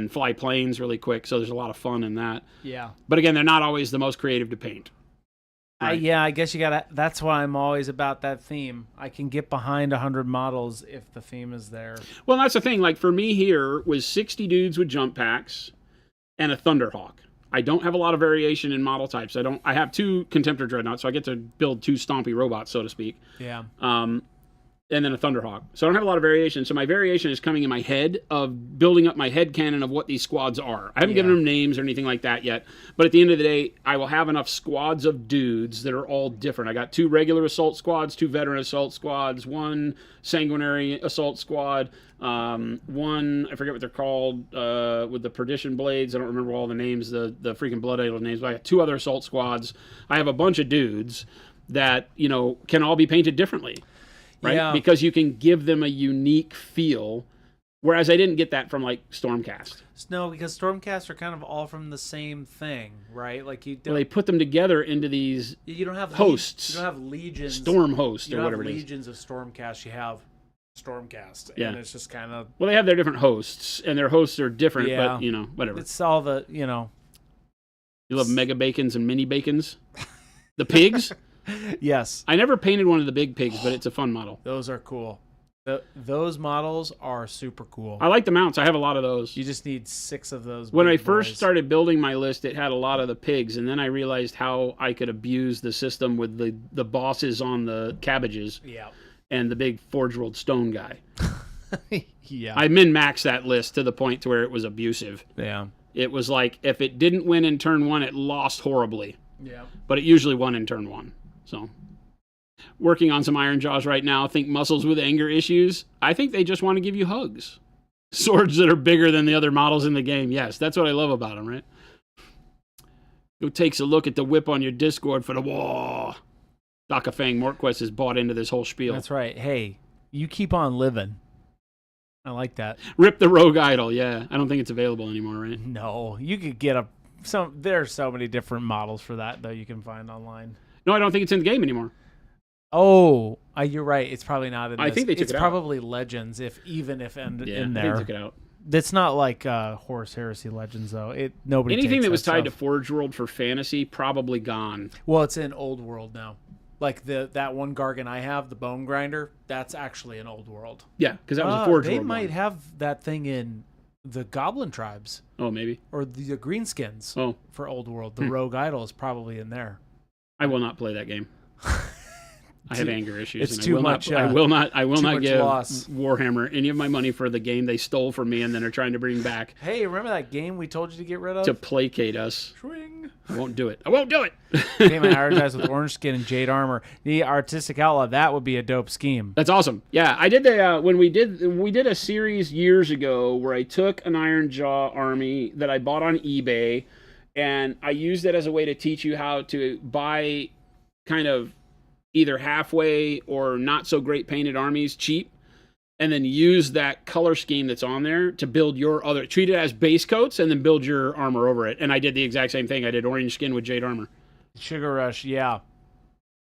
fly planes really quick. So there's a lot of fun in that. Yeah. But again, they're not always the most creative to paint. Right? I guess you gotta. That's why I'm always about that theme. I can get behind 100 models if the theme is there. Well, that's the thing. Like for me here was 60 dudes with jump packs and a Thunderhawk. I don't have a lot of variation in model types. I have 2 Contemptor Dreadnoughts, so I get to build 2 stompy robots, so to speak. Yeah. And then a Thunderhawk. So I don't have a lot of variation. So my variation is coming in my head of building up my head canon of what these squads are. I haven't given them names or anything like that yet. But at the end of the day, I will have enough squads of dudes that are all different. I got 2 regular assault squads, 2 veteran assault squads, 1 sanguinary assault squad, 1, I forget what they're called, with the perdition blades. I don't remember all the names, the freaking blood idol names. But I got 2 other assault squads. I have a bunch of dudes that, can all be painted differently. Right? Yeah. Because you can give them a unique feel, whereas I didn't get that from like Stormcast. No, because Stormcast are kind of all from the same thing, right? Like they put them together into these you don't have hosts. You don't have legions. Storm host or whatever it is. Legions of Stormcast. You have Stormcast. Yeah. And it's just kind of... Well, they have their different hosts, and their hosts are different, but, whatever. It's all the, You love mega bacons and mini bacons? The pigs? Yes. I never painted one of the big pigs, but it's a fun model. Those are cool. Those models are super cool. I like the mounts. I have a lot of those. You just need 6 of those. When I first started building my list, it had a lot of the pigs, and then I realized how I could abuse the system with the bosses on the cabbages. Yeah. And the big Forge World Stone guy. Yeah. I min-maxed that list to the point to where it was abusive. Yeah. It was like, if it didn't win in turn 1, it lost horribly. Yeah. But it usually won in turn 1. So, working on some Iron Jaws right now. Think muscles with anger issues. I think they just want to give you hugs. Swords that are bigger than the other models in the game. Yes, that's what I love about them, right? Who takes a look at the whip on your Discord for the wall? Doc of Fang Mortquest has bought into this whole spiel. That's right. Hey, you keep on living. I like that. Rip the Rogue Idol. Yeah, I don't think it's available anymore, right? No, you could get there's so many different models for that, though, you can find online. No, I don't think it's in the game anymore. Oh, you're right. It's probably not in this. I think they took it out. It's probably Legends, in there. I think they took it out. It's not like Horus Heresy Legends, though. Anything that was tied to Forge World for fantasy, probably gone. Well, it's in Old World now. Like that one Gargan I have, the Bone Grinder, that's actually an Old World. Yeah, because that was a Forge World. They might have that thing in the Goblin tribes Oh, maybe. or the Greenskins Oh, for Old World. The Rogue Idol is probably in there. I will not play that game. I have anger issues. It's and too I will much, Not, I will too not much give loss. Warhammer any of my money for the game they stole from me and then are trying to bring back Hey, remember that game we told you to get rid of? to placate us. Swing. I won't do it. I won't do it. Game advertised with orange skin and jade armor. The artistic outlaw. That would be a dope scheme. That's awesome. Yeah, I did the when we did a series years ago where I took an Iron Jaw army that I bought on eBay, and I used it as a way to teach you how to buy kind of either halfway or not so great painted armies cheap, and then use that color scheme that's on there to build your other, treat it as base coats and then build your armor over it. And I did the exact same thing. I did orange skin with jade armor. Sugar Rush, yeah.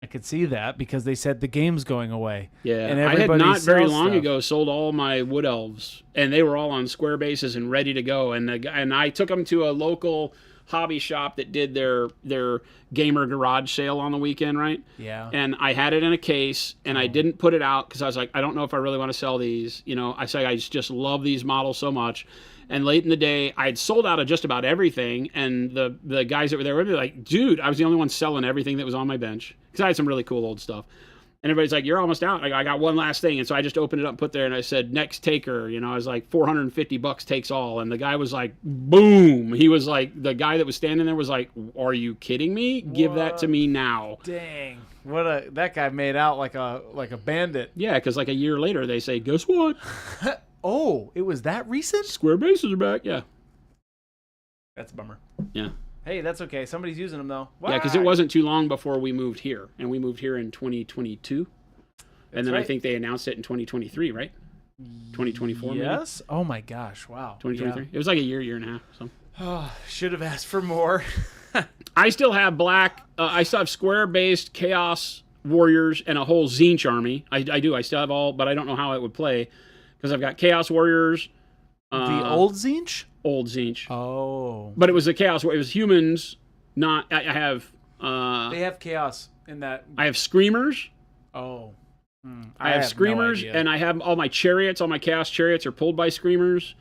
I could see that because they said the game's going away. Yeah, and I had not very long stuff. ago sold all my wood elves, and they were all on square bases and ready to go. And I took them to a local hobby shop that did their gamer garage sale on the weekend, right? Yeah. And I had it in a case, and I didn't put it out because I was like, I don't know if I really want to sell these. You know, I say I just love these models so much. And late in the day, I had sold out of just about everything, and the guys that were there were like, dude, I was the only one selling everything that was on my bench because I had some really cool old stuff. And everybody's like, you're almost out. I got one last thing. And so I just opened it up and put there, and I said, next taker. You know, I was like, $450 takes all. And the guy was like, boom. He was like, the guy that was standing there was like, are you kidding me? Give that to me now. Dang. That guy made out like a bandit. Yeah, because like a year later, they say, guess what? Oh, it was that recent? Square bases are back. Yeah. That's a bummer. Yeah. Hey, that's okay. Somebody's using them, though. Yeah, because it wasn't too long before we moved here. And we moved here in 2022. And then I think they announced it in 2023, right? 2024, yes? Maybe? Oh, my gosh. Wow. 2023. Yeah. It was like a year and a half. So. Oh, should have asked for more. I still have I still have square-based Chaos Warriors and a whole Tzeentch army. I do. I still have all, but I don't know how it would play. Because I've got Chaos Warriors. The old Tzeentch? Old Tzeentch. Oh. But it was the Chaos Warriors. It was humans, not... I have... they have Chaos in that... I have Screamers. Oh. I have Screamers, and I have all my chariots. All my Chaos chariots are pulled by Screamers.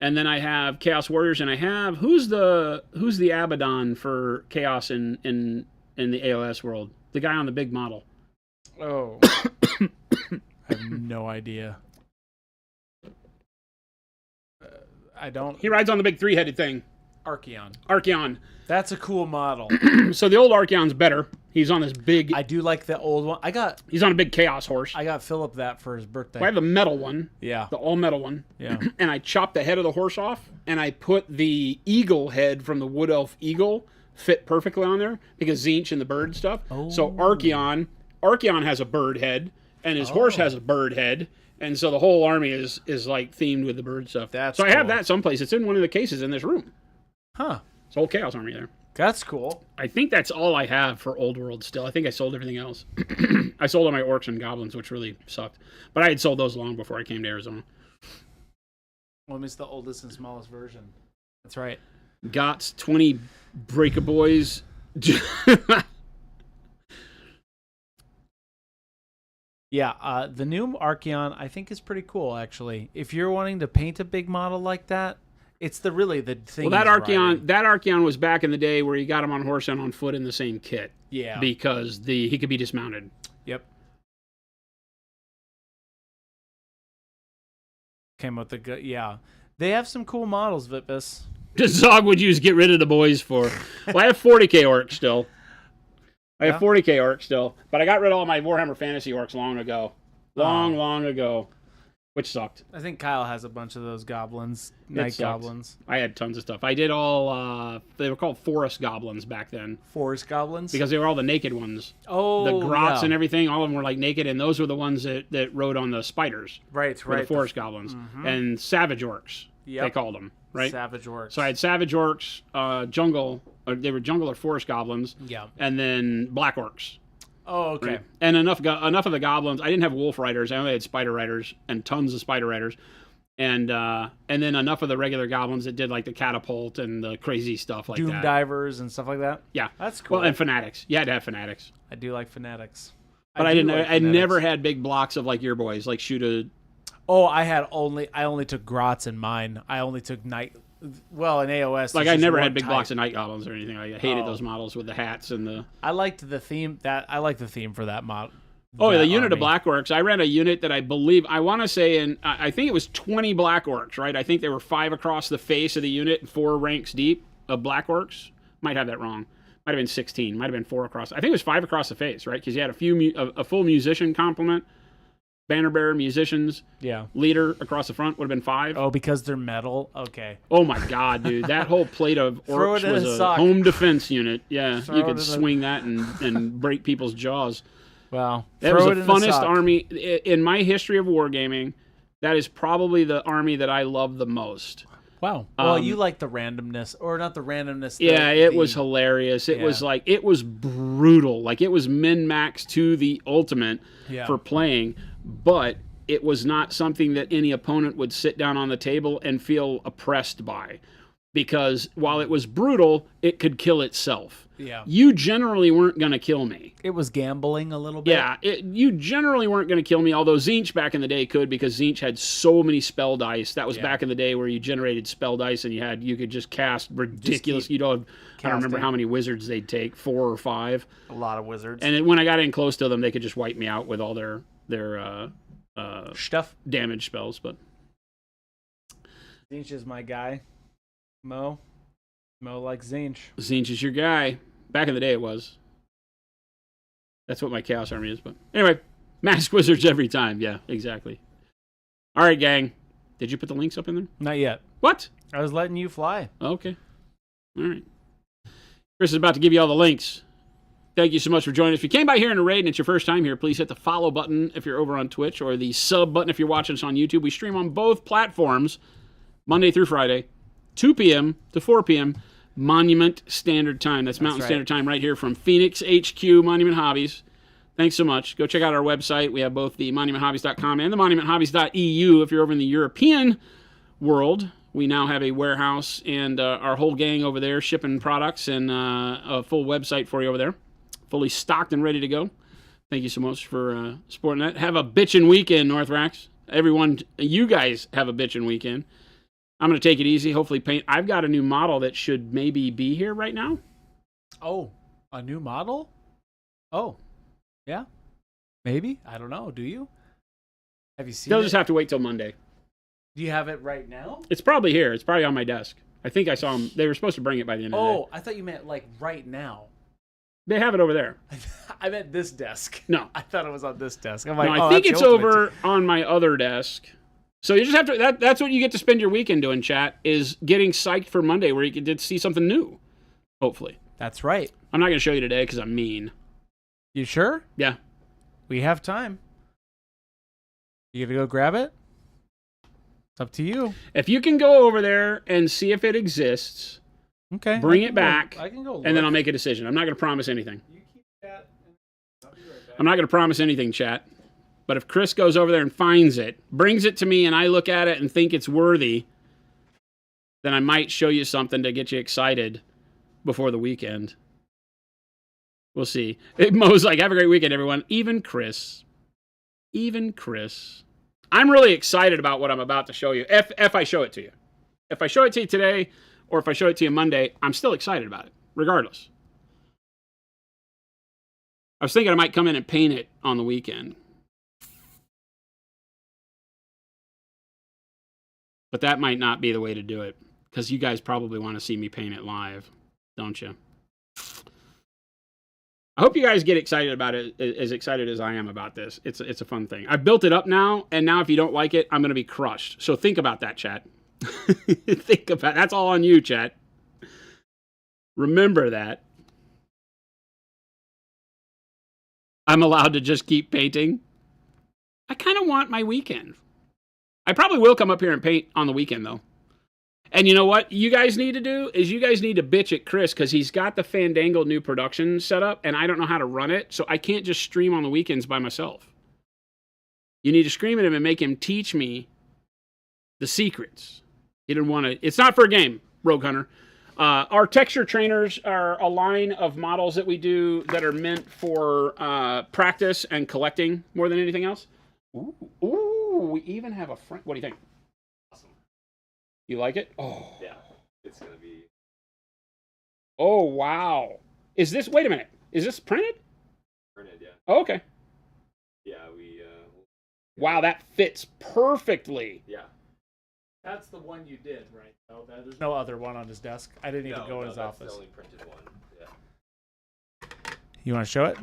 And then I have Chaos Warriors, and I have... Who's the Abaddon for Chaos in the AOS world? The guy on the big model. Oh. I have no idea. I don't... He rides on the big three-headed thing. Archeon. That's a cool model. So the old Archeon's better. He's on this big... I do like the old one. He's on a big Chaos horse. I got Philip that for his birthday. Well, I have the metal one. Yeah. The all-metal one. Yeah. And I chopped the head of the horse off, and I put the eagle head from the Wood Elf Eagle fit perfectly on there, because Tzeentch and the bird stuff. Oh. So Archeon has a bird head, and his horse has a bird head. And so the whole army is like themed with the bird stuff. That's I have that someplace. It's in one of the cases in this room. Huh. It's a whole Chaos army there. That's cool. I think that's all I have for Old World still. I think I sold everything else. I sold all my orcs and goblins, which really sucked. But I had sold those long before I came to Arizona. Well, it's the oldest and smallest version. That's right. Got 20 Breakaboys. Yeah, the new Archeon I think is pretty cool, actually. If you're wanting to paint a big model like that, it's the thing. Well, that Archeon was back in the day where you got him on horse and on foot in the same kit. Yeah. Because he could be dismounted. Yep. Came with yeah. They have some cool models, Vipus. Zog would use get rid of the boys for. Well, I have 40k orcs still. I have 40k orcs still, but I got rid of all my Warhammer Fantasy orcs long ago. Long ago. Which sucked. I think Kyle has a bunch of those goblins, night goblins. I had tons of stuff. I did all, they were called forest goblins back then. Forest goblins? Because they were all the naked ones. Oh, the grots and everything, all of them were like naked, and those were the ones that rode on the spiders. Right. The forest goblins. Mm-hmm. And savage orcs, they called them, right? Savage orcs. So I had savage orcs, jungle, they were jungle or forest goblins. Yeah. And then black orcs. Oh, okay. Right? And enough of the goblins. I didn't have wolf riders. I only had spider riders and tons of spider riders, and then enough of the regular goblins that did like the catapult and the crazy stuff like Doom that. divers and stuff like that. Yeah, that's cool. Well, and fanatics. You had to have fanatics. I do like fanatics, but I never had big blocks of like your boys, like shoot a Oh, I only took grots in mine. I only took night. Well, in AOS, Like, I never had big blocks of night goblins or anything. I hated those models with the hats and the. I liked the theme. I like the theme for that mod. Oh, that the unit army. of Black Orcs. I ran a unit that I want to say, I think it was 20 Black Orcs, right? I think there were 5 across the face of the unit and 4 ranks deep of Black Orcs. Might have that wrong. Might have been 16. Might have been 4 across. I think it was 5 across the face, right? Because you had a full musician complement, banner bearer, musicians, leader across the front would have been 5. Oh, because they're metal. Okay. Oh my God, dude! That whole plate of orcs was a home defense unit. Yeah, you could swing that and break people's jaws. Wow. That was the funnest army in my history of wargaming. That is probably the army that I love the most. Wow. Well, you like the randomness, or not the randomness. Yeah, it was hilarious. It was like, it was brutal. Like, it was min-max to the ultimate for playing, but it was not something that any opponent would sit down on the table and feel oppressed by. Because while it was brutal, it could kill itself. Yeah. You generally weren't going to kill me. It was gambling a little bit. Yeah, you generally weren't going to kill me, although Tzeentch back in the day could, because Tzeentch had so many spell dice. That was back in the day where you generated spell dice and you could just cast ridiculous. I don't remember how many wizards they'd take, 4 or 5. A lot of wizards. And then when I got in close to them, they could just wipe me out with all their stuff, damage spells. But Tzeentch is my guy. Mo likes Tzeentch. Tzeentch is your guy. Back in the day, it was. That's what my Chaos Army is. But anyway, Masked Wizards every time. Yeah, exactly. All right, gang. Did you put the links up in there? Not yet. What? I was letting you fly. Okay. All right. Chris is about to give you all the links. Thank you so much for joining us. If you came by here in a raid and it's your first time here, please hit the follow button if you're over on Twitch, or the sub button if you're watching us on YouTube. We stream on both platforms, Monday through Friday, 2 p.m. to 4 p.m. Monument Standard Time. That's Mountain Standard Time right here from Phoenix HQ, Monument Hobbies. Thanks so much. Go check out our website. We have both the monumenthobbies.com and the monumenthobbies.eu if you're over in the European world. We now have a warehouse and our whole gang over there shipping products, and a full website for you over there. Fully stocked and ready to go. Thank you so much for supporting that. Have a bitchin' weekend, Northrax. Everyone, you guys have a bitchin' weekend. I'm going to take it easy. Hopefully paint. I've got a new model that should maybe be here right now. Oh, a new model? Oh, yeah. Maybe. I don't know. Do you? Have you seen They'll it? just have to wait till Monday. Do you have it right now? It's probably here. It's probably on my desk. I think I saw them. They were supposed to bring it by the end of the day. Oh, I thought you meant like right now. They have it over there. I meant this desk. No. I thought it was on this desk. I'm like, no, I think it's over on my other desk. So you just have to, that's what you get to spend your weekend doing, chat, is getting psyched for Monday where you can see something new. Hopefully. That's right. I'm not going to show you today because I'm mean. You sure? Yeah. We have time. You gonna go grab it? It's up to you. If you can go over there and see if it exists, okay, bring it back, I can go look. And then I'll make a decision. I'm not going to promise anything. You keep that. I'll be right back. I'm not going to promise anything, chat. But if Chris goes over there and finds it, brings it to me, and I look at it and think it's worthy, then I might show you something to get you excited before the weekend. We'll see. Mo's like, have a great weekend, everyone. Even Chris. I'm really excited about what I'm about to show you, if I show it to you. If I show it to you today, or if I show it to you Monday, I'm still excited about it, regardless. I was thinking I might come in and paint it on the weekend. But that might not be the way to do it, because you guys probably want to see me paint it live, don't you? I hope you guys get excited about it, as excited as I am about this. It's a fun thing. I've built it up now, and now if you don't like it, I'm going to be crushed. So think about that, chat. That's all on you, chat. Remember that. I'm allowed to just keep painting. I kind of want my weekend. I probably will come up here and paint on the weekend, though. And you know what you guys need to do is you guys need to bitch at Chris, because he's got the Fandangle new production set up, and I don't know how to run it, so I can't just stream on the weekends by myself. You need to scream at him and make him teach me the secrets. He didn't want to. It's not for a game, Rogue Hunter. Our texture trainers are a line of models that we do that are meant for practice and collecting more than anything else. Ooh. Ooh, we even have a frame. What do you think? Awesome. You like it? Oh. Yeah, it's gonna be. Oh, wow. Is this, wait a minute. Is this printed? Printed, yeah. Oh, okay. Yeah, Wow, that fits perfectly. Yeah. That's the one you did, right? No, there's no other one on his desk. I didn't even go in his office. That's the only printed one. Yeah. You want to show it?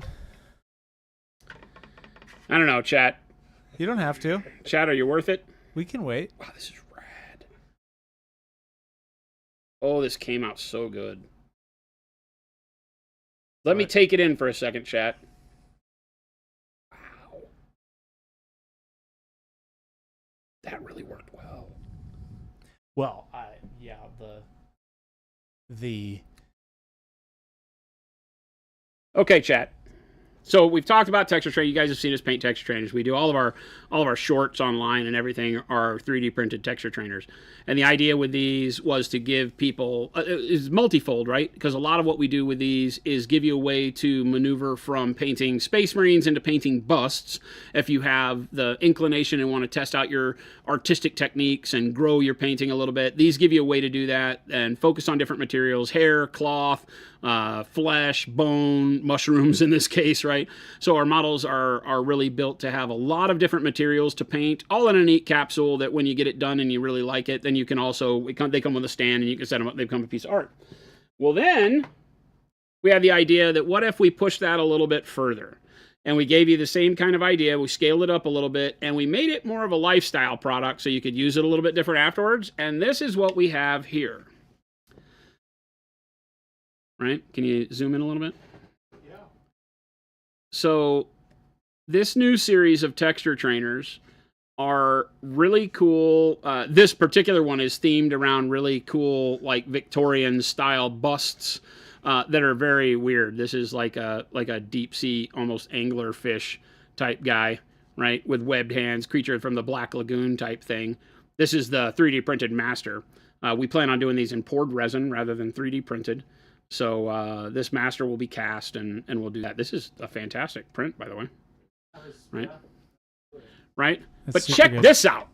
I don't know, chat. You don't have to. Chat, are you worth it? We can wait. Wow, this is rad. Oh, this came out so good. Let me take it in for a second, chat. Wow. That really worked well. Well, yeah, the Okay, chat. So we've talked about texture training. You guys have seen us paint texture trainers. We do all of our shorts online and everything are 3D printed texture trainers. And the idea with these was to give people is multifold, right? Because a lot of what we do with these is give you a way to maneuver from painting Space Marines into painting busts. If you have the inclination and want to test out your artistic techniques and grow your painting a little bit, these give you a way to do that and focus on different materials: hair, cloth, flesh, bone, mushrooms in this case, right? So our models are really built to have a lot of different materials to paint, all in a neat capsule that when you get it done and you really like it, then you can also, they come with a stand and you can set them up, they become a piece of art. Well, then we had the idea that what if we push that a little bit further? And we gave you the same kind of idea. We scaled it up a little bit and we made it more of a lifestyle product so you could use it a little bit different afterwards. And this is what we have here. Right? Can you zoom in a little bit? Yeah. So this new series of texture trainers are really cool. This particular one is themed around really cool, like Victorian style busts that are very weird. This is like a deep sea, almost anglerfish type guy, right? With webbed hands, creature from the Black Lagoon type thing. This is the 3D printed master. We plan on doing these in poured resin rather than 3D printed. So this master will be cast and we'll do that. This is a fantastic print, by the way. Right? Right? But check this out.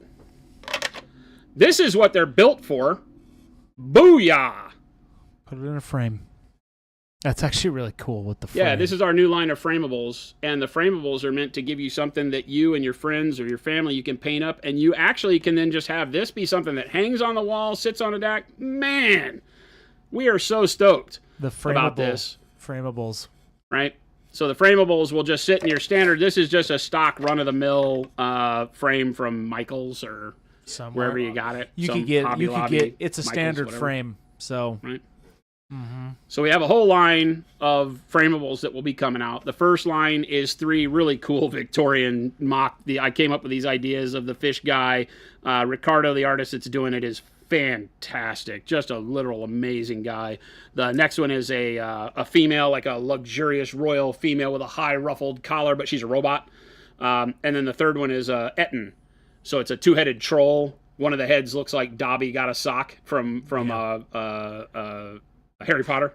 This is what they're built for. Booyah! Put it in a frame. That's actually really cool with the frame. Yeah, this is our new line of framables. And the framables are meant to give you something that you and your friends or your family, you can paint up. And you actually can then just have this be something that hangs on the wall, sits on a deck. Man, we are so stoked about this. Framables. Right? So the framables will just sit in your standard. This is just a stock run-of-the-mill frame from Michael's or somewhere, wherever you got it. You could get. It's a standard frame. So. Right. Mm-hmm. So we have a whole line of framables that will be coming out. The first line is 3 really cool Victorian mock. I came up with these ideas of the fish guy. Ricardo, the artist that's doing it, is fantastic. Just a literal amazing guy. The next one is a female, like a luxurious royal female with a high ruffled collar, but she's a robot. And then the third one is Etten. So it's a 2-headed troll. One of the heads looks like Dobby got a sock from Harry Potter.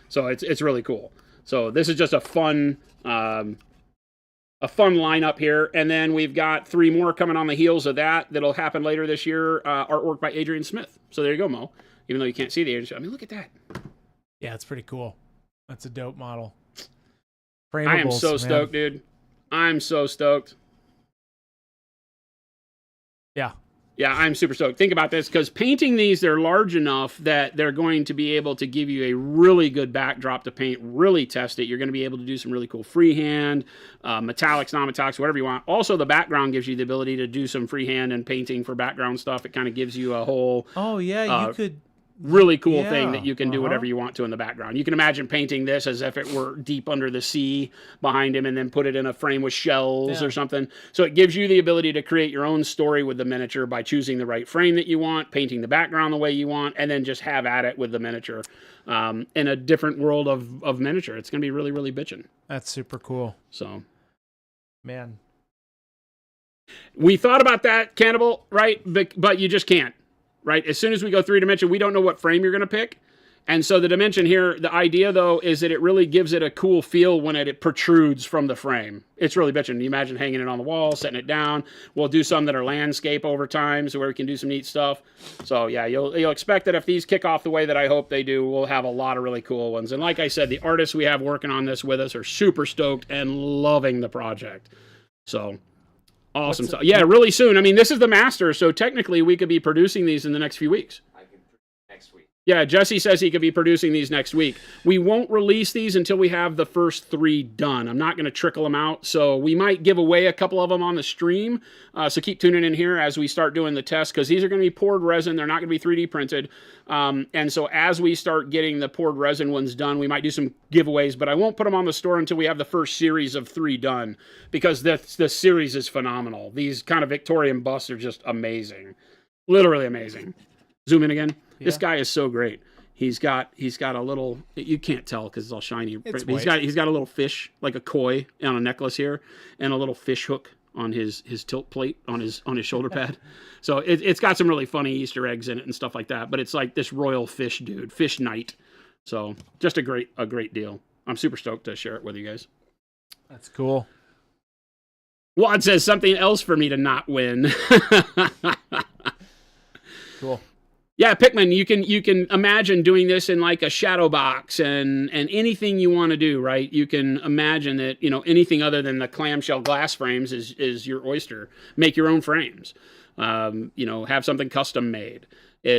So it's really cool. So this is just a fun lineup here. And then we've got 3 more coming on the heels of that'll happen later this year. Artwork by Adrian Smith. So there you go, Mo. Even though you can't see the Adrian Smith. I mean, look at that. Yeah, it's pretty cool. That's a dope model. Framables, I am so stoked, dude. I'm so stoked. Yeah. Yeah, I'm super stoked. Think about this, because painting these, they're large enough that they're going to be able to give you a really good backdrop to paint, really test it. You're going to be able to do some really cool freehand, metallics, non-metallics, whatever you want. Also, the background gives you the ability to do some freehand and painting for background stuff. It kind of gives you a whole... Oh, yeah, you could... Really cool thing that you can do whatever you want to in the background. You can imagine painting this as if it were deep under the sea behind him and then put it in a frame with shells or something. So it gives you the ability to create your own story with the miniature by choosing the right frame that you want, painting the background the way you want, and then just have at it with the miniature in a different world of miniature. It's going to be really, really bitchin'. That's super cool. So, man. We thought about that, Cannibal, right? But you just can't. Right? As soon as we go 3-dimensional, we don't know what frame you're going to pick. And so the dimension here, the idea though, is that it really gives it a cool feel when it protrudes from the frame. It's really bitchin'. You imagine hanging it on the wall, setting it down. We'll do some that are landscape over time, so where we can do some neat stuff. So yeah, you'll expect that if these kick off the way that I hope they do, we'll have a lot of really cool ones. And like I said, the artists we have working on this with us are super stoked and loving the project. So awesome stuff. Yeah, really soon. I mean, this is the master, so technically we could be producing these in the next few weeks. Next week. Yeah, Jesse says he could be producing these next week. We won't release these until we have the first 3 done. I'm not going to trickle them out, so we might give away a couple of them on the stream. So keep tuning in here as we start doing the test, because these are going to be poured resin. They're not going to be 3D printed. And so as we start getting the poured resin ones done, we might do some giveaways, but I won't put them on the store until we have the first series of 3 done, because the series is phenomenal. These kind of Victorian busts are just amazing. Literally amazing. Zoom in again. Yeah. This guy is so great. He's got a little, you can't tell because it's all shiny. But he's got a little fish, like a koi on a necklace here, and a little fish hook on his tilt plate on his shoulder pad. So it's got some really funny Easter eggs in it and stuff like that. But it's like this royal fish dude, fish knight. So just a great deal. I'm super stoked to share it with you guys. That's cool. Wad says something else for me to not win. Cool. Yeah, Pikmin, you can imagine doing this in like a shadow box and anything you want to do, right? You can imagine that, anything other than the clamshell glass frames is your oyster. Make your own frames. Have something custom made.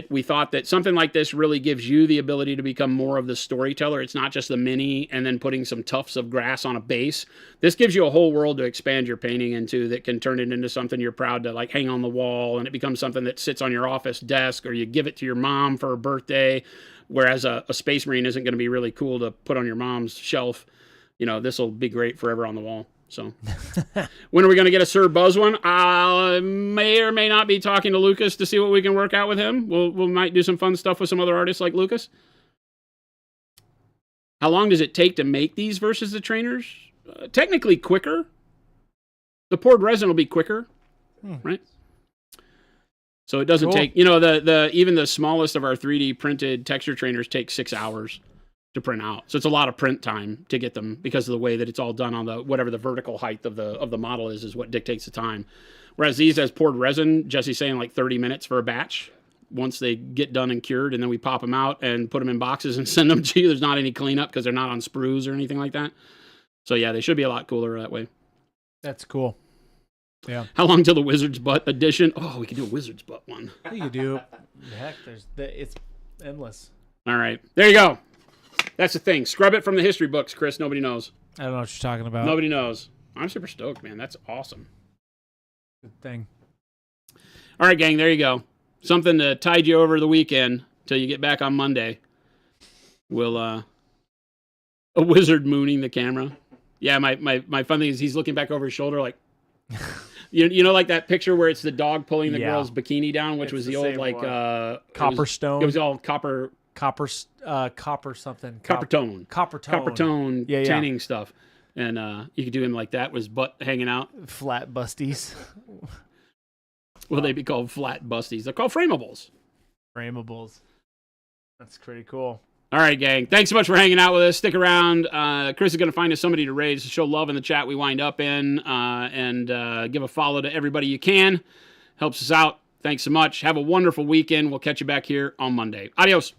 We thought that something like this really gives you the ability to become more of the storyteller. It's not just the mini and then putting some tufts of grass on a base. This gives you a whole world to expand your painting into that can turn it into something you're proud to like hang on the wall, and it becomes something that sits on your office desk, or you give it to your mom for her birthday, whereas a Space Marine isn't going to be really cool to put on your mom's shelf. This will be great forever on the wall. So when are we going to get a Sir Buzz one? I may or may not be talking to Lucas to see what we can work out with him. We might do some fun stuff with some other artists like Lucas. How long does it take to make these versus the trainers? Technically quicker. The poured resin will be quicker, right? So it doesn't take, even the smallest of our 3D printed texture trainers take 6 hours to print out. So it's a lot of print time to get them because of the way that it's all done on whatever the vertical height of the model is what dictates the time. Whereas these as poured resin, Jesse's saying like 30 minutes for a batch once they get done and cured, and then we pop them out and put them in boxes and send them to you. There's not any cleanup because they're not on sprues or anything like that. So yeah, they should be a lot cooler that way. That's cool. Yeah. How long till the Wizard's Butt edition? Oh, we could do a Wizard's Butt one. You do. Heck, it's endless. All right. There you go. That's the thing. Scrub it from the history books, Chris. Nobody knows. I don't know what you're talking about. Nobody knows. I'm super stoked, man. That's awesome. Good thing. All right, gang. There you go. Something to tide you over the weekend till you get back on Monday. We'll a wizard mooning the camera. Yeah, my fun thing is he's looking back over his shoulder like like that picture where it's the dog pulling the girl's bikini down, which was the old like Copperstone. It was all copper something. Copper tone Yeah. tanning stuff. And you could do him like that, with his butt hanging out. Flat busties. Will they be called flat busties? They're called framables. Framables. That's pretty cool. All right, gang. Thanks so much for hanging out with us. Stick around. Chris is going to find us somebody to raid, so show love in the chat we wind up in, and give a follow to everybody you can. Helps us out. Thanks so much. Have a wonderful weekend. We'll catch you back here on Monday. Adios.